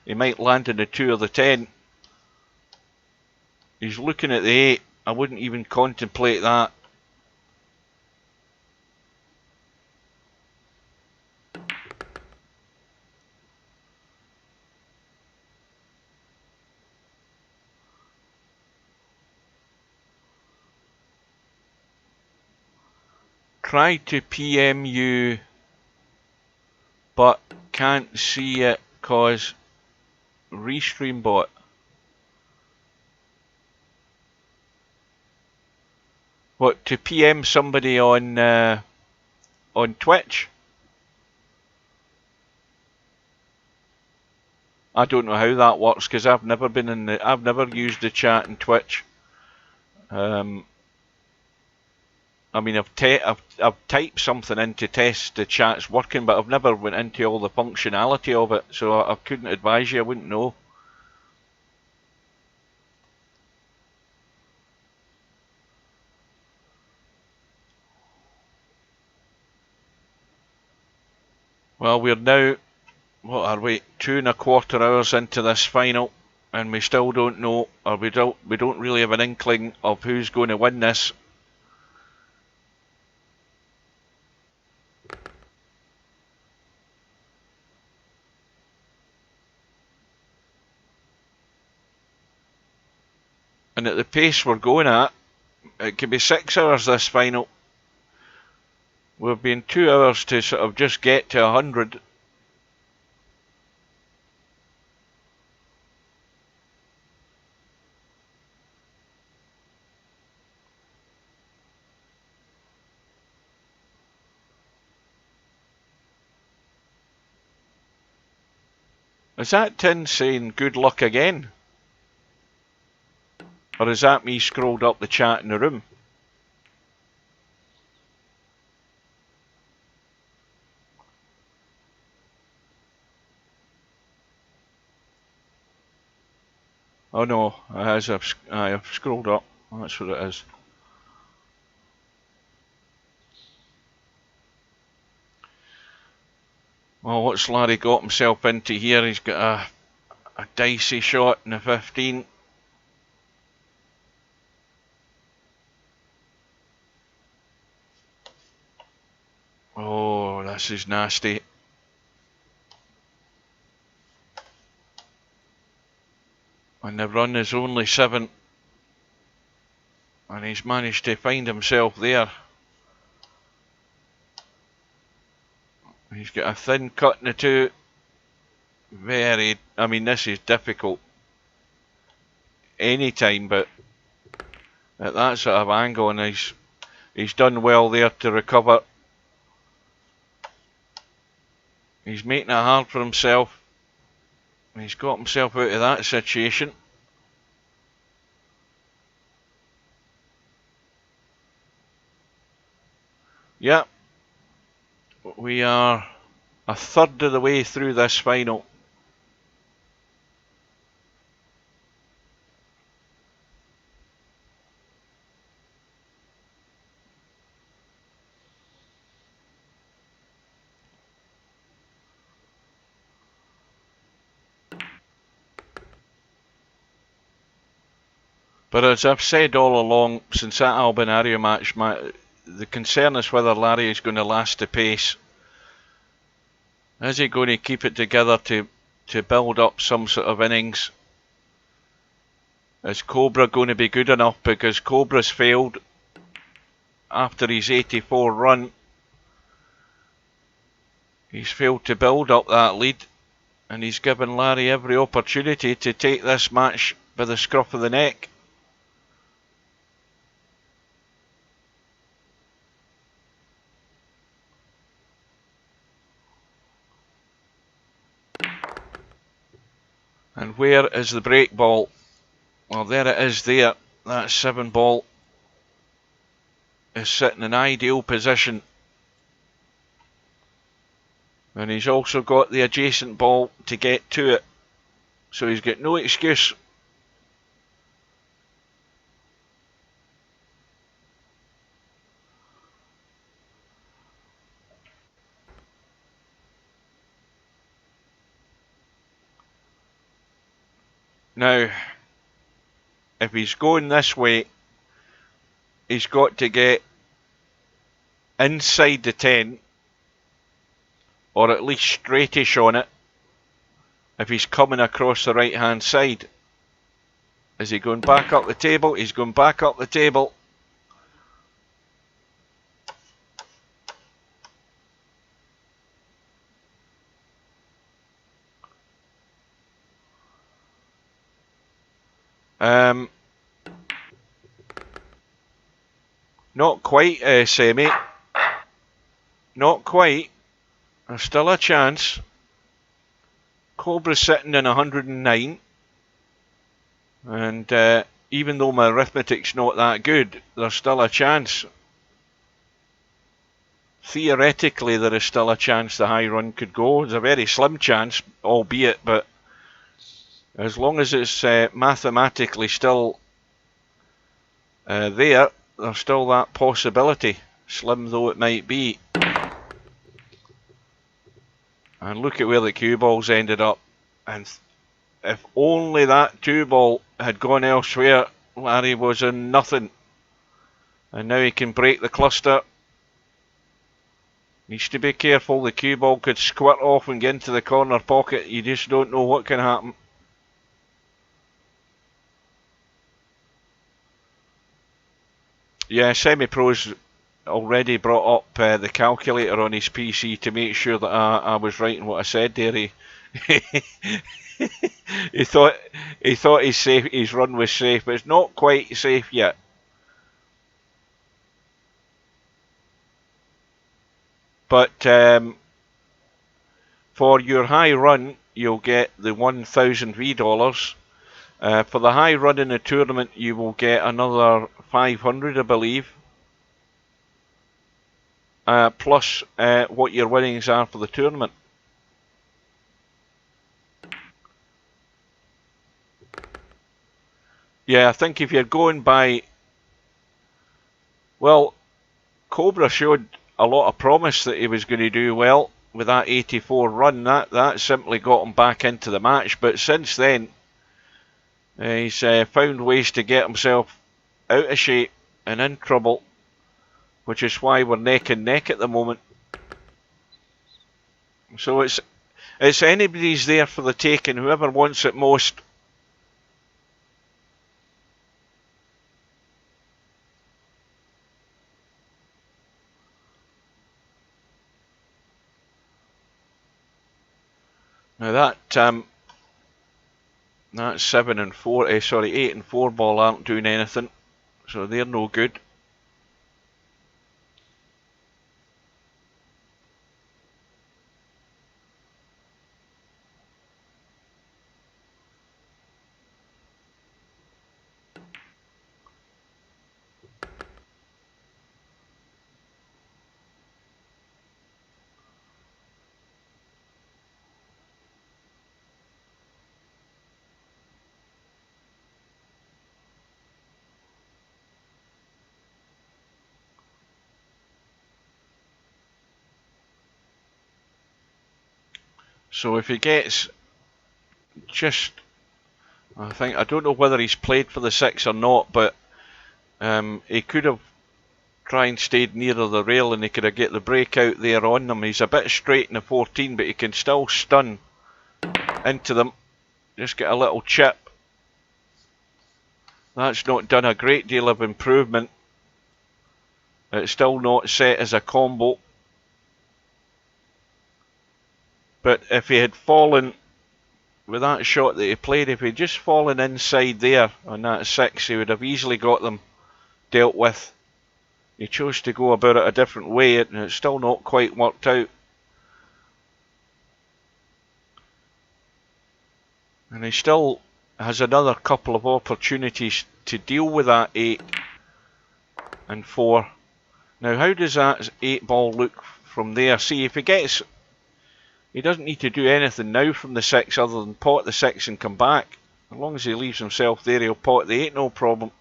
He might land in the 2 or the 10. He's looking at the 8. I wouldn't even contemplate that. Try to PM you, but can't see it cause Restream bot. What, to PM somebody on Twitch? I don't know how that works because I've never used the chat in Twitch. I mean, I've typed something in to test the chat's working, but I've never went into all the functionality of it, so I couldn't advise you. I wouldn't know. Well, we're now, what are we, 2¼ hours into this final, and we still don't know, or we don't really have an inkling of who's going to win this. And at the pace we're going at, it could be 6 hours this final. We've been 2 hours to sort of just get to 100. Is that Tin saying good luck again? Or is that me scrolled up the chat in the room? Oh no, as I've scrolled up. That's what it is. Well, what's Larry got himself into here? He's got a dicey shot in the 15. Oh, this is nasty. And the run is only 7. And he's managed to find himself there. He's got a thin cut in the two. Very, I mean, this is difficult anytime, but at that sort of angle, and he's done well there to recover. He's making it hard for himself. He's got himself out of that situation. Yep, we are a third of the way through this final. But as I've said all along, since that Albinario match, the concern is whether Larry is going to last the pace. Is he going to keep it together to build up some sort of innings? Is COBRA going to be good enough? Because COBRA's failed after his 84 run. He's failed to build up that lead, and he's given Larry every opportunity to take this match by the scruff of the neck. And where is the break ball? Well, there it is there. That 7 ball is sitting in an ideal position. And he's also got the adjacent ball to get to it. So he's got no excuse. Now, if he's going this way, he's got to get inside the 10, or at least straightish on it, if he's coming across the right hand side. Is he going back up the table? He's going back up the table. Not quite, Semi. Not quite. There's still a chance. COBRA's sitting in 109. And even though my arithmetic's not that good, there's still a chance. Theoretically, there is still a chance the high run could go. It's a very slim chance, albeit, but as long as it's mathematically still there, there's still that possibility, slim though it might be. And look at where the cue balls ended up. And if only that 2 ball had gone elsewhere, Larry was in nothing. And now he can break the cluster. Needs to be careful, the cue ball could squirt off and get into the corner pocket. You just don't know what can happen. Yeah, Semi-Pro's already brought up the calculator on his PC to make sure that I was right in what I said there. He thought his run was safe, but it's not quite safe yet. But for your high run, you'll get the 1,000 $V. For the high run in the tournament, you will get another 500, I believe. Plus what your winnings are for the tournament. Yeah, I think if you're going by... Well, COBRA showed a lot of promise that he was going to do well with that 84 run. That simply got him back into the match. But since then, he's found ways to get himself out of shape and in trouble, which is why we're neck and neck at the moment. So it's anybody's there for the taking, whoever wants it most. Now that 7 and 4, sorry, 8 and 4 ball aren't doing anything, so they're no good. So if he gets just, I don't know whether he's played for the 6 or not, but he could have tried and stayed nearer the rail and he could have get the break out there on them. He's a bit straight in the 14, but he can still stun into them. Just get a little chip. That's not done a great deal of improvement. It's still not set as a combo. But if he had fallen with that shot that he played, if he'd just fallen inside there on that 6, he would have easily got them dealt with. He chose to go about it a different way and it's still not quite worked out. And he still has another couple of opportunities to deal with that 8 and 4. Now how does that 8 ball look from there? See, if he gets... He doesn't need to do anything now from the 6 other than pot the 6 and come back. As long as he leaves himself there, he'll pot the 8, no problem.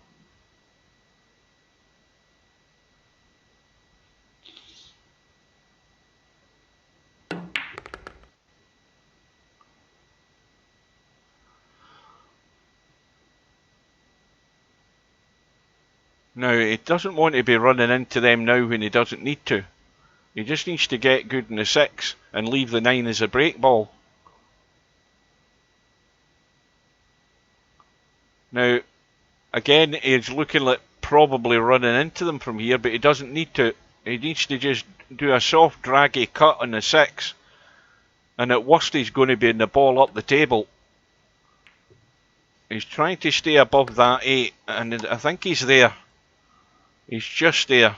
Now, he doesn't want to be running into them now when he doesn't need to. He just needs to get good in the 6 and leave the 9 as a break ball. Now, again, he's looking like probably running into them from here, but he doesn't need to. He needs to just do a soft, draggy cut on the 6. And at worst, he's going to be in the ball up the table. He's trying to stay above that 8, and I think he's there. He's just there.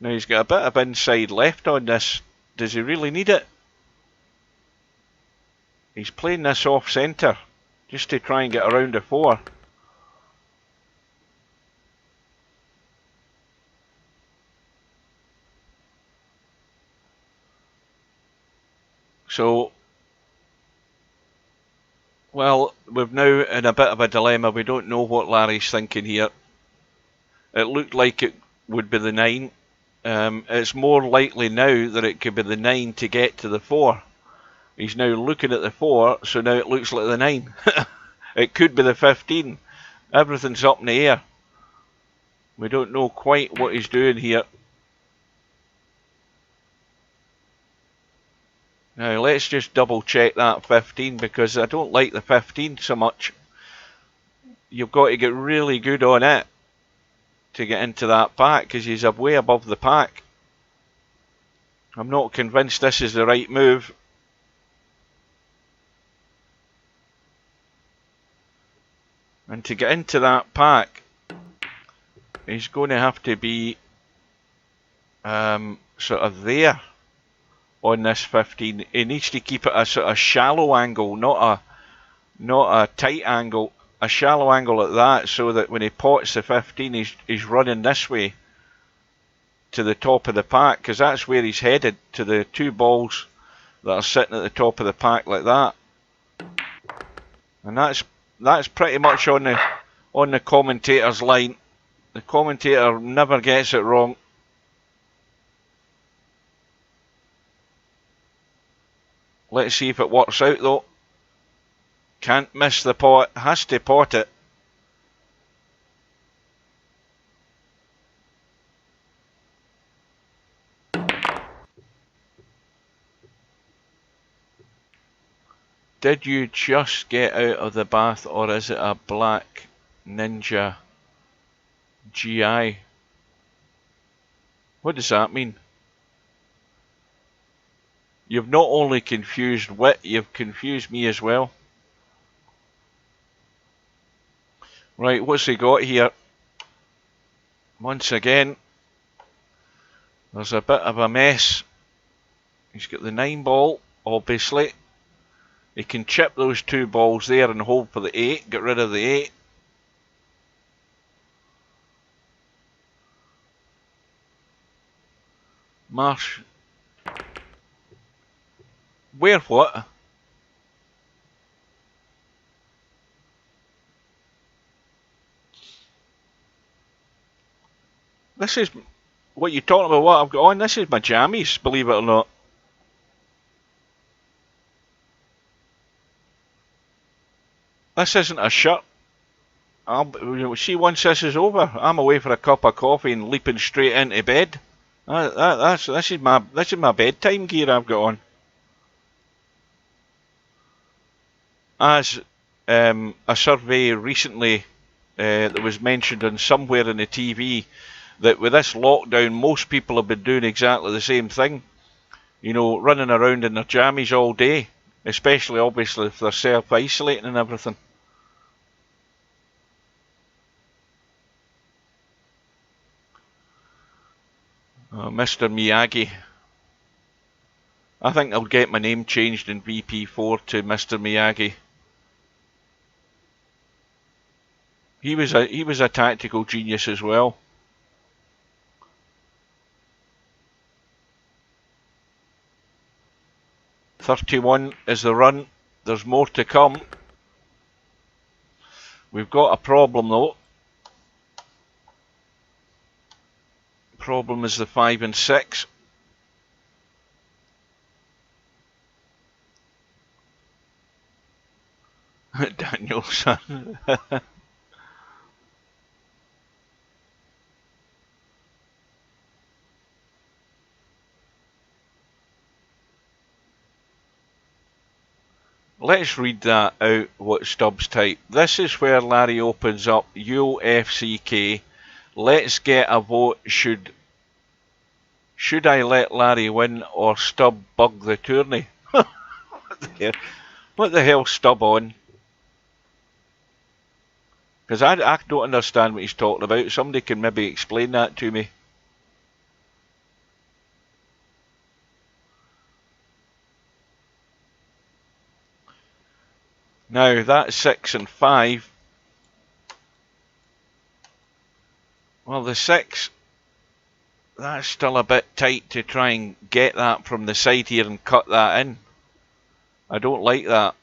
Now he's got a bit of inside left on this. Does he really need it? He's playing this off centre just to try and get around a 4. So, well, we're now in a bit of a dilemma. We don't know what Larry's thinking here. It looked like it would be the 9. It's more likely now that it could be the 9 to get to the 4. He's now looking at the 4, so now it looks like the 9. It could be the 15. Everything's up in the air. We don't know quite what he's doing here. Now let's just double check that 15 because I don't like the 15 so much. You've got to get really good on it to get into that pack because he's way above the pack. I'm not convinced this is the right move. And to get into that pack, he's going to have to be sort of there on this 15. He needs to keep it a sort of shallow angle, not a tight angle. A shallow angle at that, so that when he pots the 15, he's running this way to the top of the pack, because that's where he's headed, to the 2 balls that are sitting at the top of the pack like that. And that's pretty much on the commentator's line. The commentator never gets it wrong. Let's see if it works out though. Can't miss the pot, has to pot it. Did you just get out of the bath, or is it a black ninja GI? What does that mean? You've not only confused Wit, you've confused me as well. Right, what's he got here? Once again, there's a bit of a mess. He's got the 9 ball, obviously. He can chip those 2 balls there and hold for the 8, get rid of the 8. Marsh. Where what? This is what you talking about, what I've got on. This is my jammies, believe it or not. This isn't a shirt. See, once this is over, I'm away for a cup of coffee and leaping straight into bed. This is my bedtime gear I've got on. As a survey recently that was mentioned on somewhere in the TV, that with this lockdown, most people have been doing exactly the same thing. You know, running around in their jammies all day, especially obviously if they're self-isolating and everything. Mr. Miyagi. I think I'll get my name changed in VP4 to Mr. Miyagi. He was a tactical genius as well. .31 is the run. There's more to come. We've got a problem though. Problem is the 5 and 6. Danielson. Let's read that out, what Stubbs typed. This is where Larry opens up UFCK. Let's get a vote. Should I let Larry win or Stubb bug the tourney? What the hell Stubb on? Because I don't understand what he's talking about. Somebody can maybe explain that to me. Now that 6 and 5. Well, the 6, that's still a bit tight to try and get that from the side here and cut that in. I don't like that.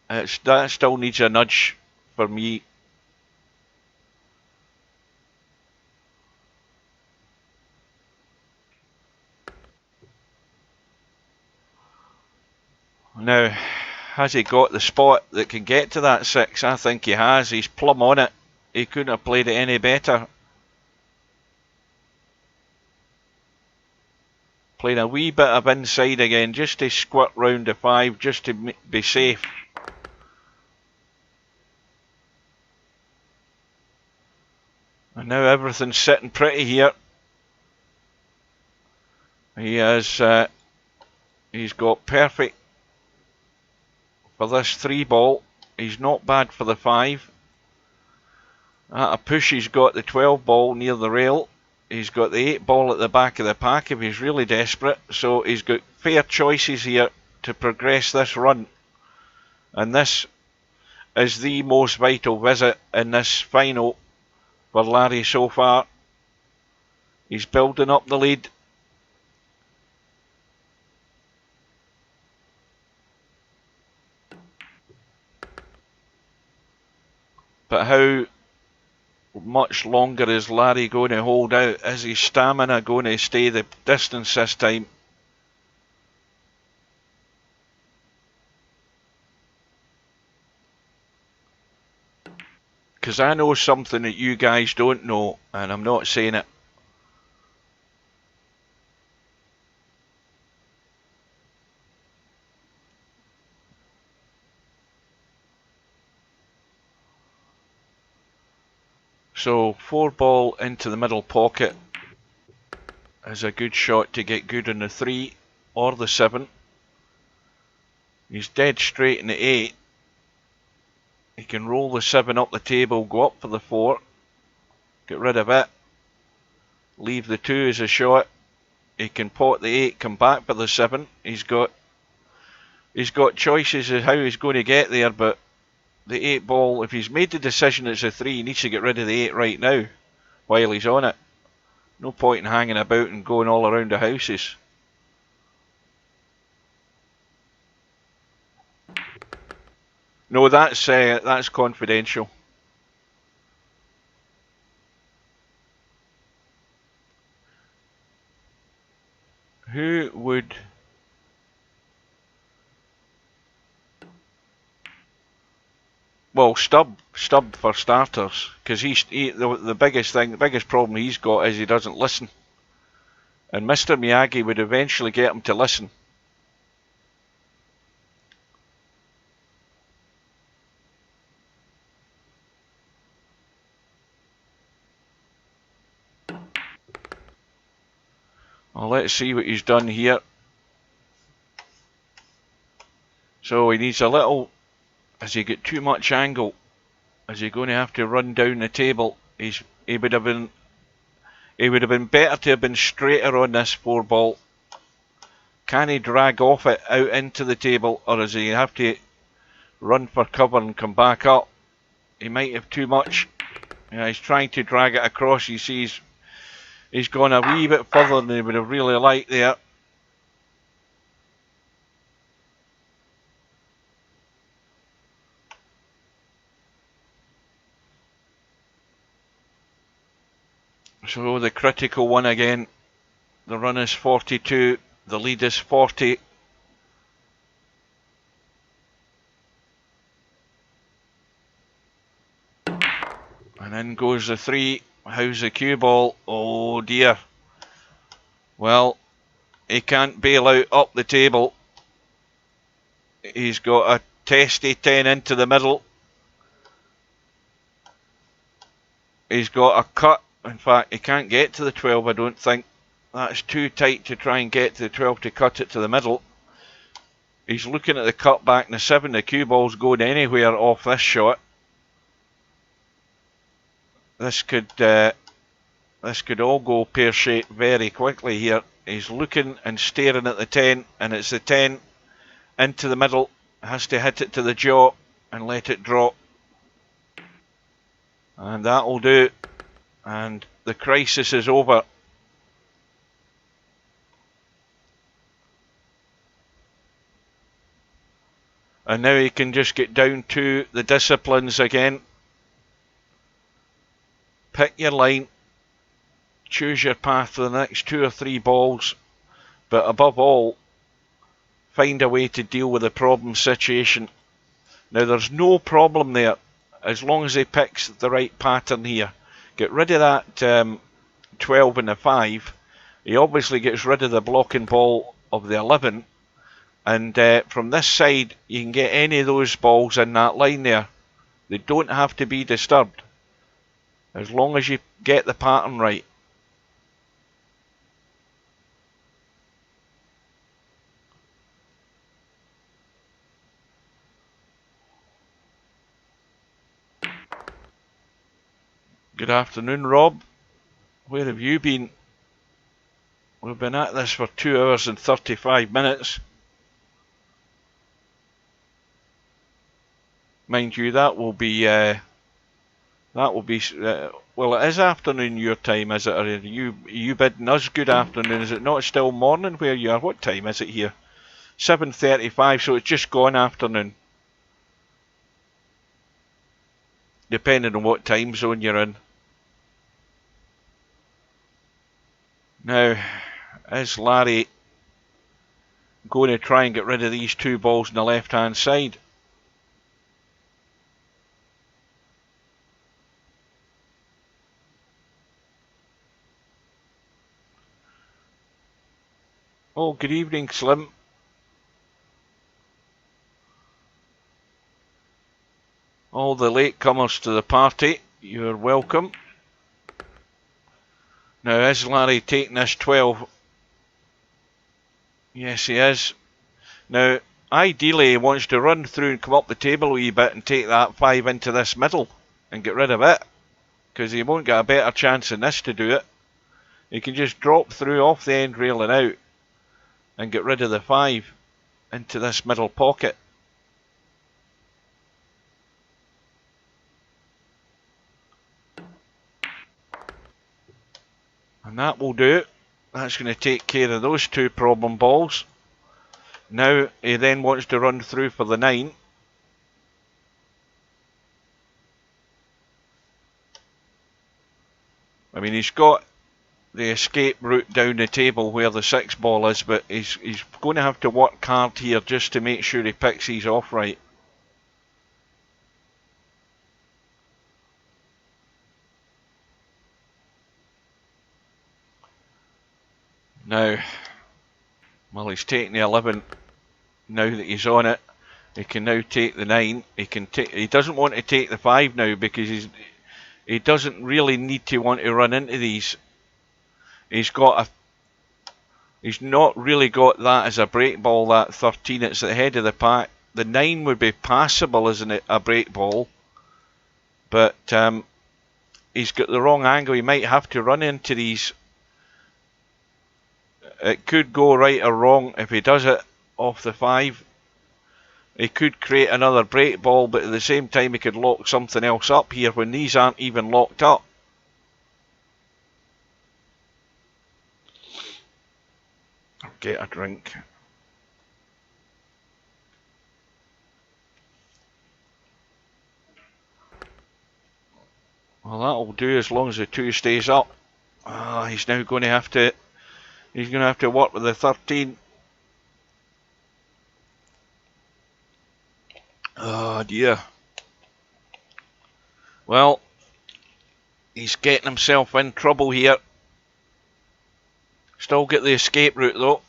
That still needs a nudge for me. Now, has he got the spot that can get to that 6? I think he has. He's plumb on it. He couldn't have played it any better. Playing a wee bit of inside again, just to squirt round the 5, just to be safe. And now everything's sitting pretty here. He has, he's got perfect for this 3 ball. He's not bad for the 5. At a push, he's got the 12 ball near the rail. He's got the 8 ball at the back of the pack if he's really desperate. So he's got fair choices here to progress this run. And this is the most vital visit in this final for Larry so far. He's building up the lead. But how much longer is Larry going to hold out? Is his stamina going to stay the distance this time? Because I know something that you guys don't know, and I'm not saying it. So 4 ball into the middle pocket is a good shot to get good on the 3 or the 7. He's dead straight in the 8. He can roll the 7 up the table, go up for the 4, get rid of it, leave the 2 as a shot. He can pot the 8, come back for the 7. He's got choices of how he's going to get there, but the 8 ball, if he's made the decision it's a 3, he needs to get rid of the 8 right now while he's on it. No point in hanging about and going all around the houses. No, that's confidential. Who would... Well, Stubb for starters, because the biggest problem he's got is he doesn't listen. And Mr. Miyagi would eventually get him to listen. Well, let's see what he's done here. So he needs a little... Has he got too much angle? Is he going to have to run down the table? He would have been better to have been straighter on this 4 ball. Can he drag off it out into the table, or does he have to run for cover and come back up? He might have too much. Yeah, he's trying to drag it across. You see he's gone a wee bit further than he would have really liked there. So the critical one again. The run is 42. The lead is 40. And in goes the 3. How's the cue ball? Oh dear. Well, he can't bail out up the table. He's got a testy 10 into the middle. He's got a cut. In fact, he can't get to the 12, I don't think. That's too tight to try and get to the 12 to cut it to the middle. He's looking at the cut back in the 7. The cue ball's going anywhere off this shot. This could all go pear-shaped very quickly here. He's looking and staring at the 10, and it's the 10 into the middle. Has to hit it to the jaw and let it drop. And that'll do. And the crisis is over. And now he can just get down to the disciplines again. Pick your line. Choose your path for the next 2 or 3 balls. But above all, find a way to deal with the problem situation. Now there's no problem there as long as he picks the right pattern here. Get rid of that 12 and the 5. He obviously gets rid of the blocking ball of the 11. And from this side, you can get any of those balls in that line there. They don't have to be disturbed, as long as you get the pattern right. Good afternoon, Rob. Where have you been? We've been at this for 2 hours and 35 minutes. Mind you, that will be well, it is afternoon your time, is it? Are you bidding us good afternoon? Is it not still morning where you are? What time is it here? 7:35, so it's just gone afternoon. Depending on what time zone you're in. Now, is Larry going to try and get rid of these 2 balls on the left-hand side? Oh, good evening, Slim. All the latecomers to the party, you're welcome. Now, is Larry taking this 12? Yes, he is. Now, ideally he wants to run through and come up the table a wee bit and take that 5 into this middle and get rid of it, because he won't get a better chance than this to do it. He can just drop through off the end rail and out and get rid of the 5 into this middle pocket. And that will do it. That's going to take care of those 2 problem balls. Now he then wants to run through for the 9. I mean, he's got the escape route down the table where the 6 ball is, but he's going to have to work hard here just to make sure he picks these off right. Now, well, he's taking the 11 now that he's on it. He can now take the 9. He doesn't want to take the 5 now because he doesn't really need to want to run into these. He's not really got that as a break ball, that 13. It's at the head of the pack. The 9 would be passable as a break ball, but he's got the wrong angle. He might have to run into these. It could go right or wrong if he does it off the 5. He could create another break ball, but at the same time he could lock something else up here when these aren't even locked up. I'll get a drink. Well, that'll do as long as the 2 stays up. He's now going to have to. He's going to have to work with the 13. Oh dear. Well, he's getting himself in trouble here. Still get the escape route though.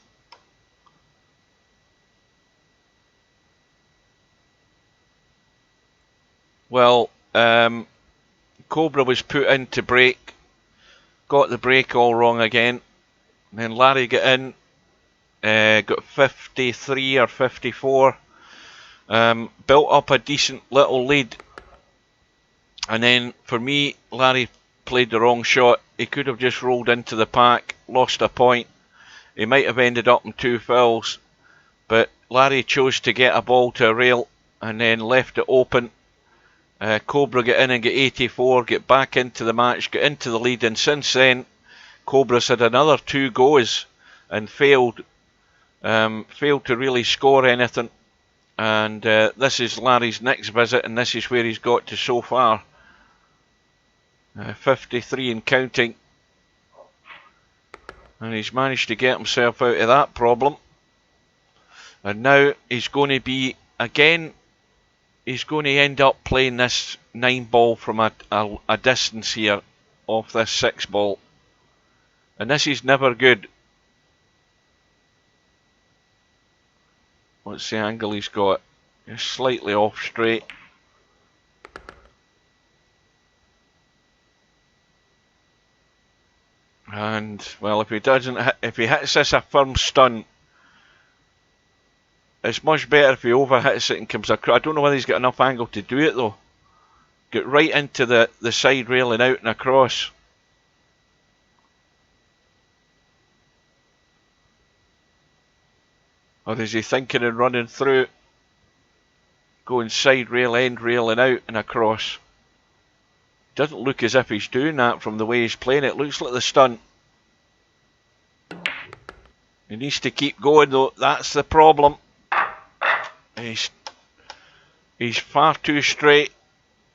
Well, Cobra was put in to break. Got the break all wrong again. And then Larry got in. Got 53 or 54. Built up a decent little lead, and then for me, Larry played the wrong shot. He could have just rolled into the pack, lost a point. He might have ended up in 2 fouls, but Larry chose to get a ball to a rail and then left it open. Cobra got in and get 84, get back into the match, get into the lead, and since then Cobra's had another 2 goes and failed to really score anything. And this is Larry's next visit, and this is where he's got to so far. 53 and counting. And he's managed to get himself out of that problem. And now he's going to be, again, he's going to end up playing this 9 ball from a distance here off this 6 ball. And this is never good. What's the angle he's got? Just slightly off straight. And well, if he hits this a firm stun, it's much better if he overhits it and comes across. I don't know whether he's got enough angle to do it though. Get right into the side rail and out and across. Or is he thinking of running through, going side rail, end rail and out and across? Doesn't look as if he's doing that from the way he's playing it. Looks like the stunt. He needs to keep going though, that's the problem. He's far too straight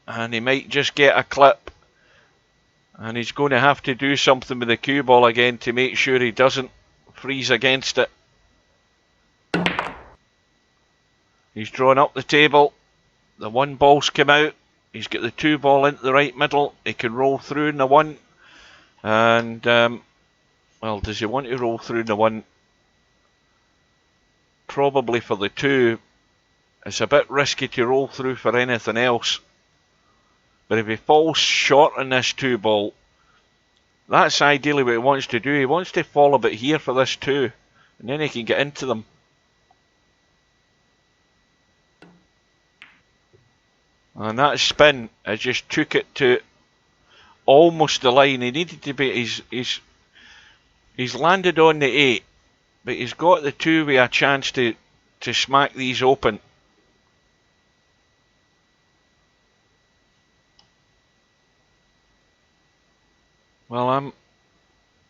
and he might just get a clip. And he's going to have to do something with the cue ball again to make sure he doesn't freeze against it. He's drawn up the table. The 1 ball's come out. He's got the 2 ball into the right middle. He can roll through in the 1. And, well, does he want to roll through in the 1? Probably for the 2. It's a bit risky to roll through for anything else. But if he falls short on this 2 ball, that's ideally what he wants to do. He wants to fall a bit here for this 2. And then he can get into them. And that spin, I just took it to almost the line. He needed to be. He's landed on the 8, but he's got the 2 with a chance to smack these open. Well,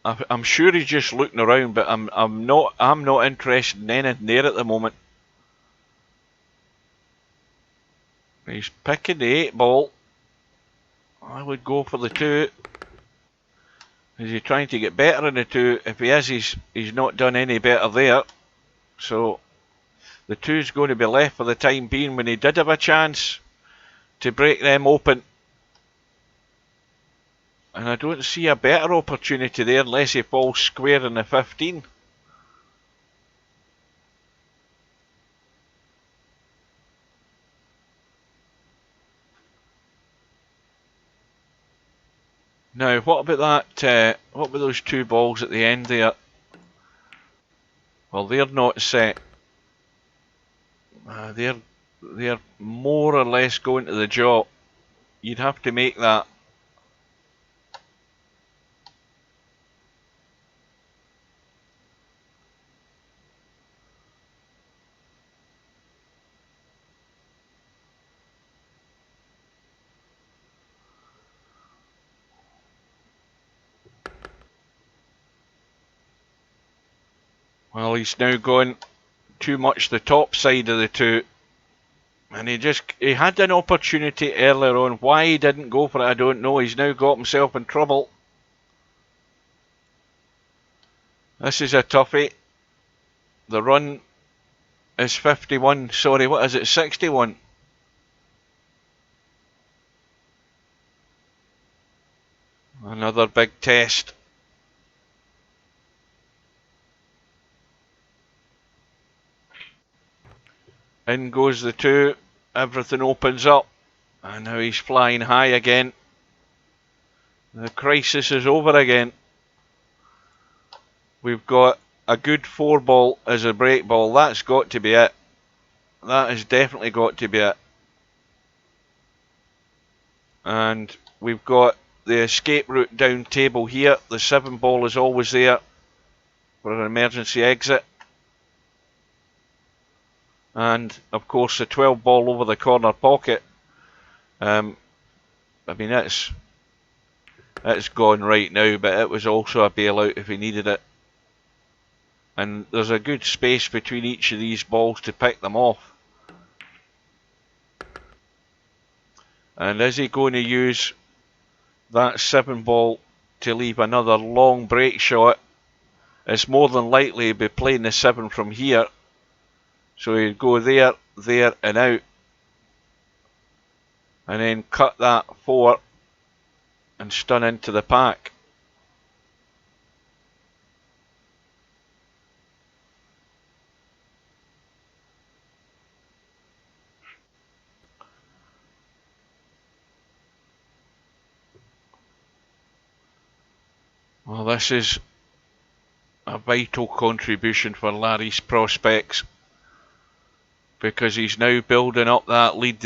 I'm sure he's just looking around, but I'm not interested in anything there at the moment. He's picking the 8 ball. I would go for the 2. Is he trying to get better in the 2? If he is, he's not done any better there. So the 2's going to be left for the time being when he did have a chance to break them open. And I don't see a better opportunity there unless he falls square in the 15. Now, what about that? What about those 2 balls at the end there? Well, they're not set. They're more or less going to the jaw. You'd have to make that. Well, he's now gone too much the top side of the 2. And he had an opportunity earlier on. Why he didn't go for it, I don't know. He's now got himself in trouble. This is a toughie. The run is 51. Sorry, what is it? 61. Another big test. In goes the 2. Everything opens up. And now he's flying high again. The crisis is over again. We've got a good 4 ball as a break ball. That's got to be it. That has definitely got to be it. And we've got the escape route down table here. The 7 ball is always there for an emergency exit. And of course the 12 ball over the corner pocket. I mean, it's gone right now, but it was also a bailout if he needed it. And there's a good space between each of these balls to pick them off. And is he going to use that 7 ball to leave another long break shot? It's more than likely he'll be playing the 7 from here. So he'd go there, there and out. And then cut that 4 and stun into the pack. Well, this is a vital contribution for Larry's prospects, because he's now building up that lead.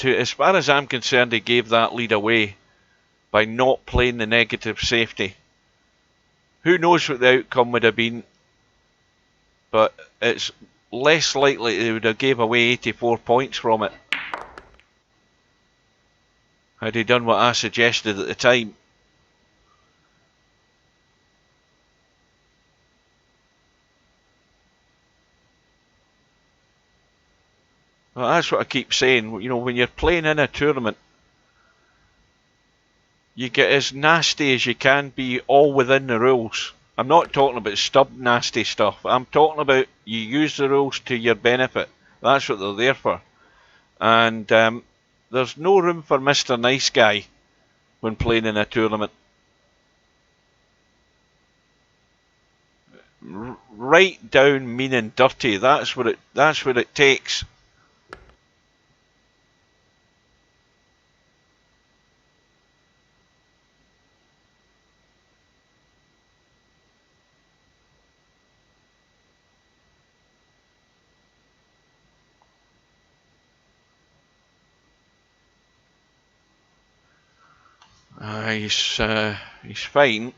As far as I'm concerned, he gave that lead away by not playing the negative safety. Who knows what the outcome would have been, but it's less likely they would have gave away 84 points from it had he done what I suggested at the time. Well, that's what I keep saying. You know, when you're playing in a tournament, you get as nasty as you can be, all within the rules. I'm not talking about stub nasty stuff. I'm talking about you use the rules to your benefit. That's what they're there for. And there's no room for Mr. Nice Guy when playing in a tournament. Right down mean and dirty. That's what it takes. He's fine.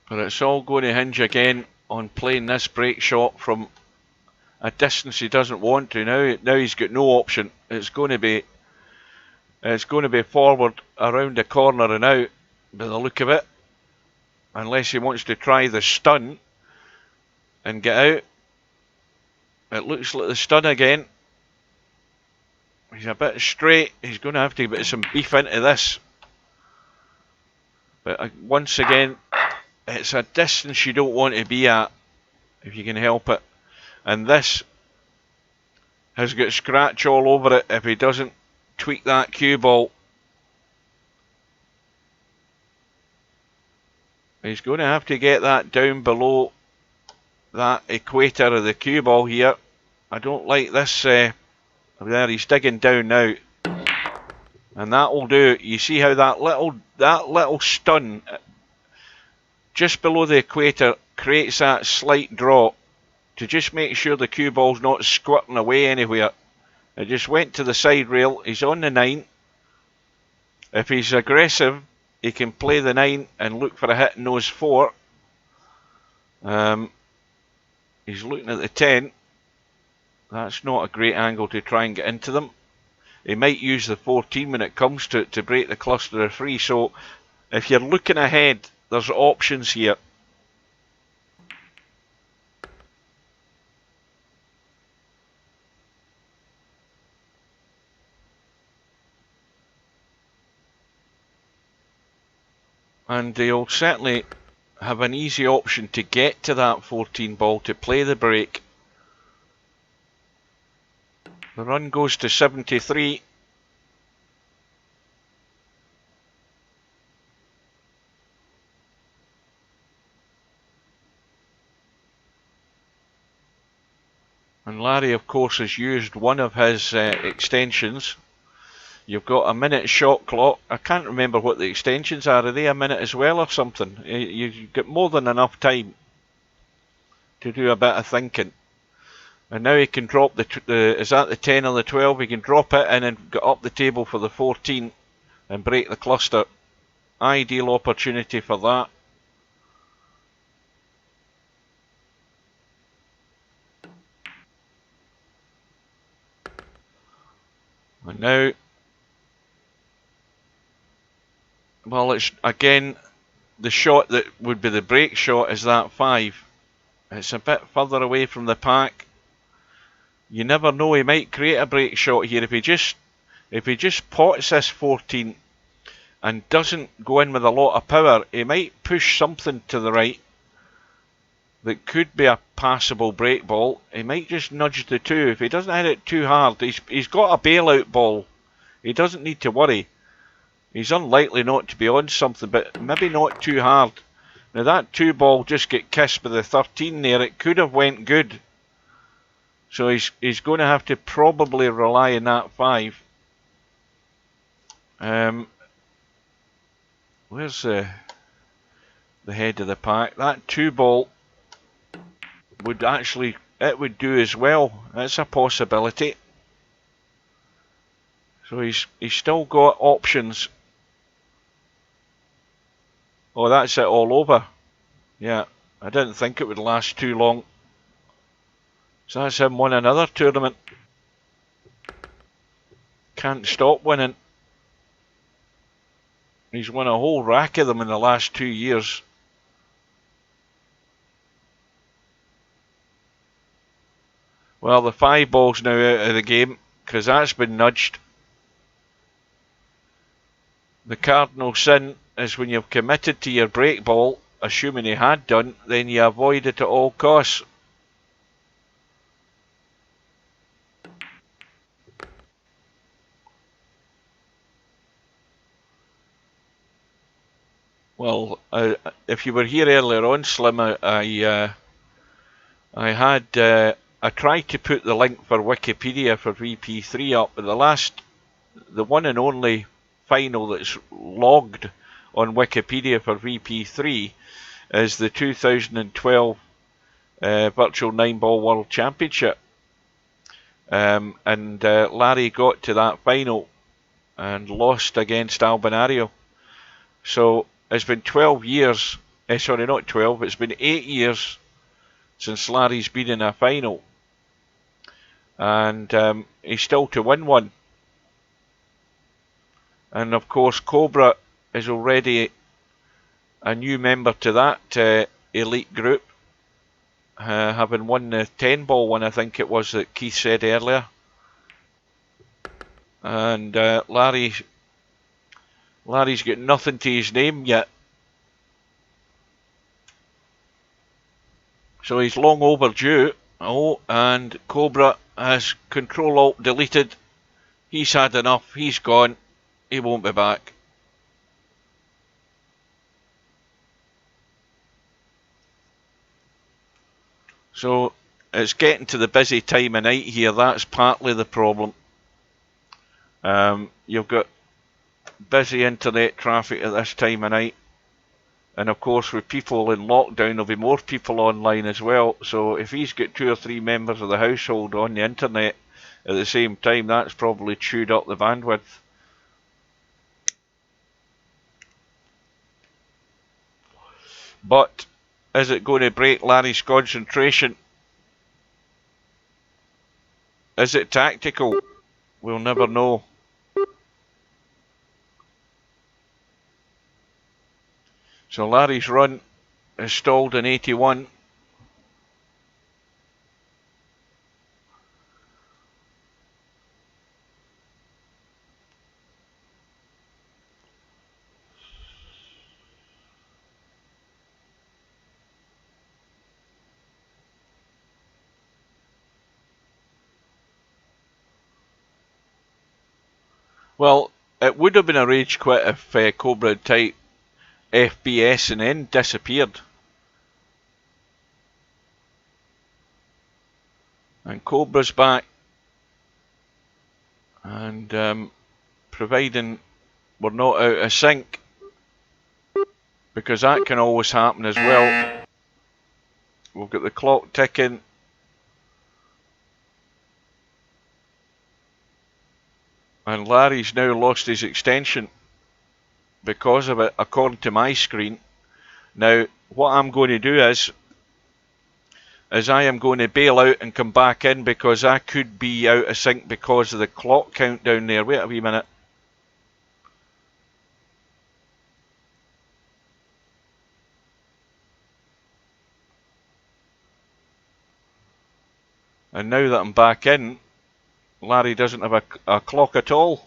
But it's all going to hinge again on playing this break shot from a distance he doesn't want to. Now he's got no option. It's going to be forward around the corner and out by the look of it. Unless he wants to try the stun and get out. It looks like the stun again. He's a bit straight. He's going to have to get some beef into this. But once again, it's a distance you don't want to be at if you can help it. And this has got scratch all over it if he doesn't tweak that cue ball. He's going to have to get that down below that equator of the cue ball here. I don't like this. There, he's digging down now, and that will do. You see how that little stun just below the equator creates that slight drop to just make sure the cue ball's not squirting away anywhere. It just went to the side rail. He's on the 9. If he's aggressive, he can play the 9 and look for a hit in nose 4. He's looking at the 10. That's not a great angle to try and get into them. He might use the 14 when it comes to break the cluster of 3. So if you're looking ahead, there's options here. And they'll certainly have an easy option to get to that 14 ball to play the break. The run goes to 73. And Larry, of course, has used one of his extensions. You've got a minute shot clock. I can't remember what the extensions are. Are they a minute as well or something? You've got more than enough time to do a bit of thinking. And now he can drop is that the 10 or the 12? He can drop it in and get up the table for the 14 and break the cluster. Ideal opportunity for that. And now, well, it's again the shot that would be the break shot is that 5. It's a bit further away from the pack. You never know, he might create a break shot here if he just pots this 14 and doesn't go in with a lot of power. He might push something to the right that could be a passable break ball. He might just nudge the 2. If he doesn't hit it too hard, he's got a bailout ball. He doesn't need to worry. He's unlikely not to be on something, but maybe not too hard. Now that 2 ball just get kissed by the 13 there. It could have went good. So he's going to have to probably rely on that 5. Where's the head of the pack? That 2 ball would actually, it would do as well. That's a possibility. So he's still got options. Oh, that's it all over. Yeah, I didn't think it would last too long. So that's him won another tournament. Can't stop winning. He's won a whole rack of them in the last 2 years. Well, the 5 ball's now out of the game because that's been nudged. The cardinal sin is when you've committed to your break ball, assuming he had done, then you avoid it at all costs. Well, if you were here earlier on, Slim, I tried to put the link for Wikipedia for VP3 up, but the one and only final that's logged on Wikipedia for VP3 is the 2012 Virtual 9-Ball World Championship. And Larry got to that final and lost against Albinario. So it's been 12 years, sorry, not 12, it's been 8 years since Larry's been in a final. And he's still to win one. And of course, COBRA is already a new member to that elite group, having won the 10 ball one, I think it was, that Keith said earlier. And Larry's got nothing to his name yet. So he's long overdue. Oh, and COBRA has Control-Alt-deleted. He's had enough. He's gone. He won't be back. So it's getting to the busy time of night here. That's partly the problem. You've got busy internet traffic at this time of night. And of course, with people in lockdown, there'll be more people online as well. So if he's got 2 or 3 members of the household on the internet at the same time, that's probably chewed up the bandwidth. But is it going to break Larry's concentration? Is it tactical? We'll never know. So Larry's run is stalled in 81. Well, it would have been a rage quit if COBRA had typed FBS and then disappeared. And COBRA's back. And providing we're not out of sync, because that can always happen as well. We've got the clock ticking. And Larry's now lost his extension because of it, according to my screen. Now, what I'm going to do is I am going to bail out and come back in, because I could be out of sync because of the clock count down there. Wait a wee minute. And now that I'm back in, Larry doesn't have a clock at all.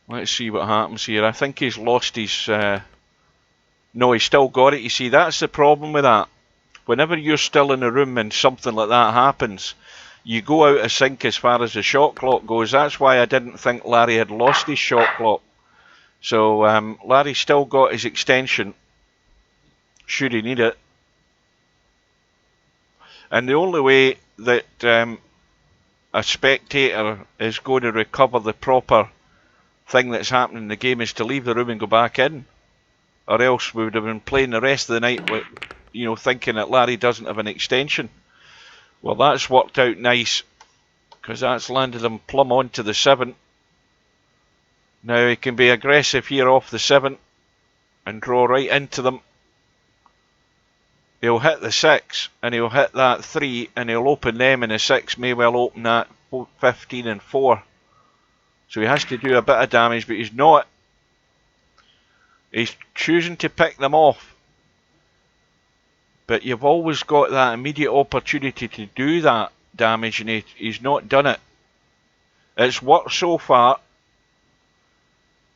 Let's see what happens here. I think he's lost his... No, he's still got it. You see, that's the problem with that. Whenever you're still in a room and something like that happens, you go out of sync as far as the shot clock goes. That's why I didn't think Larry had lost his shot clock. So Larry's still got his extension, should he need it. And the only way that a spectator is going to recover the proper thing that's happening in the game is to leave the room and go back in. Or else we would have been playing the rest of the night with, you know, thinking that Larry doesn't have an extension. Well, that's worked out nice, because that's landed him plumb onto the 7. Now he can be aggressive here off the 7 and draw right into them. He'll hit the 6 and he'll hit that 3 and he'll open them, and the 6 may well open that 15 and 4. So he has to do a bit of damage, but he's not. He's choosing to pick them off. But you've always got that immediate opportunity to do that damage, and he's not done it. It's worked so far.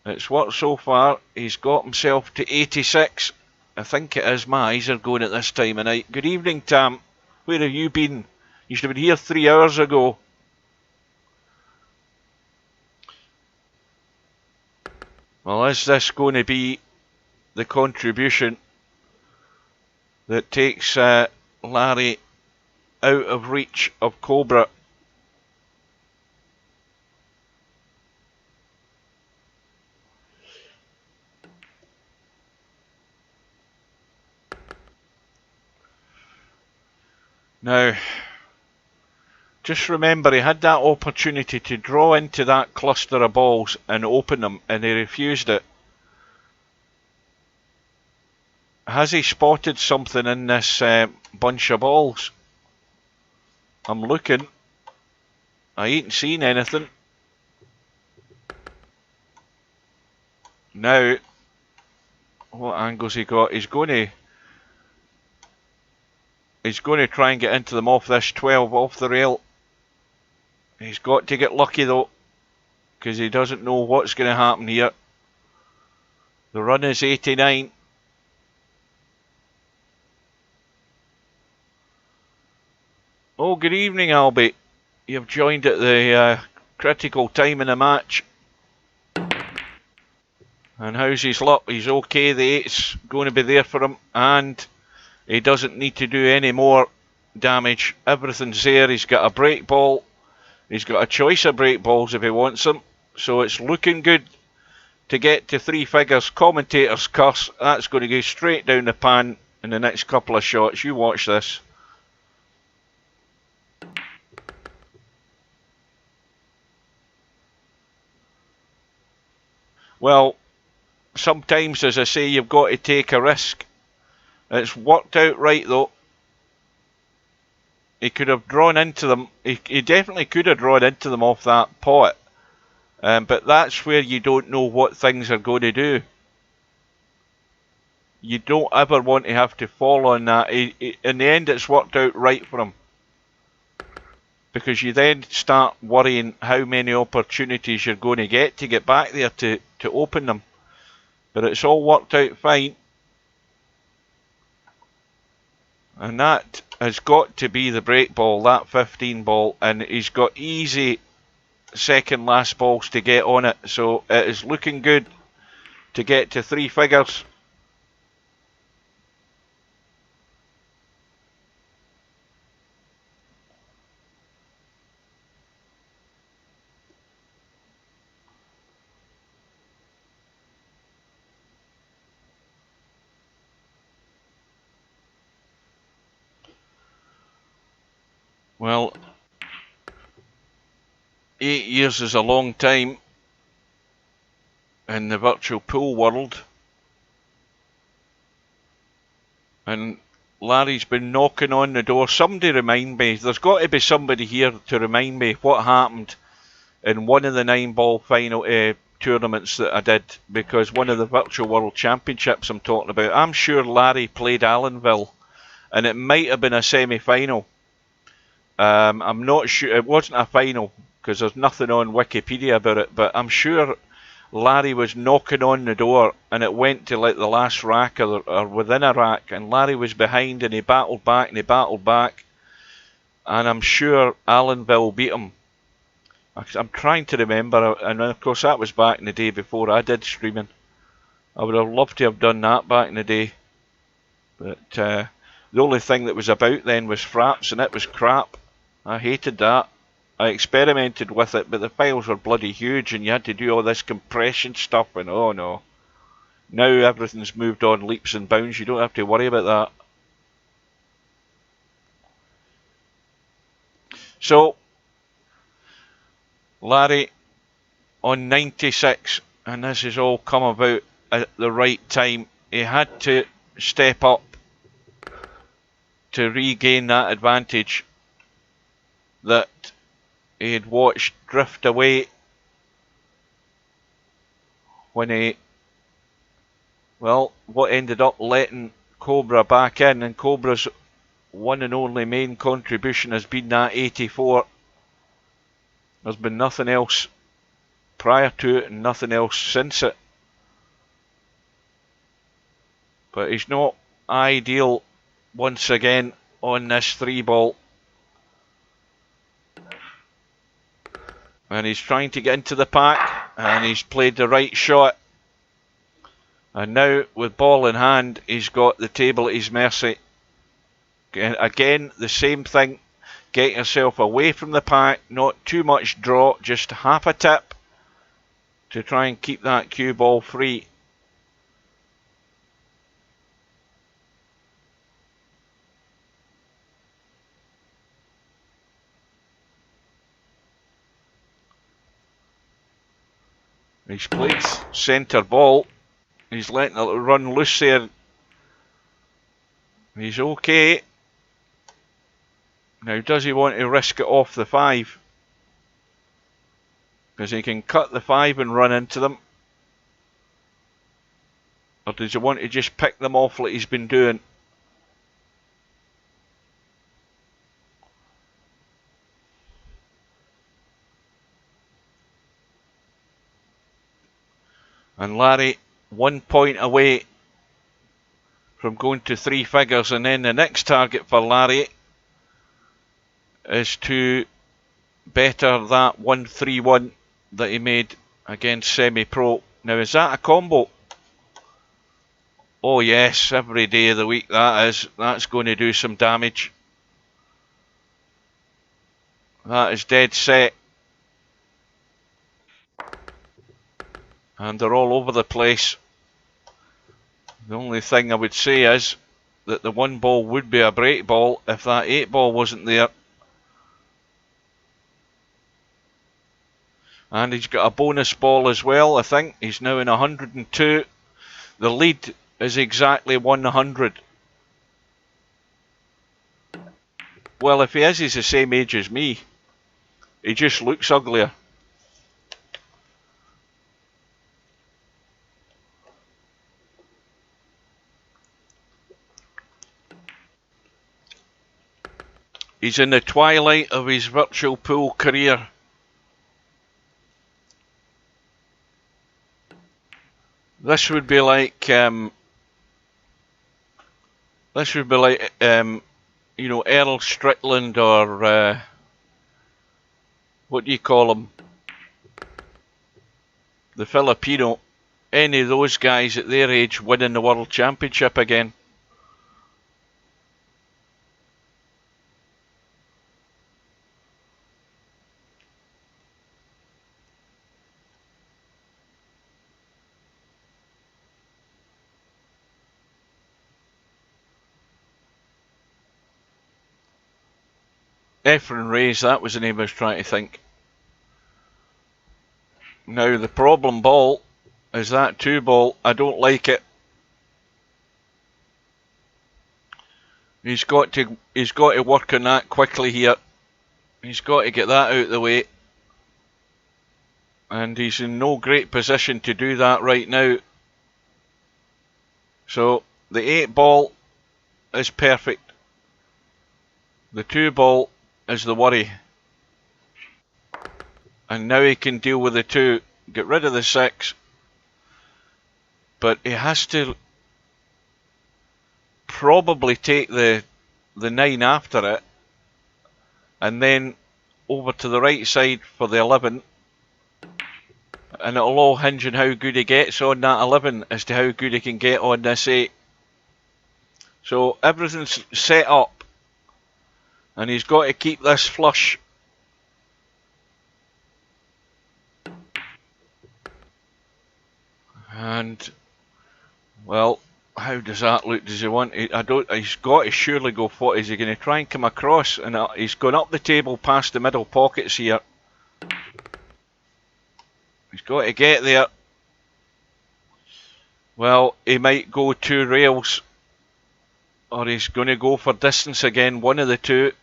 It's worked so far. He's got himself to 86. I think it is. My eyes are going at this time of night. Good evening, Tam. Where have you been? You should have been here 3 hours ago. Well, is this going to be the contribution that takes Larry out of reach of COBRA? Now, Just remember, he had that opportunity to draw into that cluster of balls and open them, and he refused it. Has he spotted something in this bunch of balls? I'm looking. I ain't seen anything. Now, what angles he got? He's going to try and get into them off this 12, off the rail. He's got to get lucky though, because he doesn't know what's going to happen here. The run is 89. Oh, good evening, Albie. You've joined at the critical time in the match. And how's his luck? He's okay. The 8's going to be there for him, and he doesn't need to do any more damage. Everything's there. He's got a break ball. He's got a choice of break balls if he wants them. So it's looking good to get to 3 figures. Commentator's curse. That's going to go straight down the pan in the next couple of shots. You watch this. Well, sometimes, as I say, you've got to take a risk. It's worked out right though. He could have drawn into them. He definitely could have drawn into them off that pot. But that's where you don't know what things are going to do. You don't ever want to have to fall on that. In the end, it's worked out right for him. Because you then start worrying how many opportunities you're going to get back there to open them. But it's all worked out fine. And that has got to be the break ball, that 15 ball. And he's got easy second last balls to get on it. So it is looking good to get to 3 figures. Well, 8 years is a long time in the virtual pool world. And Larry's been knocking on the door. Somebody remind me. There's got to be somebody here to remind me what happened in one of the 9-ball final tournaments that I did. Because one of the virtual world championships I'm talking about, I'm sure Larry played Allenville. And it might have been a semi-final. I'm not sure. It wasn't a final because there's nothing on Wikipedia about it, but I'm sure Larry was knocking on the door and it went to like the last rack or within a rack, and Larry was behind and he battled back and he battled back, and I'm sure Allenville beat him. I'm trying to remember, and of course that was back in the day before I did streaming. I would have loved to have done that back in the day, but the only thing that was about then was Fraps, and it was crap. I hated that. I experimented with it, but the files were bloody huge and you had to do all this compression stuff, and oh no. Now everything's moved on leaps and bounds. You don't have to worry about that. So, Larry on 96, and this has all come about at the right time. He had to step up to regain that advantage that he had watched drift away when he, well, what ended up letting COBRA back in, and COBRA's one and only main contribution has been that 84. There's been nothing else prior to it and nothing else since it. But he's not ideal once again on this 3-ball. And he's trying to get into the pack, and he's played the right shot. And now, with ball in hand, he's got the table at his mercy. Again, the same thing. Get yourself away from the pack, not too much draw, just half a tip to try and keep that cue ball free. He's played centre ball. He's letting it run loose there. He's okay. Now, does he want to risk it off the 5? Because he can cut the 5 and run into them. Or does he want to just pick them off like he's been doing? And Larry, 1 point away from going to 3 figures, and then the next target for Larry is to better that 131 that he made against Semi-Pro. Now, is that a combo? Oh yes, every day of the week that is. That's going to do some damage. That is dead set. And they're all over the place. The only thing I would say is that the 1 ball would be a break ball if that 8 ball wasn't there. And he's got a bonus ball as well, I think. He's now in 102. The lead is exactly 100. Well, if he is, he's the same age as me. He just looks uglier. He's in the twilight of his virtual pool career. This would be like, you know, Earl Strickland or, what do you call him? The Filipino. Any of those guys at their age winning the World Championship again. Efren Reyes, that was the name I was trying to think. Now the problem ball is that 2 ball. I don't like it. He's got to work on that quickly here. He's got to get that out of the way. And he's in no great position to do that right now. So the 8 ball is perfect. The 2 ball is the worry. And now he can deal with the 2. Get rid of the 6. But he has to probably take the 9 after it. And then over to the right side for the 11. And it'll all hinge on how good he gets on that 11 as to how good he can get on this 8. So everything's set up. And he's got to keep this flush. And, well, how does that look? Does he want? He's got to surely go for it. Is he going to try and come across? And he's gone up the table past the middle pockets here. He's got to get there. Well, he might go 2 rails. Or he's going to go for distance again. One of the 2.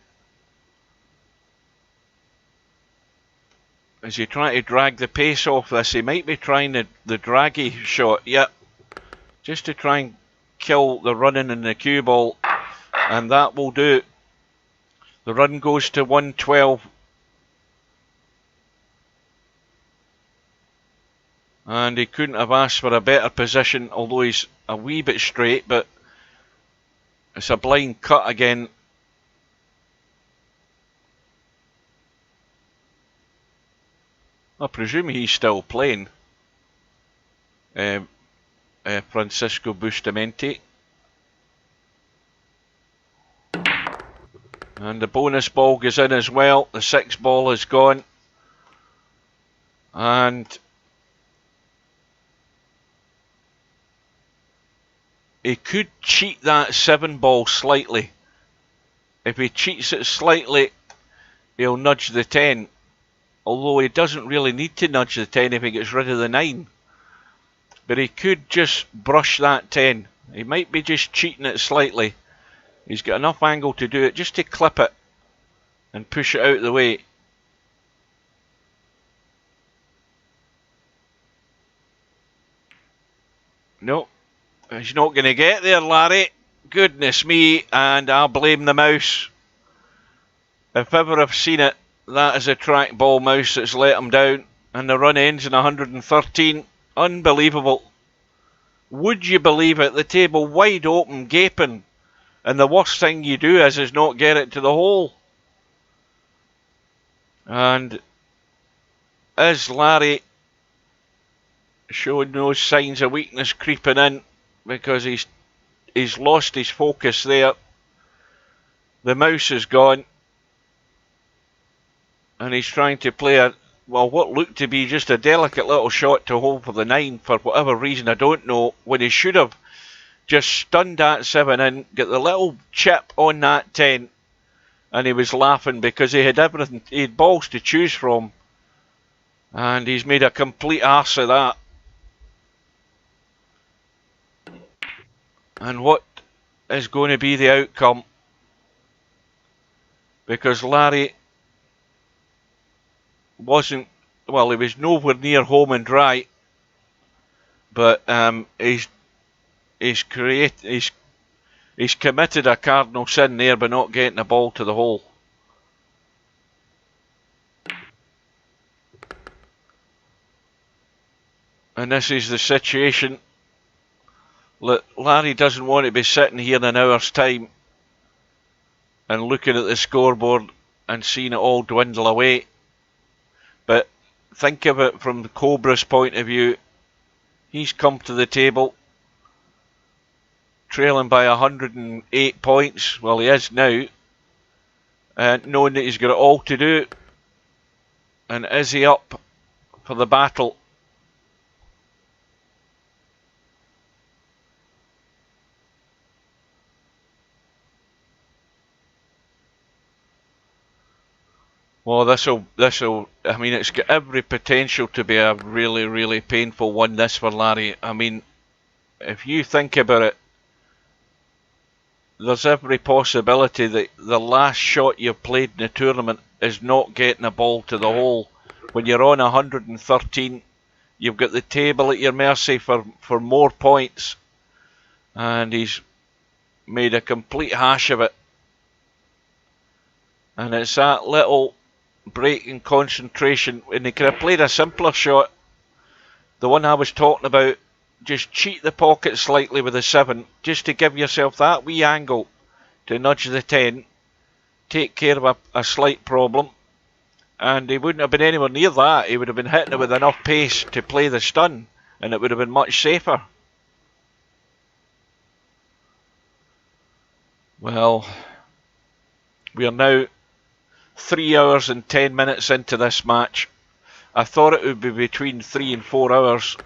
Is he trying to drag the pace off this? He might be trying the draggy shot. Yep. Just to try and kill the running in the cue ball. And that will do. The run goes to 112. And he couldn't have asked for a better position, although he's a wee bit straight, but it's a blind cut again. I presume he's still playing. Francisco Bustamante. And the bonus ball goes in as well. The 6 ball is gone. And he could cheat that 7 ball slightly. If he cheats it slightly, he'll nudge the 10. although he doesn't really need to nudge the 10 if he gets rid of the 9. But he could just brush that 10. He might be just cheating it slightly. He's got enough angle to do it, just to clip it and push it out of the way. No, he's not going to get there, Larry. Goodness me, and I'll blame the mouse. If ever I've seen it, that is a trackball mouse that's let him down, and the run ends in 113. Unbelievable. Would you believe it? The table wide open, gaping, and the worst thing you do is not get it to the hole. And is Larry showing those signs of weakness creeping in, because he's lost his focus there. The mouse is gone, and he's trying to play what looked to be just a delicate little shot to hole for the 9 for whatever reason, I don't know, when he should have just stunned that 7 in, get the little chip on that 10, and he was laughing because he had everything, he had balls to choose from, and he's made a complete arse of that. And what is going to be the outcome? Because Larry wasn't, well, he was nowhere near home and dry, but he's committed a cardinal sin there by not getting the ball to the hole. And this is the situation. Larry doesn't want to be sitting here in an hour's time and looking at the scoreboard and seeing it all dwindle away. But think of it from the COBRA's point of view. He's come to the table trailing by 108 points. Well, he is now, knowing that he's got it all to do. And is he up for the battle? Well, this'll, I mean, it's got every potential to be a really, really painful one, this, for Larry. I mean, if you think about it, there's every possibility that the last shot you've played in the tournament is not getting a ball to the hole. When you're on 113, you've got the table at your mercy for more points. And he's made a complete hash of it. And it's that little break in concentration, and he could have played a simpler shot, the one I was talking about. Just cheat the pocket slightly with a 7, just to give yourself that wee angle to nudge the 10, take care of a slight problem, and he wouldn't have been anywhere near that. He would have been hitting it with enough pace to play the stun, and it would have been much safer. Well, we are now 3 hours and 10 minutes into this match. I thought it would be between 3 and 4 hours.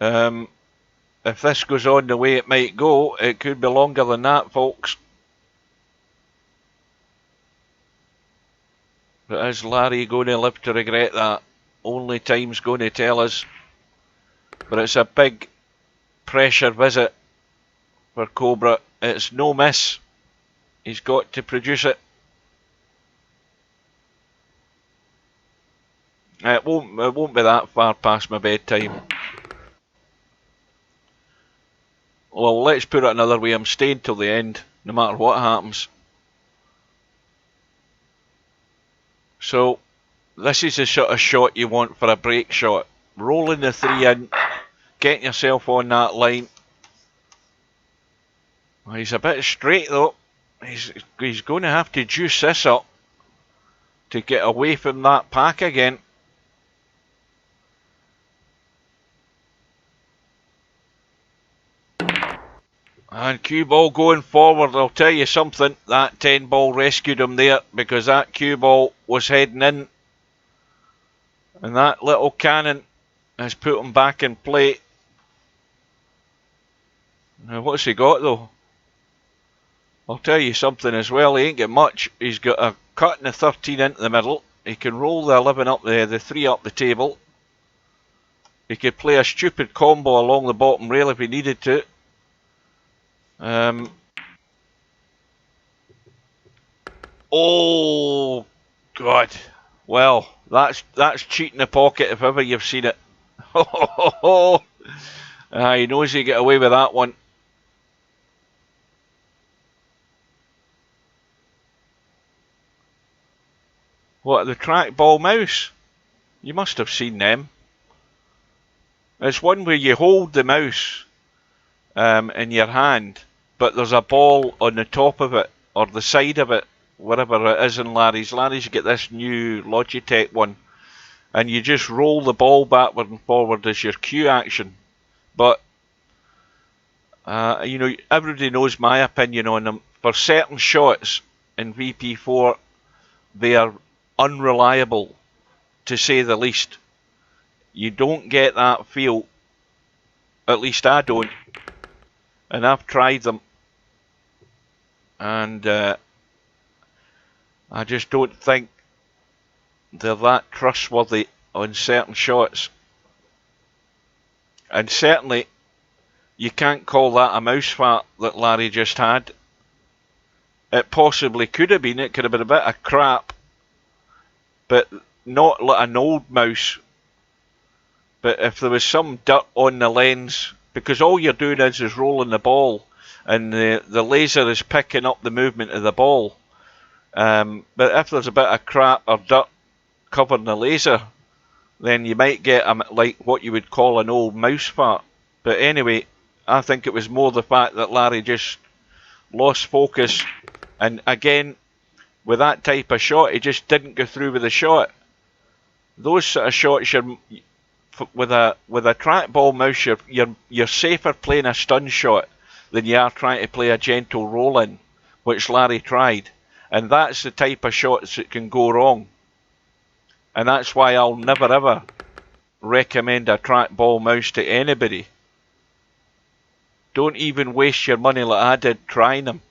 If this goes on the way it might go, it could be longer than that, folks. But is Larry going to live to regret that? Only time's going to tell us. But it's a big pressure visit for COBRA. It's no miss. He's got to produce it. It won't be that far past my bedtime. Well, let's put it another way. I'm staying till the end, no matter what happens. So, this is the sort of shot you want for a break shot. Rolling the 3 in, getting yourself on that line. Well, he's a bit straight though. He's going to have to juice this up to get away from that pack again. And cue ball going forward. I'll tell you something, that 10 ball rescued him there, because that cue ball was heading in, and that little cannon has put him back in play. Now what's he got though? I'll tell you something as well, he ain't got much. He's got a cut in the 13 into the middle. He can roll the 11 up there, the 3 up the table. He could play a stupid combo along the bottom rail if he needed to. Oh God! Well, that's cheating the pocket if ever you've seen it. He knows he get away with that one. What, the trackball mouse? You must have seen them. It's one where you hold the mouse in your hand, but there's a ball on the top of it, or the side of it, wherever it is in Larry's. Larry's got this new Logitech one, and you just roll the ball backward and forward as your cue action. But, you know, everybody knows my opinion on them. For certain shots in VP4, they are unreliable, to say the least. You don't get that feel, at least I don't, and I've tried them, and I just don't think they're that trustworthy on certain shots. And certainly you can't call that a mouse fart that Larry just had. It possibly could have been. It could have been a bit of crap, but not like an old mouse. But if there was some dirt on the lens, because all you're doing is rolling the ball, and the laser is picking up the movement of the ball. But if there's a bit of crap or dirt covering the laser, then you might get like what you would call an old mouse fart. But anyway, I think it was more the fact that Larry just lost focus, and again, with that type of shot, he just didn't go through with the shot. Those sort of shots, with a trackball mouse, you're safer playing a stun shot than you are trying to play a gentle roll in, which Larry tried, and that's the type of shots that can go wrong. And that's why I'll never ever recommend a trackball mouse to anybody. Don't even waste your money like I did trying them,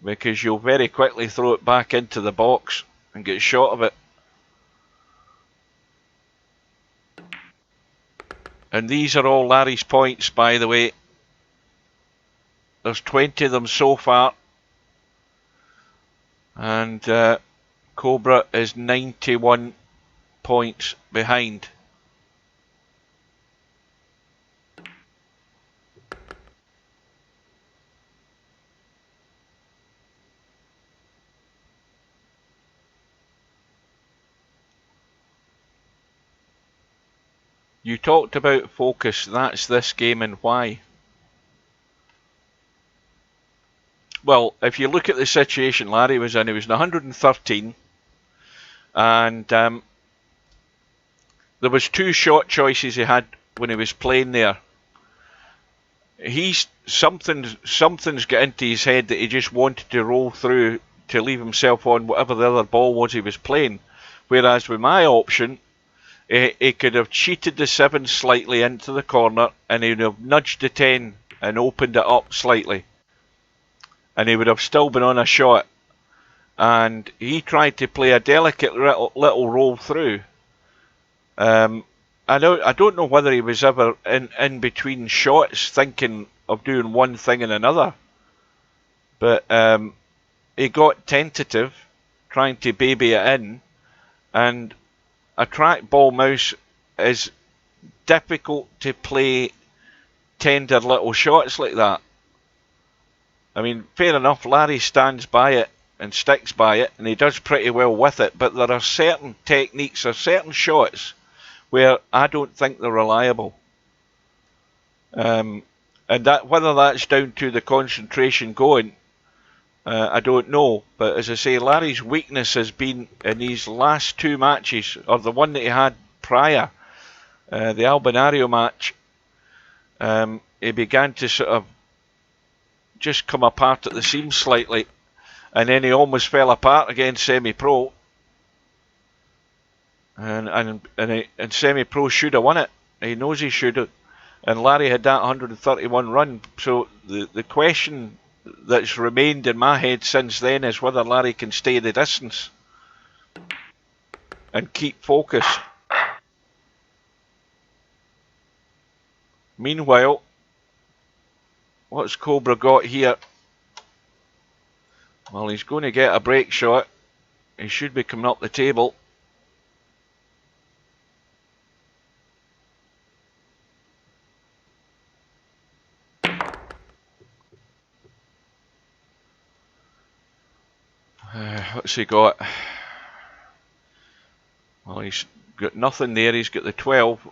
because you'll very quickly throw it back into the box and get shot of it. And these are all Larry's points, by the way. There's 20 of them so far, and COBRA is 91 points behind. You talked about focus. That's this game, and why? Well, if you look at the situation Larry was in, he was in 113, and there was 2 shot choices he had when he was playing there. Something's got into his head that he just wanted to roll through to leave himself on whatever the other ball was he was playing. Whereas with my option, he could have cheated the 7 slightly into the corner, and he would have nudged the 10 and opened it up slightly, and he would have still been on a shot. And he tried to play a delicate little roll through. I don't know whether he was ever in between shots thinking of doing one thing and another, but he got tentative, trying to baby it in, and a trackball mouse is difficult to play tender little shots like that. I mean, fair enough, Larry stands by it and sticks by it, and he does pretty well with it, but there are certain techniques or certain shots where I don't think they're reliable. And that, whether that's down to the concentration going, I don't know. But as I say, Larry's weakness has been in these last 2 matches, or the one that he had prior, the Albinario match. He began to sort of just come apart at the seams slightly, and then he almost fell apart against semi-pro. And semi-pro should have won it. He knows he should have. And Larry had that 131 run. So the question that's remained in my head since then is whether Larry can stay the distance. and keep focus. Meanwhile, what's Cobra got here? Well, he's going to get a break shot. He should be coming up the table. What's he got? Well, he's got nothing there. He's got the 12,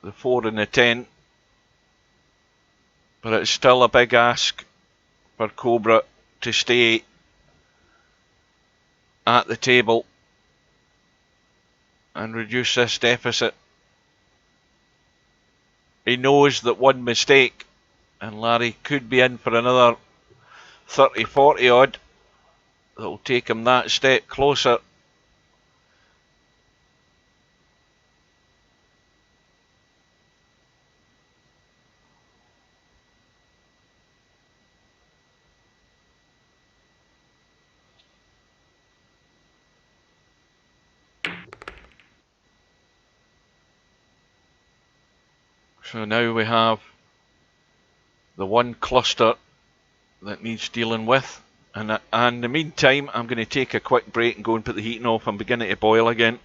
the 4 and the 10. But it's still a big ask for Cobra to stay at the table and reduce this deficit. He knows that one mistake and Larry could be in for another 30, 40 odd. That'll take him that step closer. So now we have the one cluster that needs dealing with. And in the meantime, I'm going to take a quick break and go and put the heating off. I'm beginning to boil again.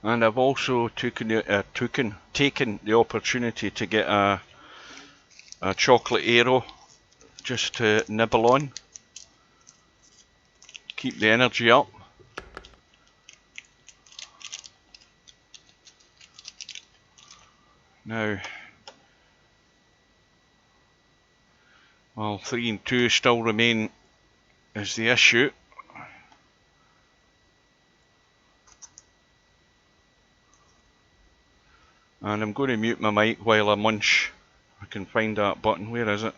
And I've also taken the opportunity to get a chocolate Aero just to nibble on, keep the energy up. Now, well, 3 and 2 still remain as the issue. And I'm going to mute my mic while I munch. I can find that button. Where is it?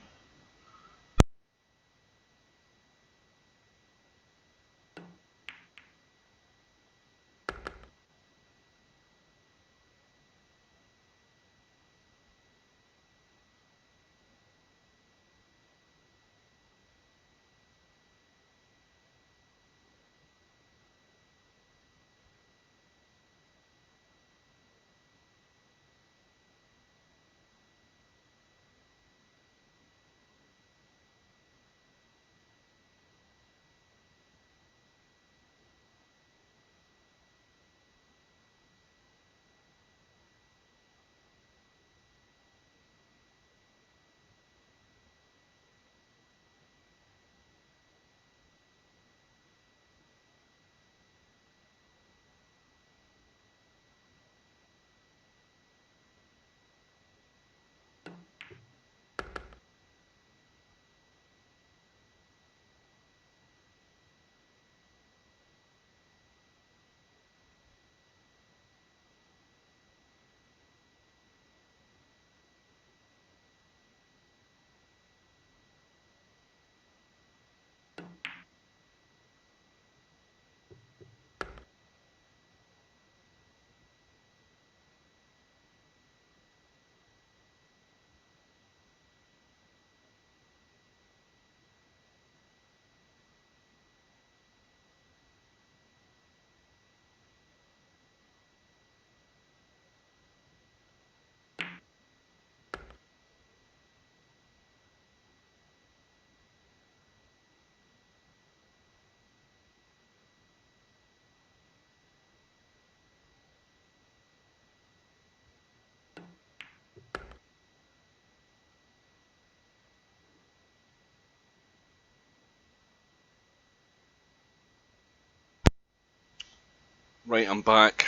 Right, I'm back.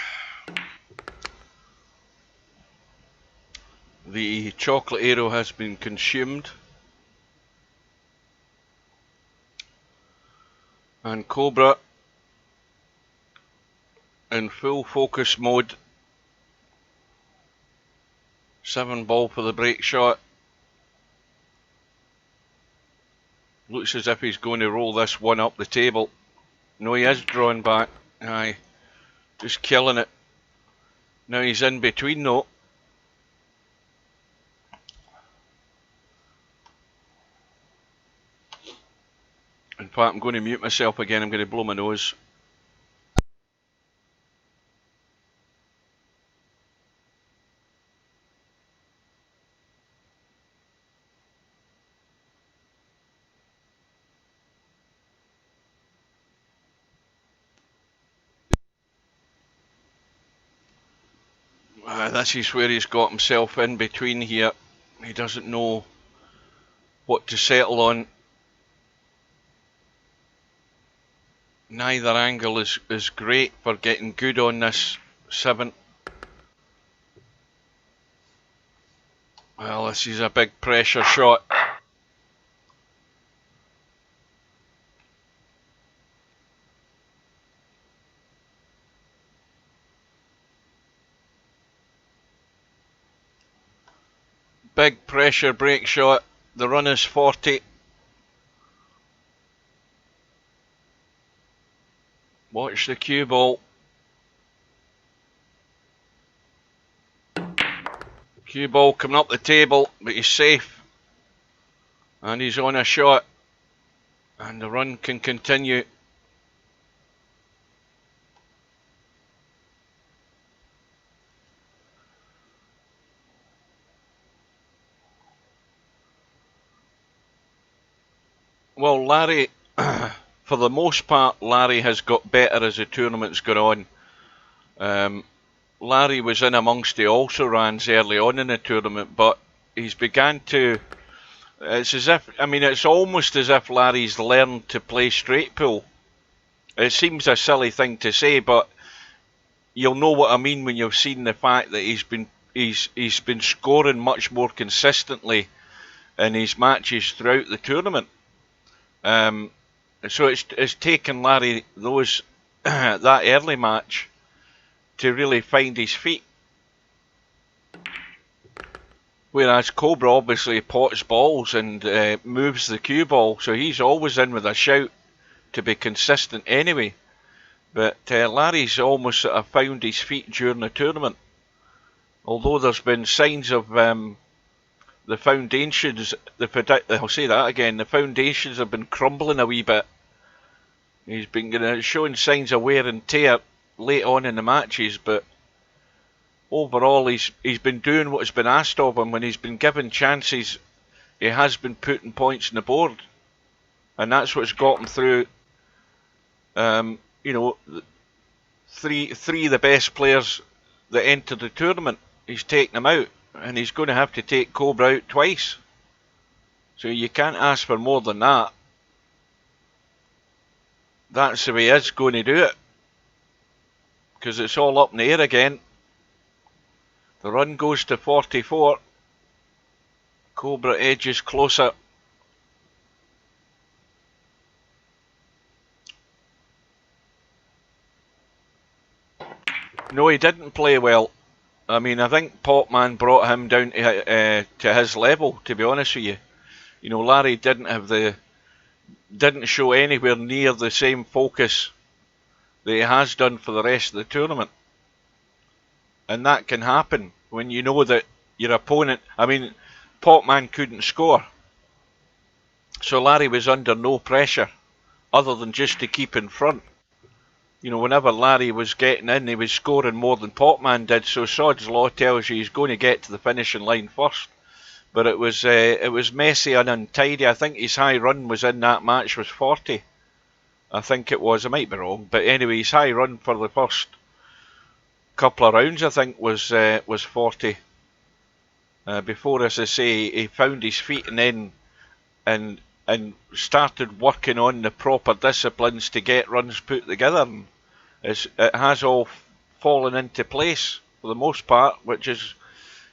The chocolate arrow has been consumed, and Cobra in full focus mode. 7 ball for the break shot. Looks as if he's going to roll this one up the table. No, he is drawing back. Aye, just killing it. Now he's in between though. In fact, I'm going to mute myself again. I'm going to blow my nose. This is where he's got himself in between here. He doesn't know what to settle on. Neither angle is great for getting good on this 7. Well, this is a big pressure shot. Big pressure break shot. The run is 40. Watch the cue ball. Cue ball coming up the table, but he's safe. And he's on a shot. And the run can continue. Well, Larry, for the most part, Larry has got better as the tournament's gone on. Larry was in amongst the also-rans early on in the tournament, but he's began to... It's as if, I mean, it's almost as if Larry's learned to play straight pool. It seems a silly thing to say, but you'll know what I mean when you've seen the fact that he's been scoring much more consistently in his matches throughout the tournament. So it's taken Larry that early match to really find his feet. Whereas Cobra obviously pots balls and moves the cue ball, so he's always in with a shout to be consistent anyway. But Larry's almost sort of found his feet during the tournament. Although there's been signs of the foundations, I'll say that again, the foundations have been crumbling a wee bit. He's been showing signs of wear and tear late on in the matches, but overall he's been doing what has been asked of him. When he's been given chances, he has been putting points on the board, and that's what's got him through. You know, three of the best players that entered the tournament, he's taken them out, and he's going to have to take Cobra out twice. So you can't ask for more than that. That's the way he is going to do it, because it's all up in the air again. The run goes to 44. Cobra edges closer. No, he didn't play well. I mean, I think Popman brought him down to his level, to be honest with you. You know, Larry didn't show anywhere near the same focus that he has done for the rest of the tournament. And that can happen when you know that your opponent... I mean, Popman couldn't score. So Larry was under no pressure, other than just to keep in front. You know, whenever Larry was getting in, he was scoring more than Popman did, so Sod's Law tells you he's going to get to the finishing line first. But it was messy and untidy. I think his high run was in that match was 40. I think it was. I might be wrong. But anyway, his high run for the first couple of rounds, I think, was 40. Before, as I say, he found his feet and then and started working on the proper disciplines to get runs put together. And it has all fallen into place for the most part, which is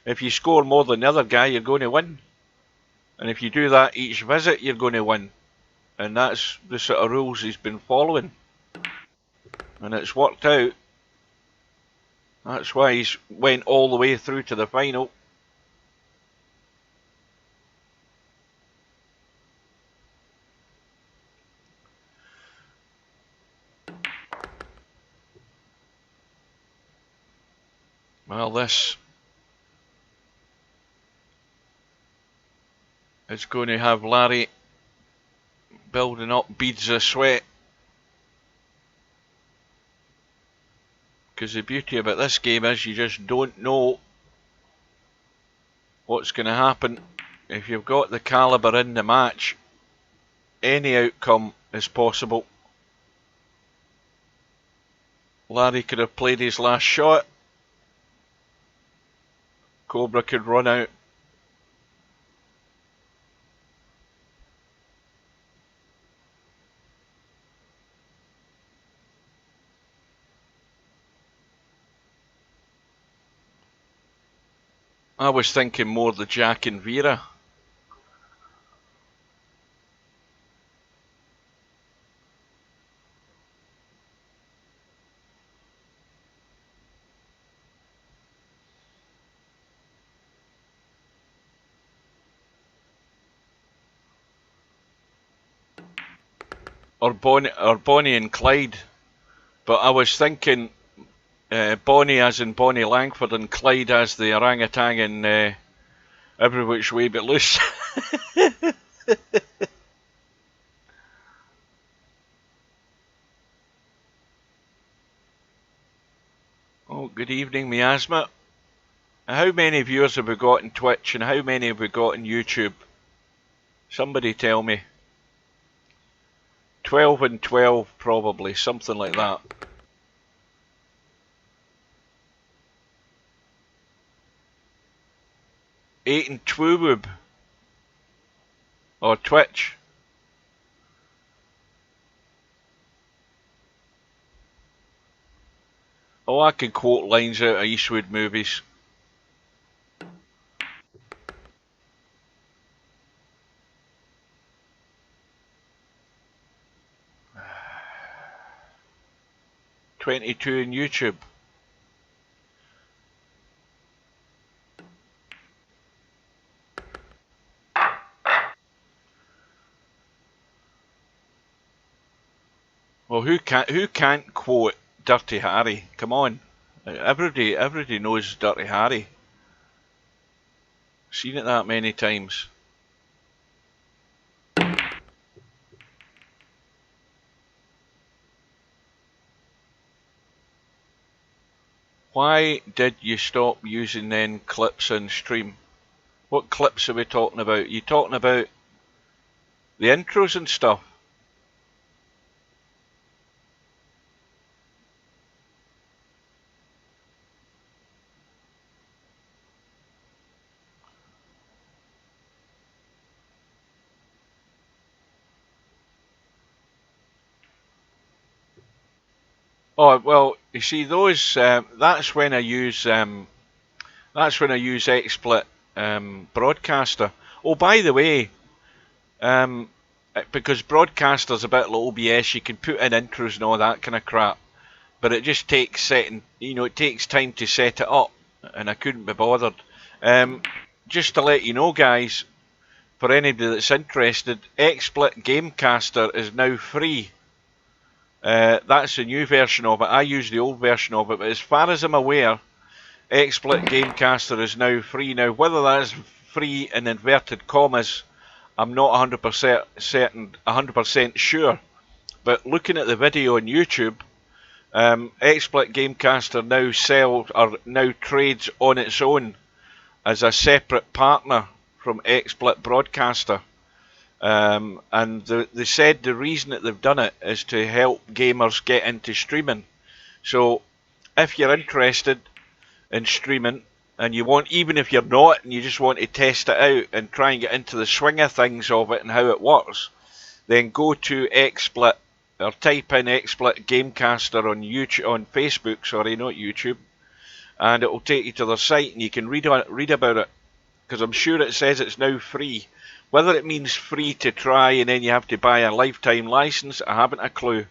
if you score more than the other guy, you're going to win. And if you do that each visit, you're going to win. And that's the sort of rules he's been following. And it's worked out. That's why he's went all the way through to the final. Well, this is going to have Larry building up beads of sweat. Because the beauty about this game is you just don't know what's going to happen. If you've got the calibre in the match, any outcome is possible. Larry could have played his last shot. Cobra could run out. I was thinking more the Jack and Vera. Or Bonnie and Clyde. But I was thinking Bonnie as in Bonnie Langford and Clyde as the orangutan in Every Which Way But Loose. Oh, good evening, Miasma. How many viewers have we got on Twitch and how many have we got on YouTube? Somebody tell me. 12 and 12 probably, something like that. Eight and Twoob or Twitch. Oh, I can quote lines out of Eastwood movies. $22 on YouTube. Well, who can't quote Dirty Harry? Come on, everybody knows Dirty Harry. Seen it that many times. Why did you stop using then clips on stream? What clips are we talking about? Are you talking about the intros and stuff? Oh well, you see those. That's when I use XSplit Broadcaster. Oh, by the way, because Broadcaster's a bit like OBS, you can put in intros and all that kind of crap, but it just takes setting. You know, it takes time to set it up, and I couldn't be bothered. Just to let you know, guys, for anybody that's interested, XSplit Gamecaster is now free. That's the new version of it. I use the old version of it, but as far as I'm aware, XSplit Gamecaster is now free. Now, whether that's free in inverted commas, I'm not 100% certain, 100% sure. But looking at the video on YouTube, XSplit Gamecaster now trades on its own as a separate partner from XSplit Broadcaster. And they said the reason that they've done it is to help gamers get into streaming. So if you're interested in streaming and you want, even if you're not and you just want to test it out and try and get into the swing of things of it and how it works, then go to XSplit or type in XSplit Gamecaster on YouTube, on Facebook, sorry, not YouTube, and it will take you to their site and you can read about it, because I'm sure it says it's now free. Whether it means free to try and then you have to buy a lifetime license, I haven't a clue.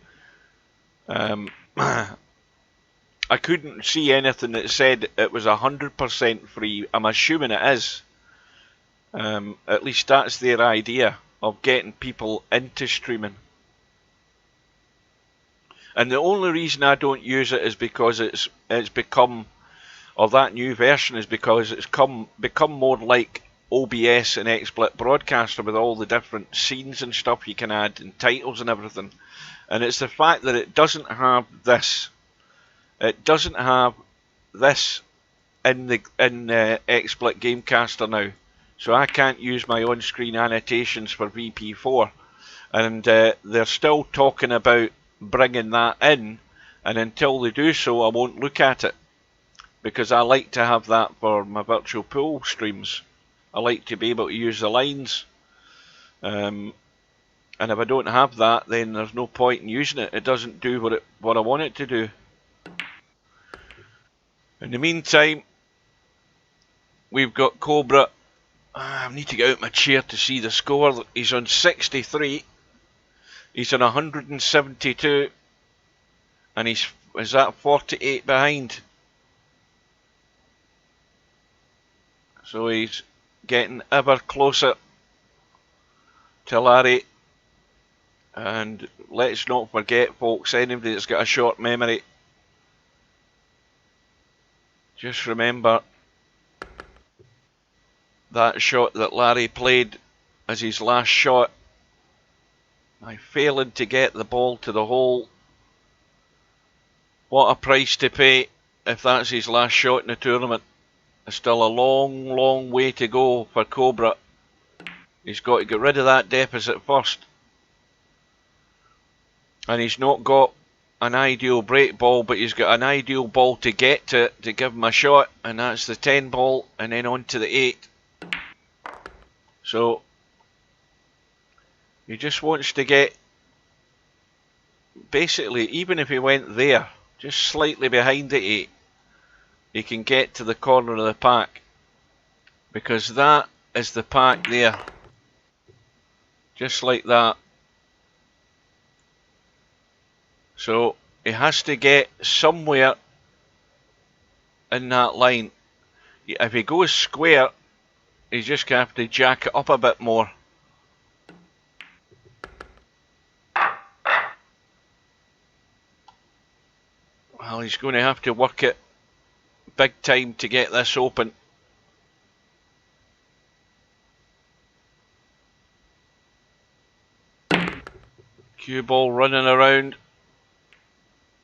I couldn't see anything that said it was 100% free. I'm assuming it is. At least that's their idea of getting people into streaming. And the only reason I don't use it is because it's become, or that new version is because it's become more like OBS and XSplit Broadcaster with all the different scenes and stuff you can add and titles and everything. And it's the fact that it doesn't have this. It doesn't have this in XSplit Gamecaster now, so I can't use my on-screen annotations for VP4, and they're still talking about bringing that in, and until they do so I won't look at it, because I like to have that for my virtual pool streams. I like to be able to use the lines, and if I don't have that, then there's no point in using it. It doesn't do what I want it to do. In the meantime, we've got Cobra. I need to get out my chair to see the score. He's on 63. He's on 172. And is that 48 behind? So he's getting ever closer to Larry. And let's not forget, folks, anybody that's got a short memory, just remember that shot that Larry played as his last shot by failing to get the ball to the hole. What a price to pay if that's his last shot in the tournament. There's still a long, long way to go for Cobra. He's got to get rid of that deficit first. And he's not got an ideal break ball, but he's got an ideal ball to get to give him a shot, and that's the 10 ball, and then on to the 8. So he just wants to get, basically, even if he went there, just slightly behind the 8, he can get to the corner of the pack, because that is the pack there, just like that. So he has to get somewhere in that line. If he goes square, he's just going to have to jack it up a bit more. Well, he's going to have to work it big time to get this open. Cue ball running around.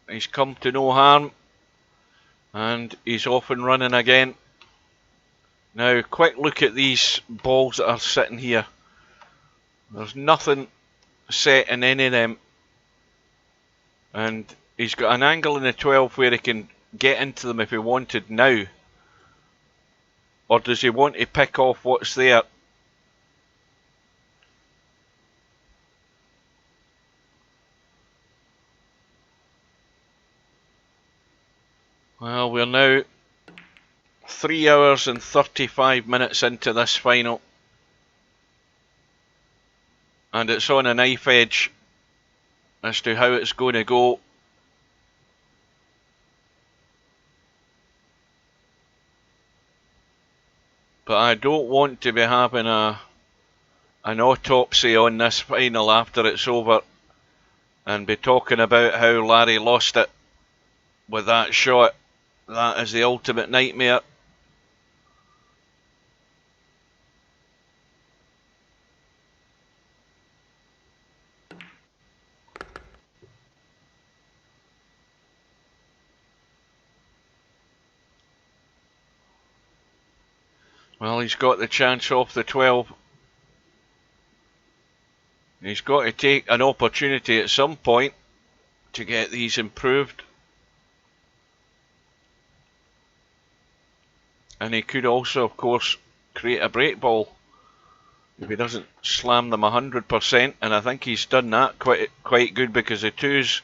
He's come to no harm, and he's off and running again. Now, quick look at these balls that are sitting here. There's nothing set in any of them, and he's got an angle in the 12 where he can get into them if he wanted now. Or does he want to pick off what's there? Well, we're now 3 hours and 35 minutes into this final, and it's on a knife edge as to how it's going to go. But I don't want to be having an autopsy on this final after it's over and be talking about how Larry lost it with that shot. That is the ultimate nightmare. Well, he's got the chance off the 12. He's got to take an opportunity at some point to get these improved. And he could also, of course, create a break ball. if he doesn't slam them 100%, and I think he's done that quite good, because the two's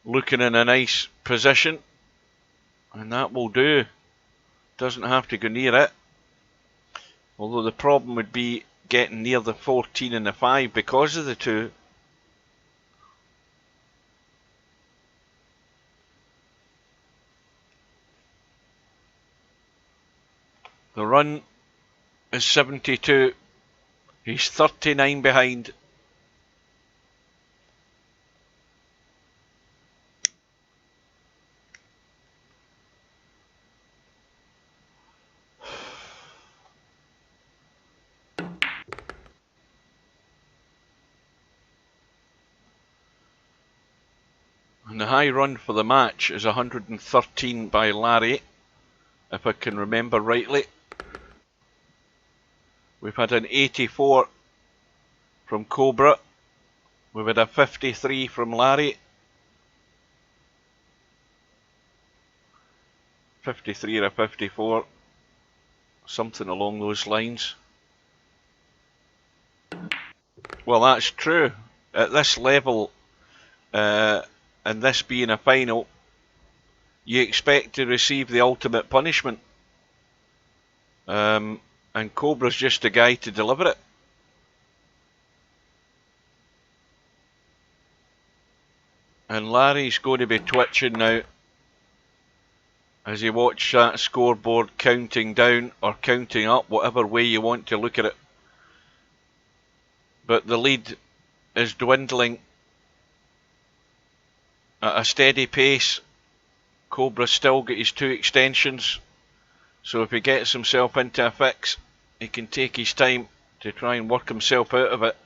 looking in a nice position, and that will do. Doesn't have to go near it, although the problem would be getting near the 14 and the 5 because of the 2. The run is 72. He's 39 behind. And the high run for the match is 113 by Larry, if I can remember rightly. We've had an 84 from COBRA. We've had a 53 from Larry. 53 or a 54. Something along those lines. Well, that's true. At this level, and this being a final, you expect to receive the ultimate punishment. And Cobra's just a guy to deliver it. And Larry's going to be twitching now as you watch that scoreboard counting down or counting up, whatever way you want to look at it. But the lead is dwindling at a steady pace. Cobra's still got his 2 extensions, so if he gets himself into a fix, he can take his time to try and work himself out of it.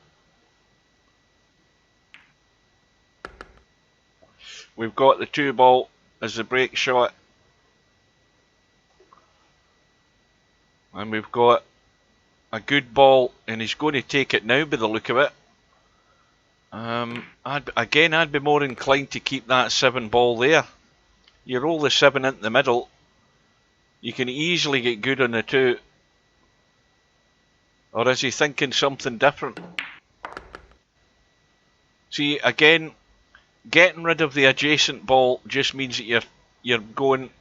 We've got the 2 ball as the break shot, and we've got a good ball, and he's going to take it now by the look of it. I'd be more inclined to keep that 7 ball there. You roll the 7 into the middle, you can easily get good on the 2. Or is he thinking something different? See, again, getting rid of the adjacent ball just means that you're going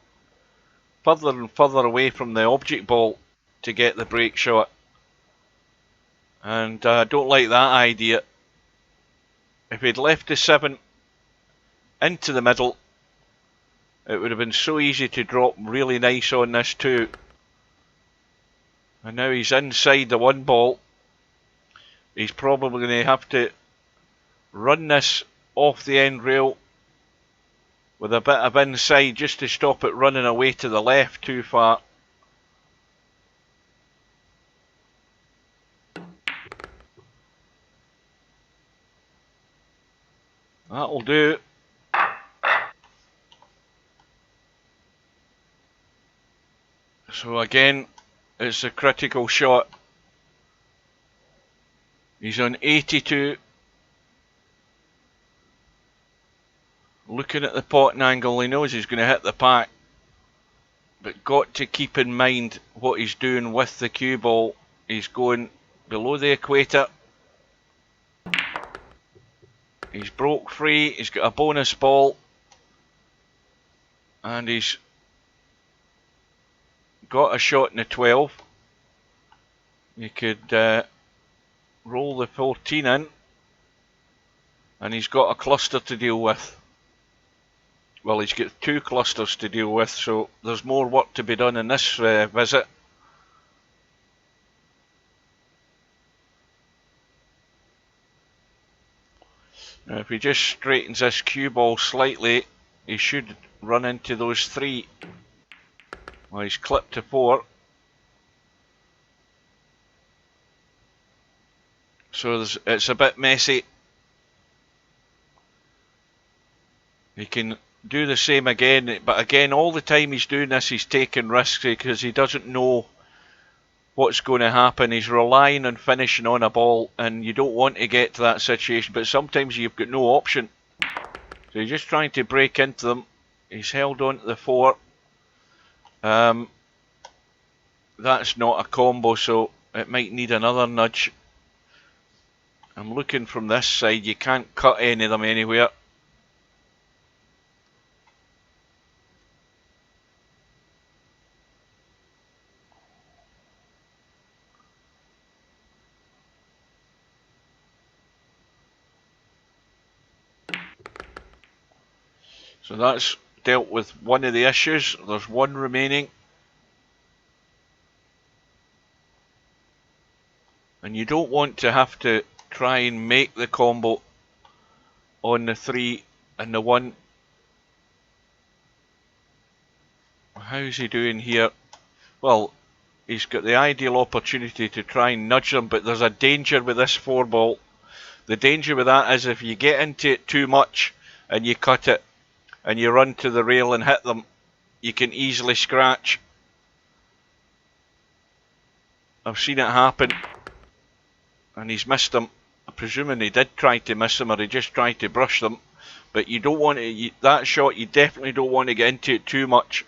further and further away from the object ball to get the break shot. And I don't like that idea. If he'd left the 7 into the middle, it would have been so easy to drop really nice on this 2. And now he's inside the 1 ball. He's probably going to have to run this off the end rail with a bit of inside just to stop it running away to the left too far. That'll do. So again, it's a critical shot. He's on 82. Looking at the potting angle, he knows he's going to hit the pack. But got to keep in mind what he's doing with the cue ball. He's going below the equator. He's broke free, he's got a bonus ball. And he's got a shot in the 12. You could roll the 14 in. And he's got a cluster to deal with. Well, he's got 2 clusters to deal with, so there's more work to be done in this visit. Now, if he just straightens this cue ball slightly, he should run into those 3. Well, he's clipped to 4. So it's a bit messy. He can do the same again, but again, all the time he's doing this, he's taking risks because he doesn't know what's going to happen. He's relying on finishing on a ball, and you don't want to get to that situation, but sometimes you've got no option. So he's just trying to break into them. He's held on to the 4. That's not a combo, so it might need another nudge. I'm looking from this side, you can't cut any of them anywhere. So that's dealt with one of the issues. There's one remaining. And you don't want to have to try and make the combo on the 3 and the 1. How's he doing here? Well, he's got the ideal opportunity to try and nudge them, but there's a danger with this 4 ball. The danger with that is if you get into it too much and you cut it and you run to the rail and hit them, you can easily scratch. I've seen it happen, and he's missed them. I'm presuming he did try to miss them, or he just tried to brush them. But you don't want to, that shot, you definitely don't want to get into it too much,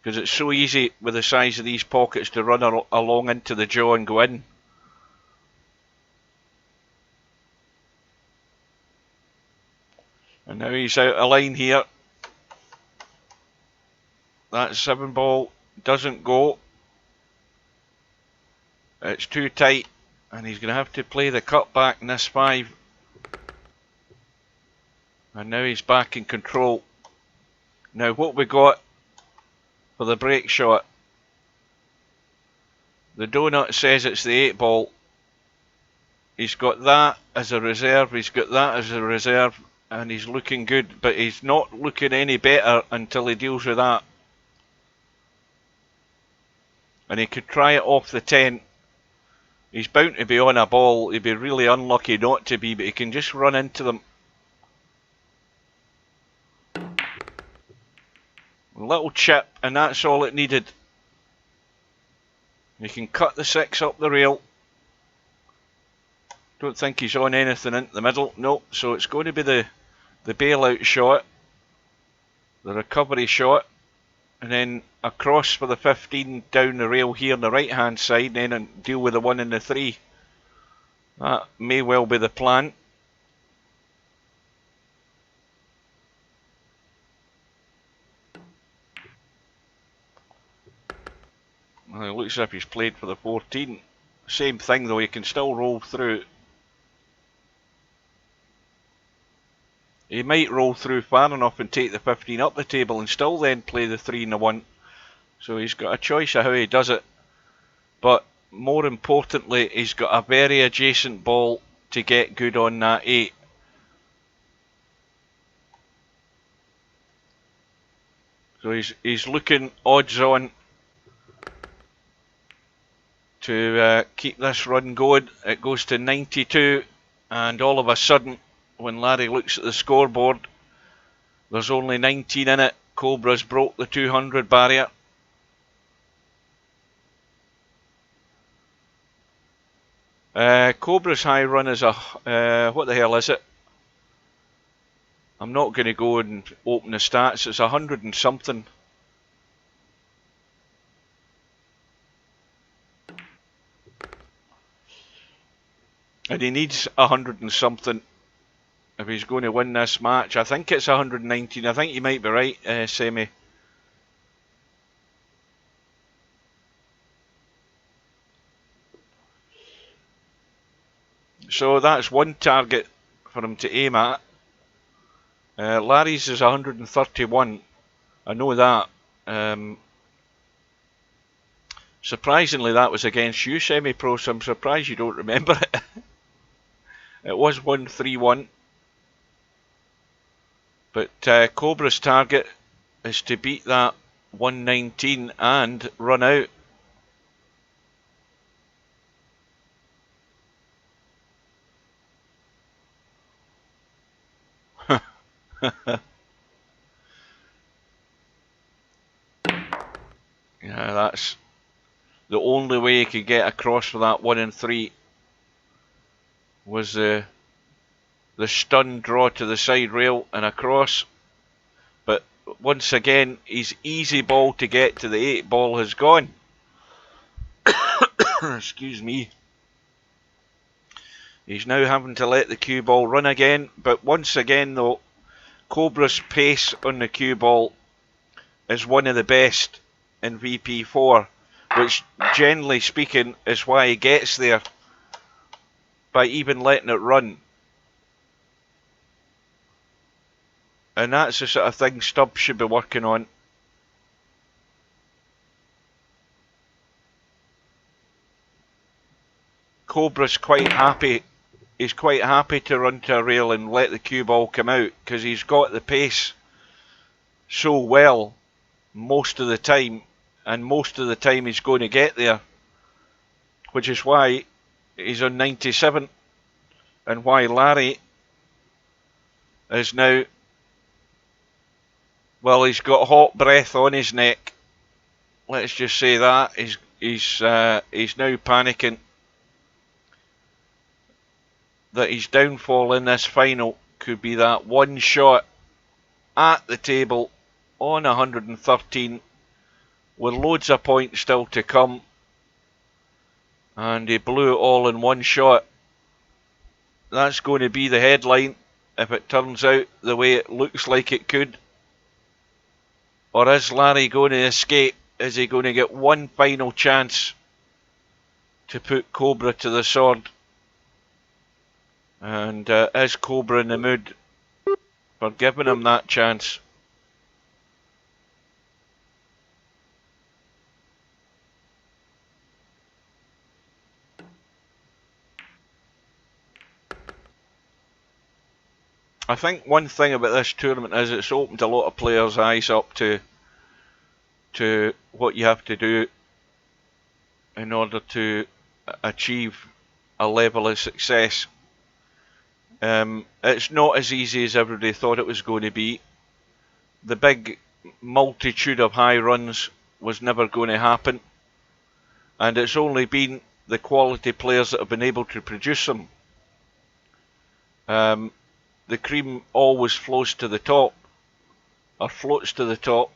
because it's so easy with the size of these pockets to run along into the jaw and go in. And now he's out of line here. That 7 ball doesn't go. It's too tight, and he's going to have to play the cut back in this 5. And now he's back in control. Now what we got for the break shot, the donut says it's the 8 ball. He's got that as a reserve, he's got that as a reserve, and he's looking good, but he's not looking any better until he deals with that. And he could try it off the 10. He's bound to be on a ball. He'd be really unlucky not to be, but he can just run into them. A little chip, and that's all it needed. He can cut the 6 up the rail. Don't think he's on anything into the middle. No, so it's going to be the bailout shot, the recovery shot, and then across for the 15 down the rail here on the right hand side, then and deal with the 1 and the 3. That may well be the plan. Well, it looks as if he's played for the 14. Same thing though, he can still roll through. He might roll through far enough and take the 15 up the table and still then play the 3 and the 1. So he's got a choice of how he does it. But more importantly, he's got a very adjacent ball to get good on that 8. So he's looking odds on to keep this run going. It goes to 92, and all of a sudden, when Larry looks at the scoreboard, there's only 19 in it. Cobra's broke the 200 barrier. Cobra's high run is a, what the hell is it? I'm not going to go and open the stats. It's 100 and something. And he needs 100 and something if he's going to win this match. I think it's 119. I think you might be right, Semi. So that's one target for him to aim at. Larry's is 131. I know that. Surprisingly, that was against you, Semi-Pro, so I'm surprised you don't remember it. It was 131. But Cobra's target is to beat that 119 and run out. Yeah, that's the only way he could get across for that 1 and 3 was the stun draw to the side rail and across. But once again, his easy ball to get to the 8 ball has gone. Excuse me. He's now having to let the cue ball run again, but once again though, Cobra's pace on the cue ball is one of the best in VP4, which generally speaking is why he gets there by even letting it run. And that's the sort of thing Stubbs should be working on. Cobra's quite happy. He's quite happy to run to a rail and let the cue ball come out because he's got the pace so well most of the time, and most of the time he's going to get there, which is why he's on 97 and why Larry is now, well, he's got hot breath on his neck. Let's just say that he's now panicking that his downfall in this final could be that one shot at the table on 113 with loads of points still to come, and he blew it all in one shot. That's going to be the headline if it turns out the way it looks like it could. Or is Larry going to escape? Is he going to get one final chance to put Cobra to the sword? And is Cobra in the mood for giving him that chance? I think one thing about this tournament is it's opened a lot of players' eyes up to what you have to do in order to achieve a level of success. It's not as easy as everybody thought it was going to be. The big multitude of high runs was never going to happen, and it's only been the quality players that have been able to produce them. The cream always flows to the top, or floats to the top,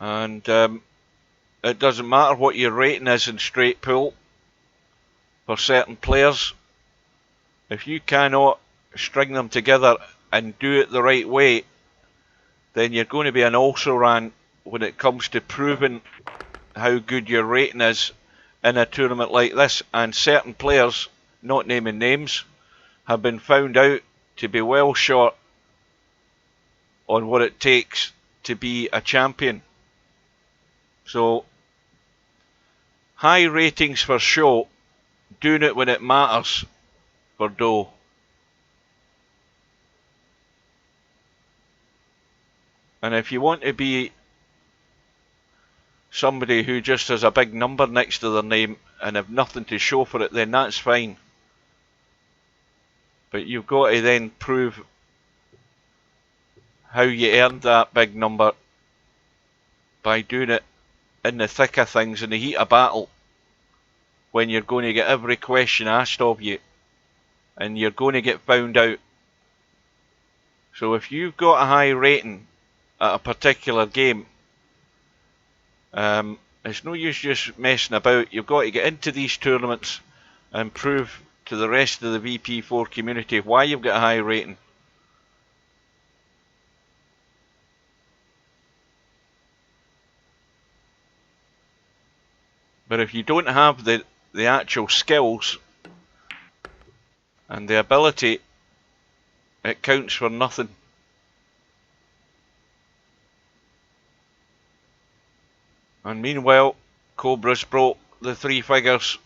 and it doesn't matter what your rating is in straight pool for certain players. If you cannot string them together and do it the right way, then you're going to be an also-ran when it comes to proving how good your rating is in a tournament like this. And certain players, not naming names, have been found out to be well short on what it takes to be a champion. So, high ratings for show, doing it when it matters for dough. And if you want to be somebody who just has a big number next to their name and have nothing to show for it, then that's fine. But you've got to then prove how you earned that big number by doing it in the thick of things, in the heat of battle, when you're going to get every question asked of you and you're going to get found out. So if you've got a high rating at a particular game, it's no use just messing about. You've got to get into these tournaments and prove to the rest of the VP4 community why you've got a high rating. But if you don't have the actual skills and the ability, it counts for nothing. And meanwhile, Cobra's broke the 3 figures.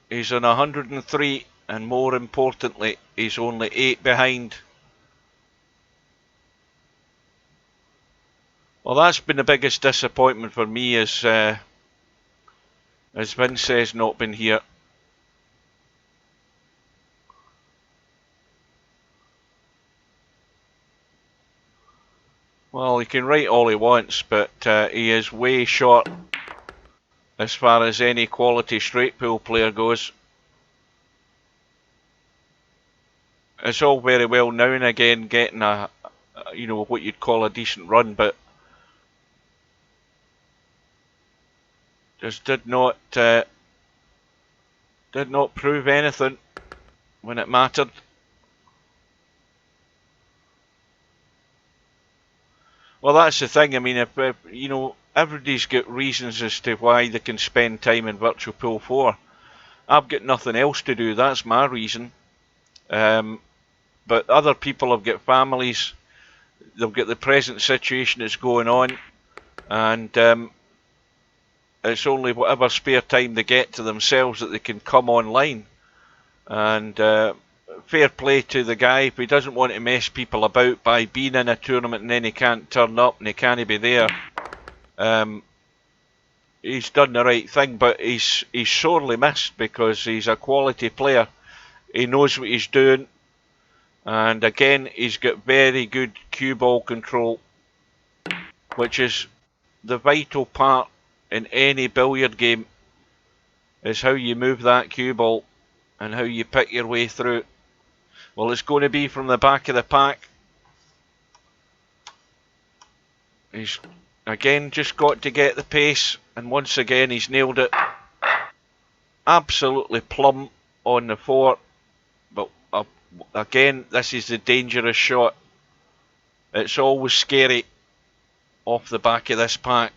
He's on 103, and more importantly, he's only 8 behind. Well, that's been the biggest disappointment for me, as Vince has not been here. Well, he can write all he wants, but he is way short as far as any quality straight pool player goes. It's all very well now and again getting a what you'd call a decent run, but just did not Did not prove anything when it mattered. Well, that's the thing. I mean, if you know, everybody's got reasons as to why they can spend time in Virtual Pool 4. I've got nothing else to do. That's my reason. But other people have got families. They've got the present situation that's going on, and it's only whatever spare time they get to themselves that they can come online. And fair play to the guy. If he doesn't want to mess people about by being in a tournament and then he can't turn up and he can't be there, he's done the right thing. But he's sorely missed because he's a quality player. He knows what he's doing, and again, he's got very good cue ball control, which is the vital part in any billiard game, is how you move that cue ball and how you pick your way through. Well, it's going to be from the back of the pack. He's again just got to get the pace, and once again he's nailed it. Absolutely plumb on the 4, but again, this is the dangerous shot. It's always scary off the back of this pack.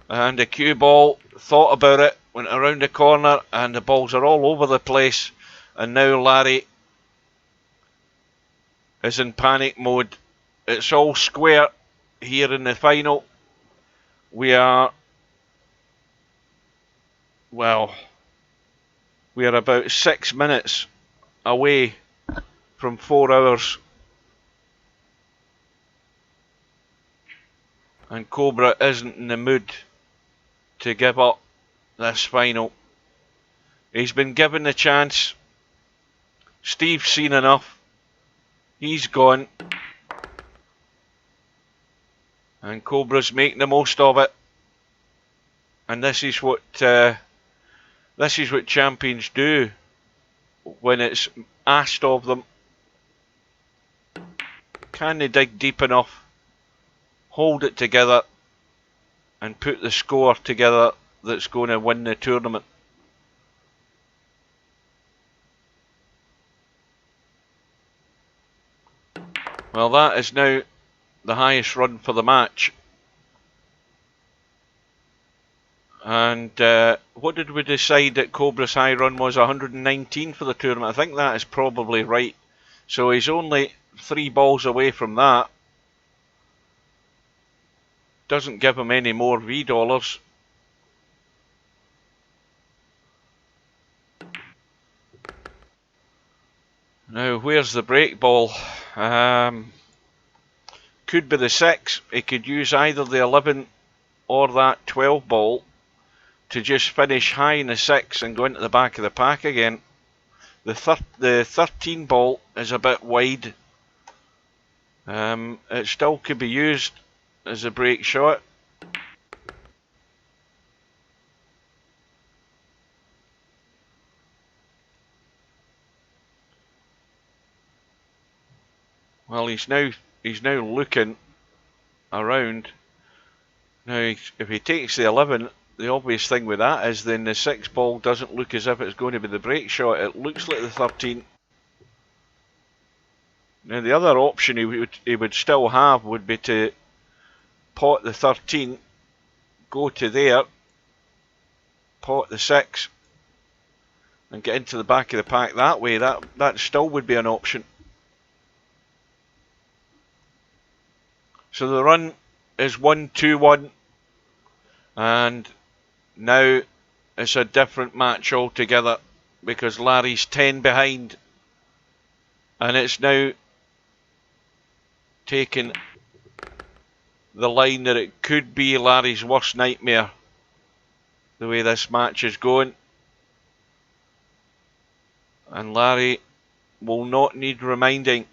And the cue ball, thought about it, went around the corner, and the balls are all over the place. And now Larry is in panic mode. It's all square here in the final. We are, well, we are about 6 minutes away from 4 hours. And Cobra isn't in the mood to give up this final. He's been given the chance. Steve's seen enough. He's gone. And Cobra's making the most of it. And this is what champions do when it's asked of them. Can they dig deep enough, hold it together, and put the score together that's going to win the tournament? Well, that is now the highest run for the match. And what did we decide that Cobra's high run was? 119 for the tournament. I think that is probably right. So he's only 3 balls away from that. Doesn't give him any more V dollars. Now, where's the break ball? Could be the 6. He could use either the 11 or that 12 ball to just finish high in the 6 and go into the back of the pack again. The 13 ball is a bit wide. It still could be used as a break shot. Well, he's now looking around. Now, if he takes the 11, the obvious thing with that is then the 6 ball doesn't look as if it's going to be the break shot. It looks like the 13. Now, the other option he would still have would be to pot the 13, go to there, pot the 6, and get into the back of the pack that way. That still would be an option. So the run is 1-2-1, and now it's a different match altogether because Larry's 10 behind, and it's now taken the line that it could be Larry's worst nightmare, the way this match is going. And Larry will not need reminding.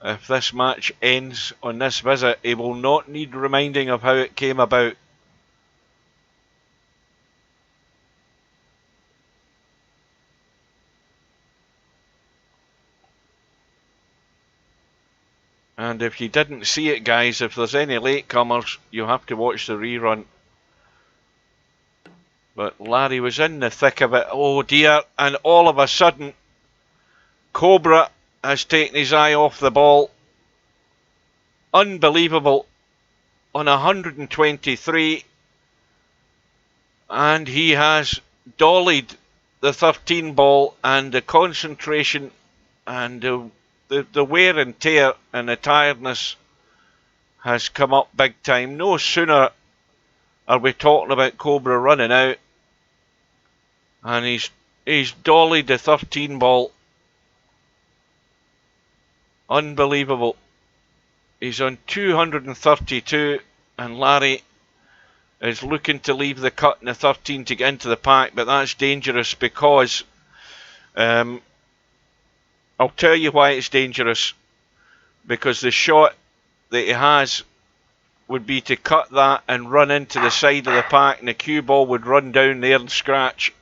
If this match ends on this visit, he will not need reminding of how it came about. And if you didn't see it, guys, if there's any latecomers, you'll have to watch the rerun. But Larry was in the thick of it. Oh dear. And all of a sudden, Cobra has taken his eye off the ball. Unbelievable. On 123. And he has dollied the 13 ball, and the concentration and the wear and tear and the tiredness has come up big time. No sooner are we talking about Cobra running out, and he's dollied the 13 ball. Unbelievable. He's on 232, and Larry is looking to leave the cut in the 13 to get into the pack, but that's dangerous because I'll tell you why it's dangerous. Because the shot that he has would be to cut that and run into the side of the pack, and the cue ball would run down there and scratch,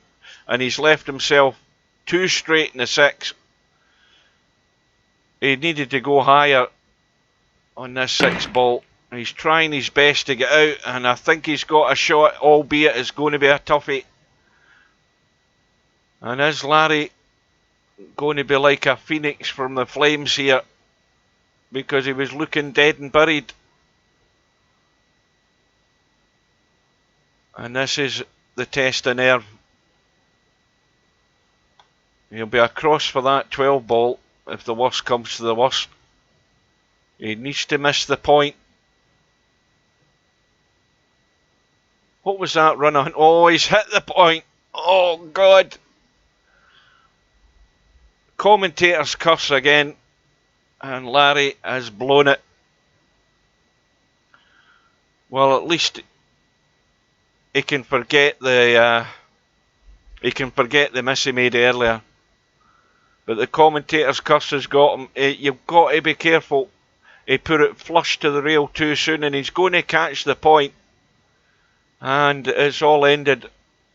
and he's left himself too straight in the 6. He needed to go higher on this 6 ball. He's trying his best to get out, and I think he's got a shot, albeit it's going to be a toughie. And is Larry going to be like a phoenix from the flames here? Because he was looking dead and buried. And this is the test of nerve. He'll be across for that 12 ball if the worst comes to the worst. He needs to miss the point. What was that run on? Oh, he's hit the point. Oh, God. Commentators curse again. And Larry has blown it. Well, at least he can forget the miss he made earlier. But the commentators curse has got him. You've got to be careful. He put it flush to the rail too soon, and he's going to catch the point. And it's all ended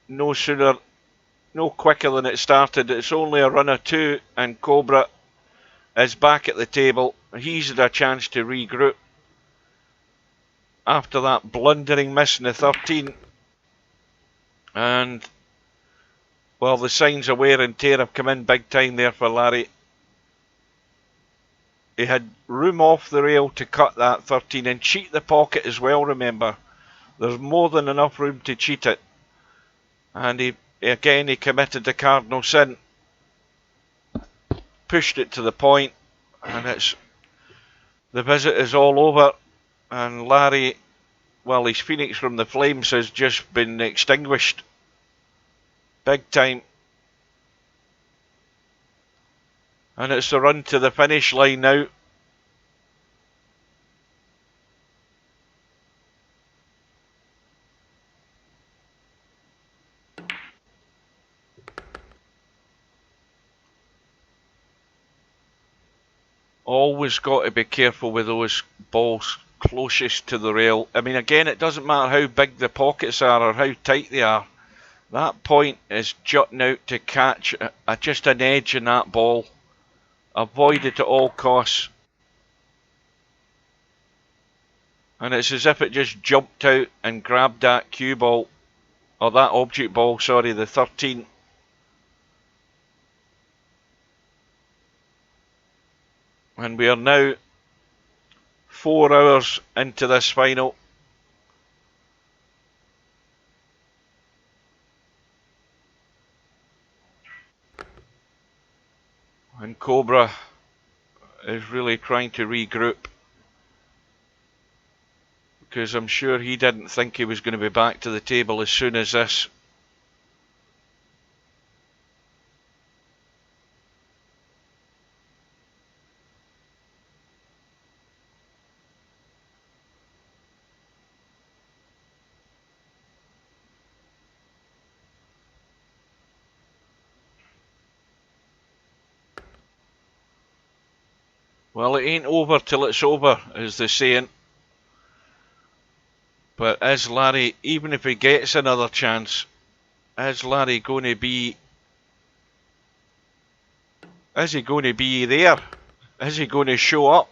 no sooner, no quicker than it started. It's only a run or two, and Cobra is back at the table. He's had a chance to regroup after that blundering miss in the 13. And, well, the signs of wear and tear have come in big time there for Larry. He had room off the rail to cut that 13 and cheat the pocket as well, remember. There's more than enough room to cheat it. And he committed the cardinal sin. Pushed it to the point, and the visit is all over. And Larry, well, his phoenix from the flames has just been extinguished. Big time. And it's the run to the finish line now. Always got to be careful with those balls closest to the rail. I mean, again, it doesn't matter how big the pockets are or how tight they are. That point is jutting out to catch just an edge in that ball. Avoid it at all costs. And it's as if it just jumped out and grabbed that cue ball, or that object ball, sorry, the 13. And we are now 4 hours into this final. And Cobra is really trying to regroup. Because I'm sure he didn't think he was going to be back to the table as soon as this. Well, it ain't over till it's over, is the saying. But is Larry, even if he gets another chance, is Larry going to be... Is he going to be there? Is he going to show up?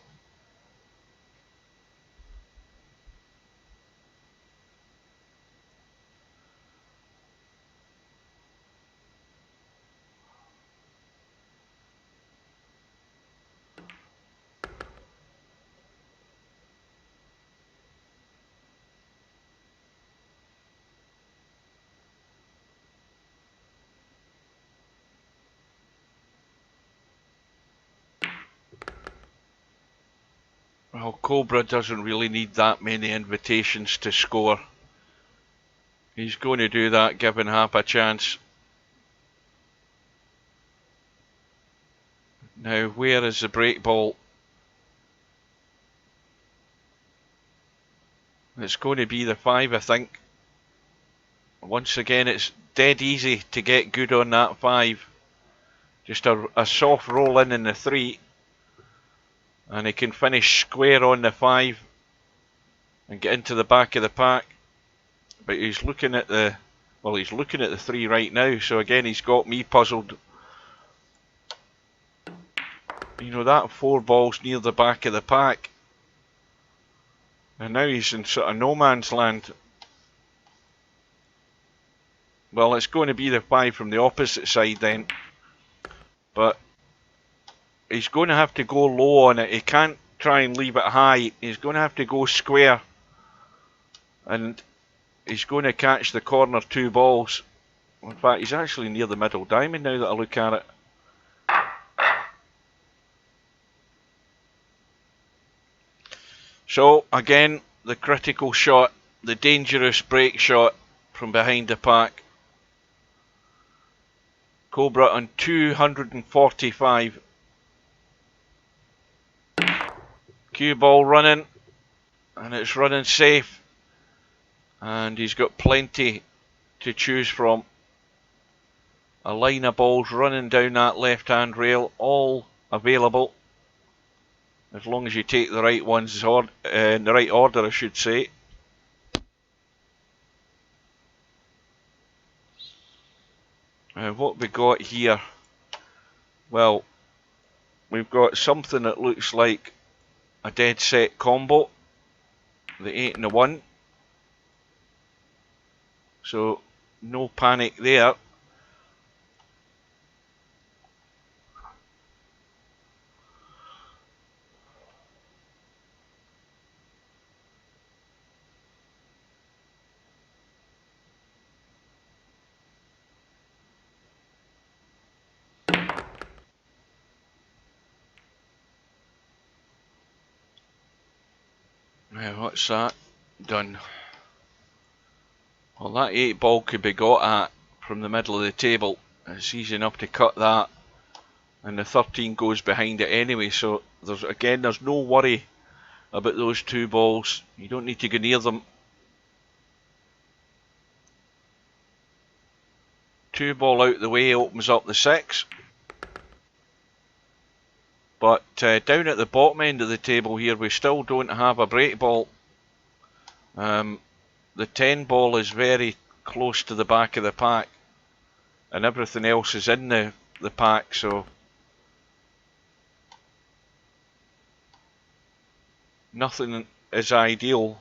Well, Cobra doesn't really need that many invitations to score. He's going to do that given half a chance. Now, where is the break ball? It's going to be the 5, I think. Once again, it's dead easy to get good on that 5. Just a soft roll in the 3. And he can finish square on the 5 and get into the back of the pack. But he's looking at the, well, he's looking at the 3 right now. So again, he's got me puzzled. You know, that 4 ball's near the back of the pack. And now he's in sort of no man's land. Well, it's going to be the 5 from the opposite side then. But he's going to have to go low on it. He can't try and leave it high. He's going to have to go square. And he's going to catch the corner 2 balls. In fact, he's actually near the middle diamond now that I look at it. So, again, the critical shot, the dangerous break shot from behind the pack. Cobra on 245. Cue ball running, and it's running safe. And he's got plenty to choose from. A line of balls running down that left-hand rail, all available. As long as you take the right ones in the right order, I should say. What we got here? Well, we've got something that looks like a dead set combo. The 8 and the 1. So, no panic there. Now, what's that? Done. Well, that 8 ball could be got at from the middle of the table. It's easy enough to cut that. And the 13 goes behind it anyway, so there's no worry about those 2 balls. You don't need to go near them. 2 ball out the way opens up the 6. But down at the bottom end of the table here, we still don't have a break ball. The 10 ball is very close to the back of the pack. And everything else is in the pack, so nothing is ideal.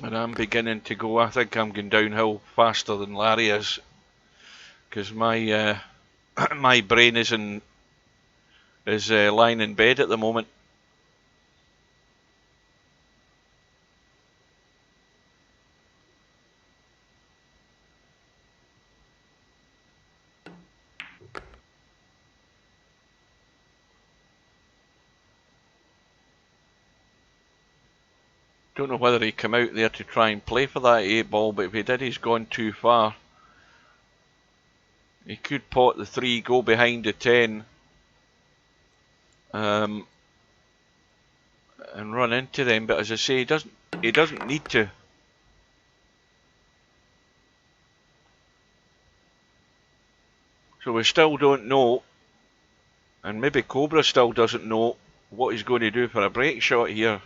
And I'm beginning to go, I think I'm going downhill faster than Larry is. Because my my brain is lying in bed at the moment. Don't know whether he came out there to try and play for that 8 ball, but if he did, he's gone too far. He could pot the 3, go behind the 10, and run into them. But as I say, he doesn't need to. So we still don't know, and maybe Cobra still doesn't know what he's going to do for a break shot here.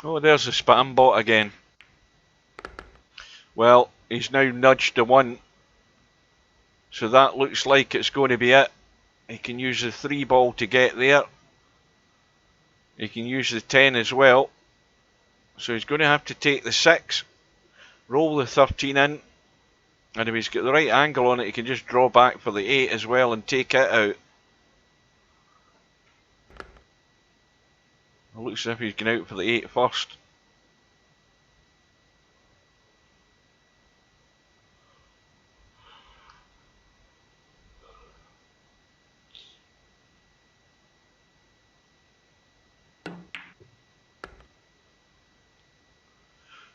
Oh, there's the spam bot again. Well, he's now nudged the 1. So that looks like it's going to be it. He can use the 3 ball to get there. He can use the 10 as well. So he's going to have to take the 6. Roll the 13 in. And if he's got the right angle on it, he can just draw back for the 8 as well and take it out. It looks as if he's going out for the 8 first.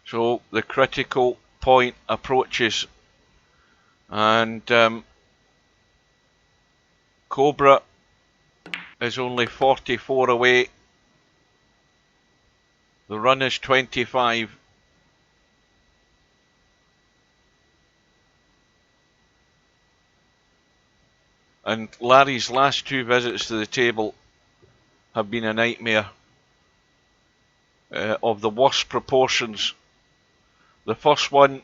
So the critical point approaches, and COBRA is only 44 away. The run is 25. And Larry's last 2 visits to the table have been a nightmare of the worst proportions. The first one,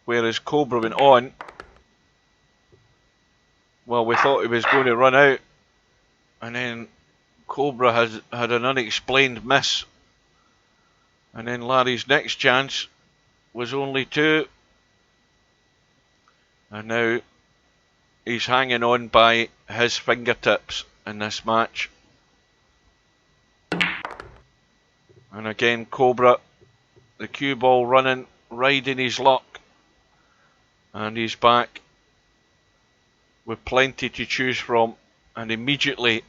whereas COBRA went on, well, we thought he was going to run out, and then COBRA has had an unexplained miss, and then Larry's next chance was only 2, and now he's hanging on by his fingertips in this match. And again, COBRA, the cue ball running, riding his luck, and he's back with plenty to choose from, and immediately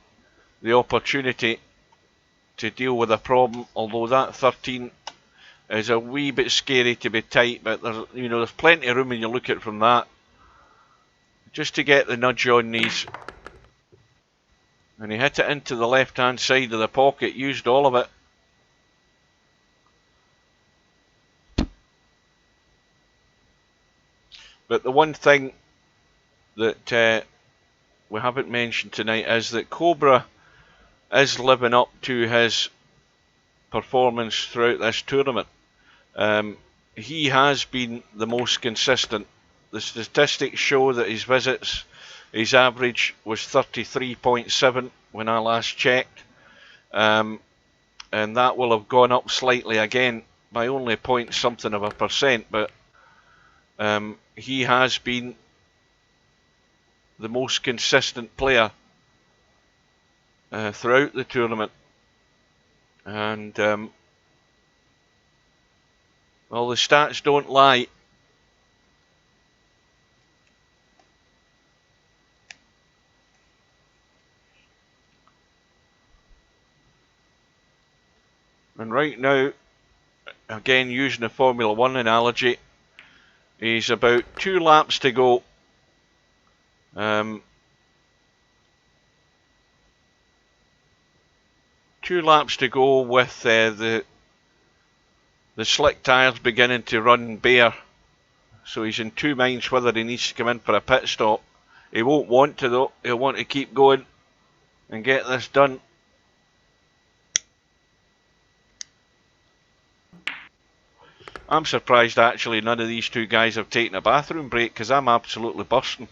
the opportunity to deal with a problem, although that 13 is a wee bit scary to be tight, but there's plenty of room when you look at it from that. Just to get the nudge on these. And he hit it into the left hand side of the pocket, used all of it. But the one thing that we haven't mentioned tonight is that COBRA is living up to his performance throughout this tournament. He has been the most consistent. The statistics show that his visits, his average was 33.7 when I last checked, and that will have gone up slightly again by only point something of a percent, but he has been the most consistent player throughout the tournament, and well, the stats don't lie. And right now, again using the Formula 1 analogy, he's about 2 laps to go. 2 laps to go with the slick tyres beginning to run bare. So he's in 2 minds whether he needs to come in for a pit stop. He won't want to though. He'll want to keep going and get this done. I'm surprised actually none of these 2 guys have taken a bathroom break, because I'm absolutely bursting.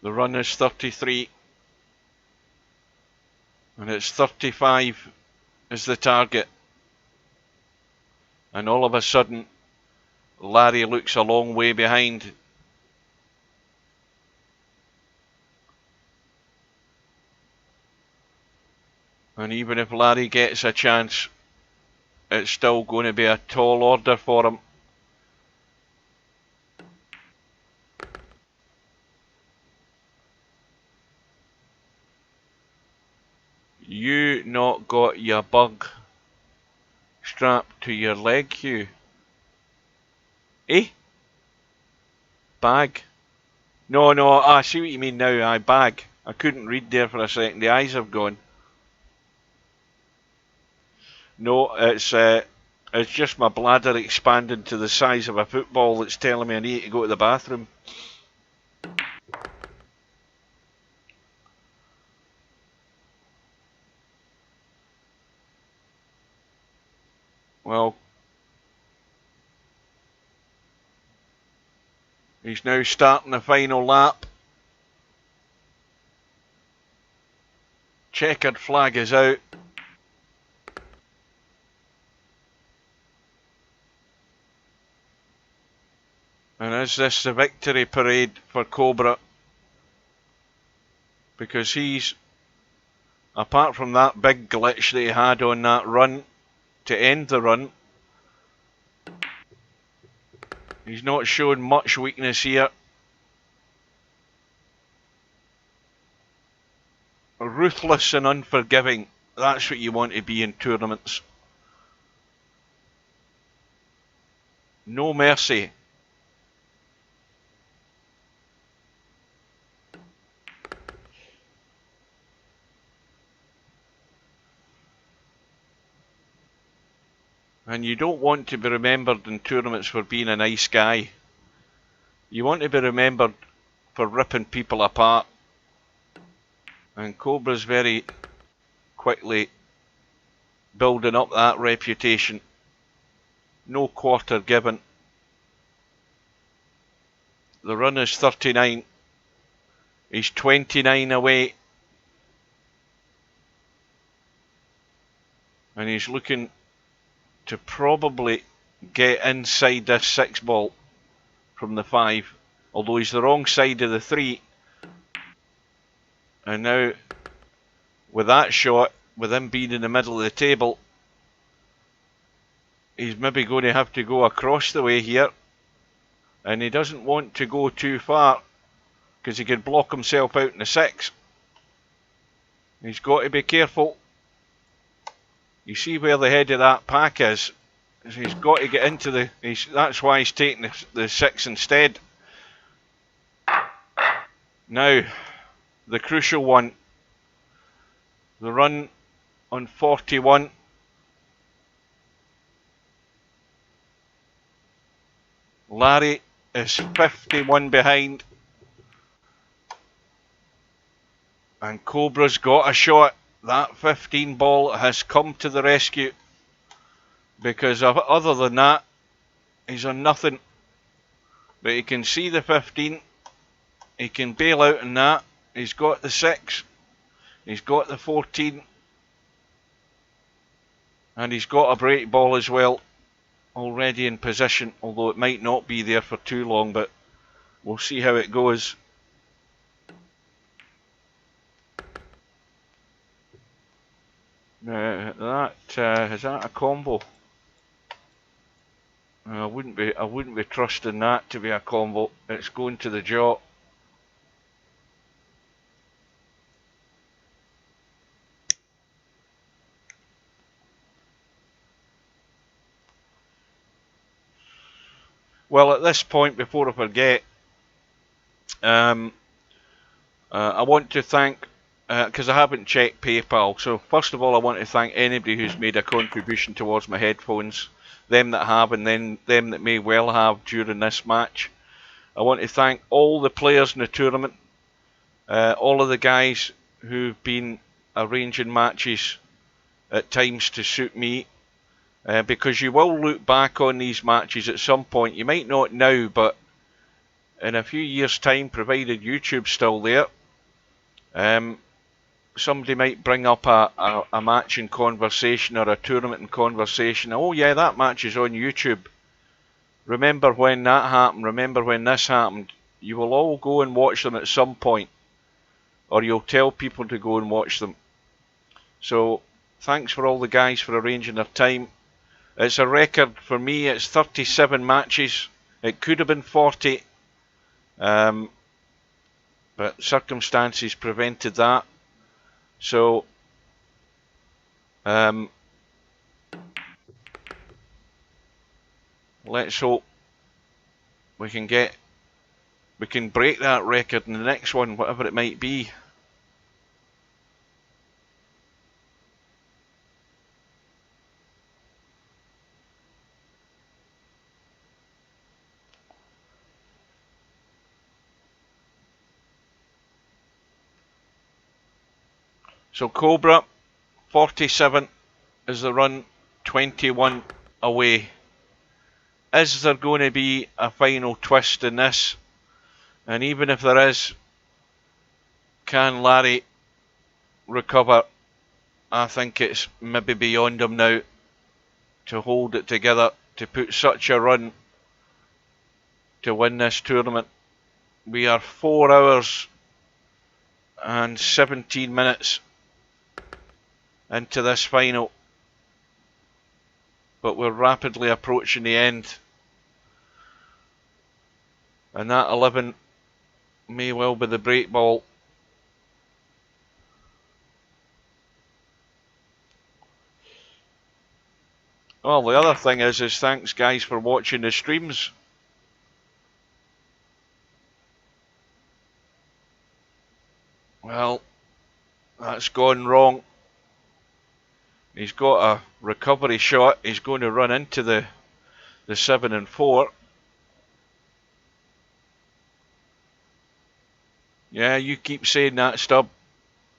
The run is 33, and it's 35 is the target. And all of a sudden, Larry looks a long way behind. And even if Larry gets a chance, it's still going to be a tall order for him. You not got your bug strapped to your leg, Hugh? Eh? Bag? No, I see what you mean now. Bag. I couldn't read there for a second. The eyes have gone. No, it's just my bladder expanding to the size of a football that's telling me I need to go to the bathroom. Well, He's now starting the final lap. Checkered flag is out. And is this the victory parade for Cobra? Because he's, apart from that big glitch that he had on that run to end the run, he's not shown much weakness here. Ruthless and unforgiving, that's what you want to be in tournaments. No mercy. And you don't want to be remembered in tournaments for being a nice guy. You want to be remembered for ripping people apart. And Cobra's very quickly building up that reputation. No quarter given. The run is 39. He's 29 away. And he's looking to probably get inside this 6 ball from the 5. Although he's the wrong side of the 3. And now, with that shot, with him being in the middle of the table, he's maybe going to have to go across the way here. And he doesn't want to go too far, because he could block himself out in the 6. He's got to be careful. You see where the head of that pack is. He's got to get into the... that's why he's taking the 6 instead. Now, the crucial one. The run on 41. Larry is 51 behind. And Cobra's got a shot. That 15 ball has come to the rescue. Because other than that, he's on nothing. But he can see the 15. He can bail out on that. He's got the 6. He's got the 14. And he's got a break ball as well. Already in position. Although it might not be there for too long. But we'll see how it goes. Is that a combo? I wouldn't be trusting that to be a combo. It's going to the jaw. Well, at this point, before I forget, I want to thank, because I haven't checked PayPal, so first of all I want to thank anybody who's made a contribution towards my headphones, them that have and then them that may well have during this match. I want to thank all the players in the tournament, all of the guys who've been arranging matches at times to suit me, because you will look back on these matches at some point. You might not now, but in a few years' time, provided YouTube's still there, somebody might bring up a match in conversation or a tournament in conversation. Oh yeah, that match is on YouTube. Remember when that happened? Remember when this happened? You will all go and watch them at some point. Or you'll tell people to go and watch them. So, thanks for all the guys for arranging their time. It's a record for me, it's 37 matches. It could have been 40. But circumstances prevented that. So, let's hope we can break that record in the next one, whatever it might be. So Cobra, 47 is the run, 21 away. Is there going to be a final twist in this? And even if there is, can Larry recover? I think it's maybe beyond him now to hold it together, to put such a run to win this tournament. We are 4 hours and 17 minutes into this final, but we're rapidly approaching the end. And that 11 may well be the break ball. Well, the other thing is thanks guys for watching the streams. Well, that's gone wrong. He's got a recovery shot. He's going to run into the 7 and 4. Yeah, you keep saying that, Stubb.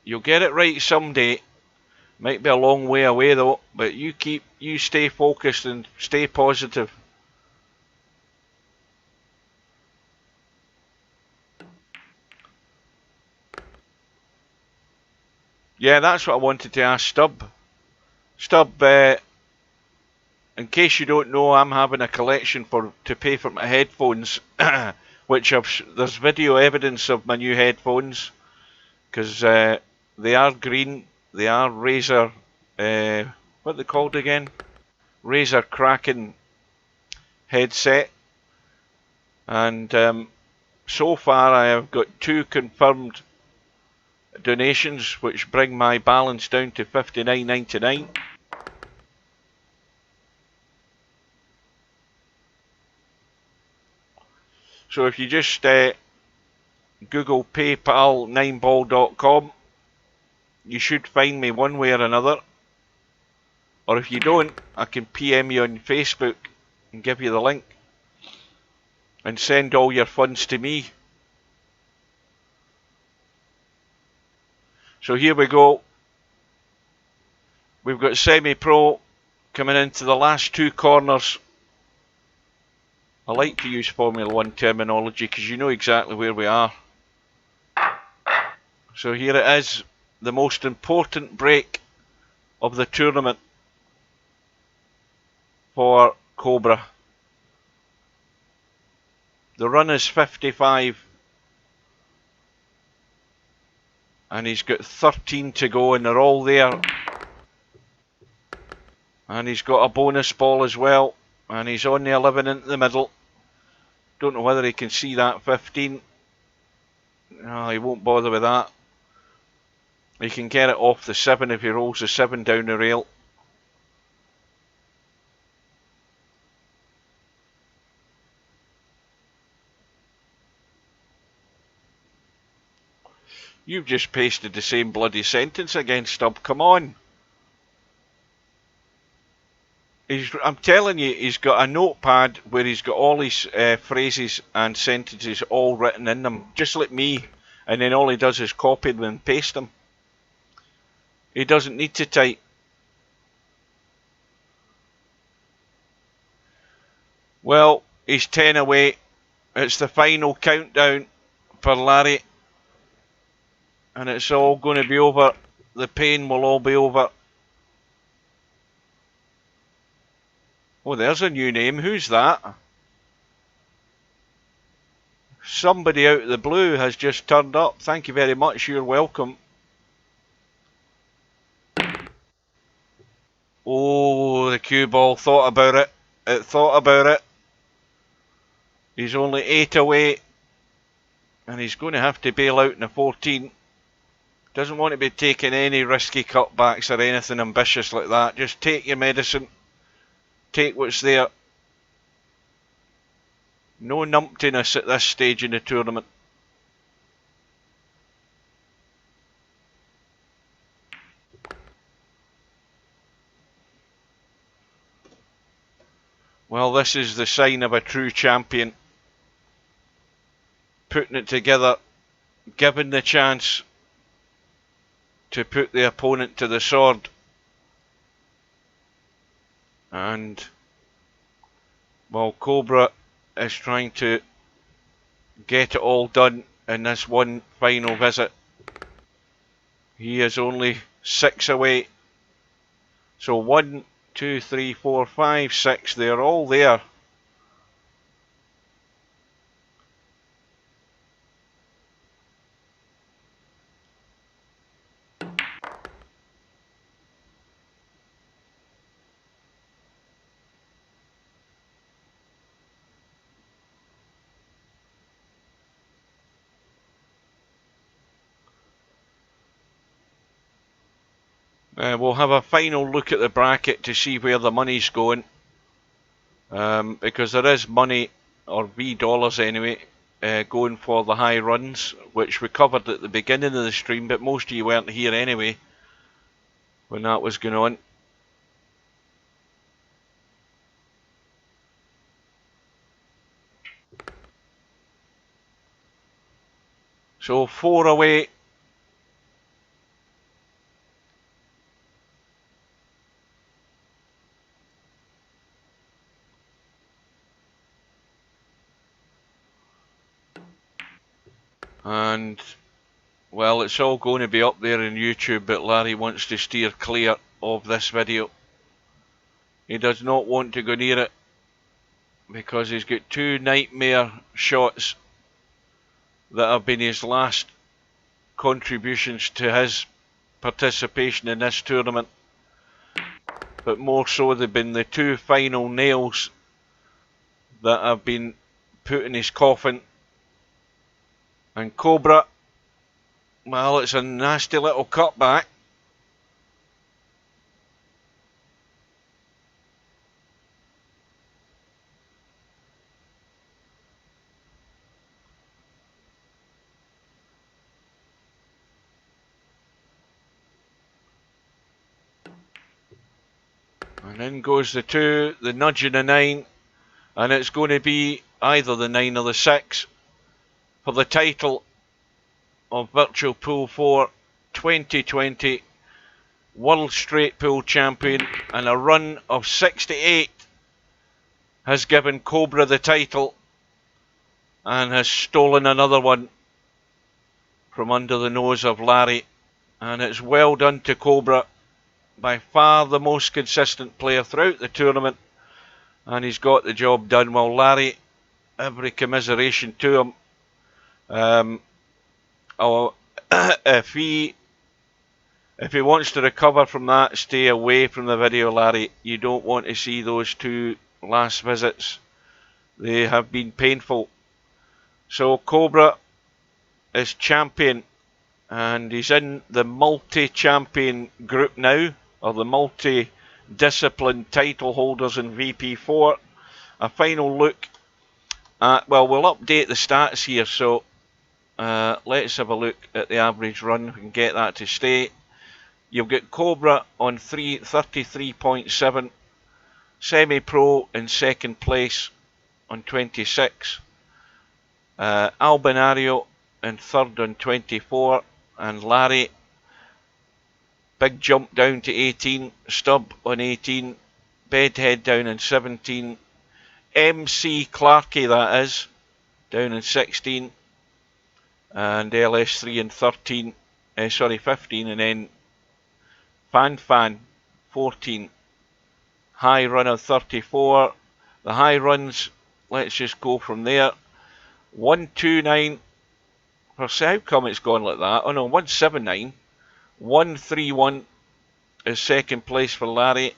You'll get it right someday. Might be a long way away though, but you stay focused and stay positive. Yeah, that's what I wanted to ask Stubb. Stubb, in case you don't know, I'm having a collection to pay for my headphones, which there's video evidence of my new headphones, because they are green, they are Razer, what are they called again? Razer Kraken headset, and so far I have got 2 confirmed donations, which bring my balance down to $59.99. So if you just Google PayPal9ball.com, you should find me one way or another. Or if you don't, I can PM you on Facebook and give you the link. And send all your funds to me. So here we go. We've got semi-pro coming into the last 2 corners. I like to use Formula 1 terminology because you know exactly where we are. So here it is, the most important break of the tournament for Cobra. The run is 55 and he's got 13 to go and they're all there. And he's got a bonus ball as well, and he's on the 11 into the middle. Don't know whether he can see that 15. No, he won't bother with that. He can get it off the 7 if he rolls the 7 down the rail. You've just pasted the same bloody sentence again, Stubb. Come on. I'm telling you, he's got a notepad where he's got all his phrases and sentences all written in them, just like me, and then all he does is copy them and paste them. He doesn't need to type. Well, he's 10 away. It's the final countdown for Larry, and it's all going to be over. The pain will all be over. Oh, there's a new name. Who's that? Somebody out of the blue has just turned up. Thank you very much. You're welcome. Oh, the cue ball thought about it. It thought about it. He's only 8 away. And he's going to have to bail out in the 14. Doesn't want to be taking any risky cutbacks or anything ambitious like that. Just take your medicine. Take what's there. No numptiness at this stage in the tournament. Well, this is the sign of a true champion. Putting it together, given the chance to put the opponent to the sword. And, well, Cobra is trying to get it all done in this one final visit. He is only 6 away. So 1, 2, 3, 4, 5, 6, they're all there. We'll have a final look at the bracket to see where the money's going, because there is money, or V dollars anyway, going for the high runs, which we covered at the beginning of the stream, but most of you weren't here anyway when that was going on. So 4 away. And, well, it's all going to be up there on YouTube, but Larry wants to steer clear of this video. He does not want to go near it, because he's got 2 nightmare shots that have been his last contributions to his participation in this tournament. But more so, they've been the 2 final nails that have been put in his coffin. And Cobra, well, it's a nasty little cutback. And in goes the 2, the nudge and the 9. And it's going to be either the 9 or the 6 for the title of Virtual Pool 4 2020 World Straight Pool Champion. And a run of 68 has given Cobra the title and has stolen another one from under the nose of Larry. And it's well done to Cobra, by far the most consistent player throughout the tournament, and he's got the job done. Well, Larry, every commiseration to him. If he wants to recover from that, stay away from the video, Larry. You don't want to see those 2 last visits. They have been painful. So Cobra is champion, and he's in the multi-champion group now, or the multi-discipline title holders in VP4. A final look at, well, we'll update the stats here, so let's have a look at the average run. We can get that to stay. You've got Cobra on 33.7, Semi-Pro in 2nd place on 26, Albinario in 3rd on 24, and Larry, big jump down to 18, Stubb on 18, Bedhead down in 17, MC Clarkey, that is, down in 16, and LS3 in 13, 15, and then Fan 14, high run of 34. The high runs, let's just go from there. 129, how come it's gone like that? Oh no, 179. 131 is 2nd place for Larry,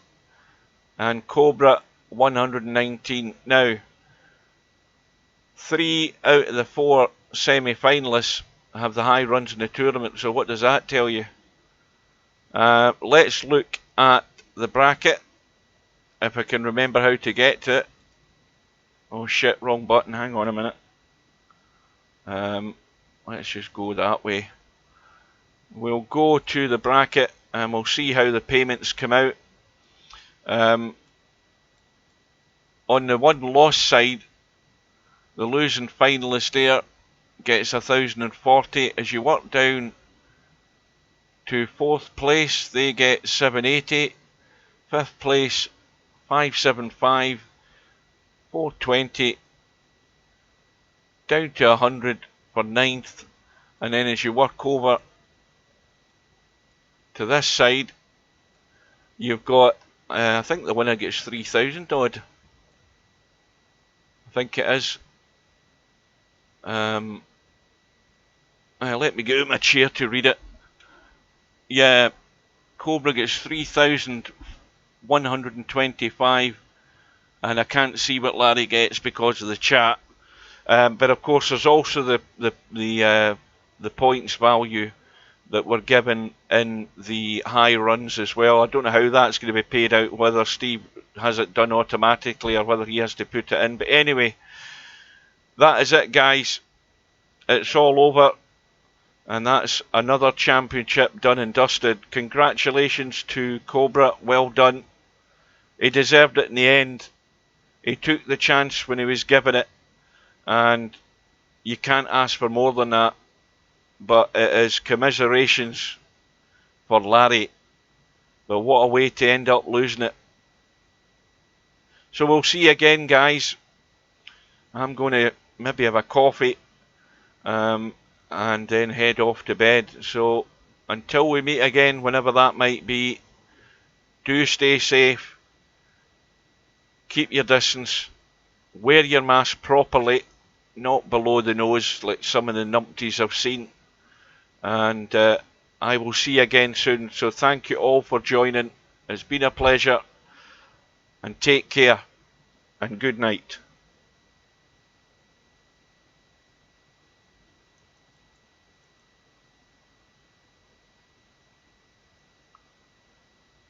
and Cobra 119. Now, 3 out of the 4 semi-finalists have the high runs in the tournament, so what does that tell you? Let's look at the bracket, if I can remember how to get to it. Oh shit, wrong button, hang on a minute. Let's just go that way. We'll go to the bracket and we'll see how the payments come out. On the 1 loss side, the losing finalist there gets 1,040. As you work down to 4th place, they get 780. 5th place, 575. 420. down to 100 for 9th, and then as you work over to this side, you've got, I think the winner gets 3,000 odd. I think it is. Let me get out my chair to read it. Yeah, Cobra gets 3,125, and I can't see what Larry gets because of the chat. But of course, there's also the points value that were given in the high runs as well. I don't know how that's going to be paid out, whether Steve has it done automatically or whether he has to put it in. But anyway, that is it, guys. It's all over. And that's another championship done and dusted. Congratulations to Cobra. Well done. He deserved it in the end. He took the chance when he was given it. And you can't ask for more than that. But it is commiserations for Larry. But what a way to end up losing it. So we'll see you again, guys. I'm going to maybe have a coffee. And then head off to bed. So until we meet again, whenever that might be, do stay safe, keep your distance, wear your mask properly, not below the nose like some of the numpties I've seen, and I will see you again soon. So thank you all for joining. It's been a pleasure, and take care, and good night.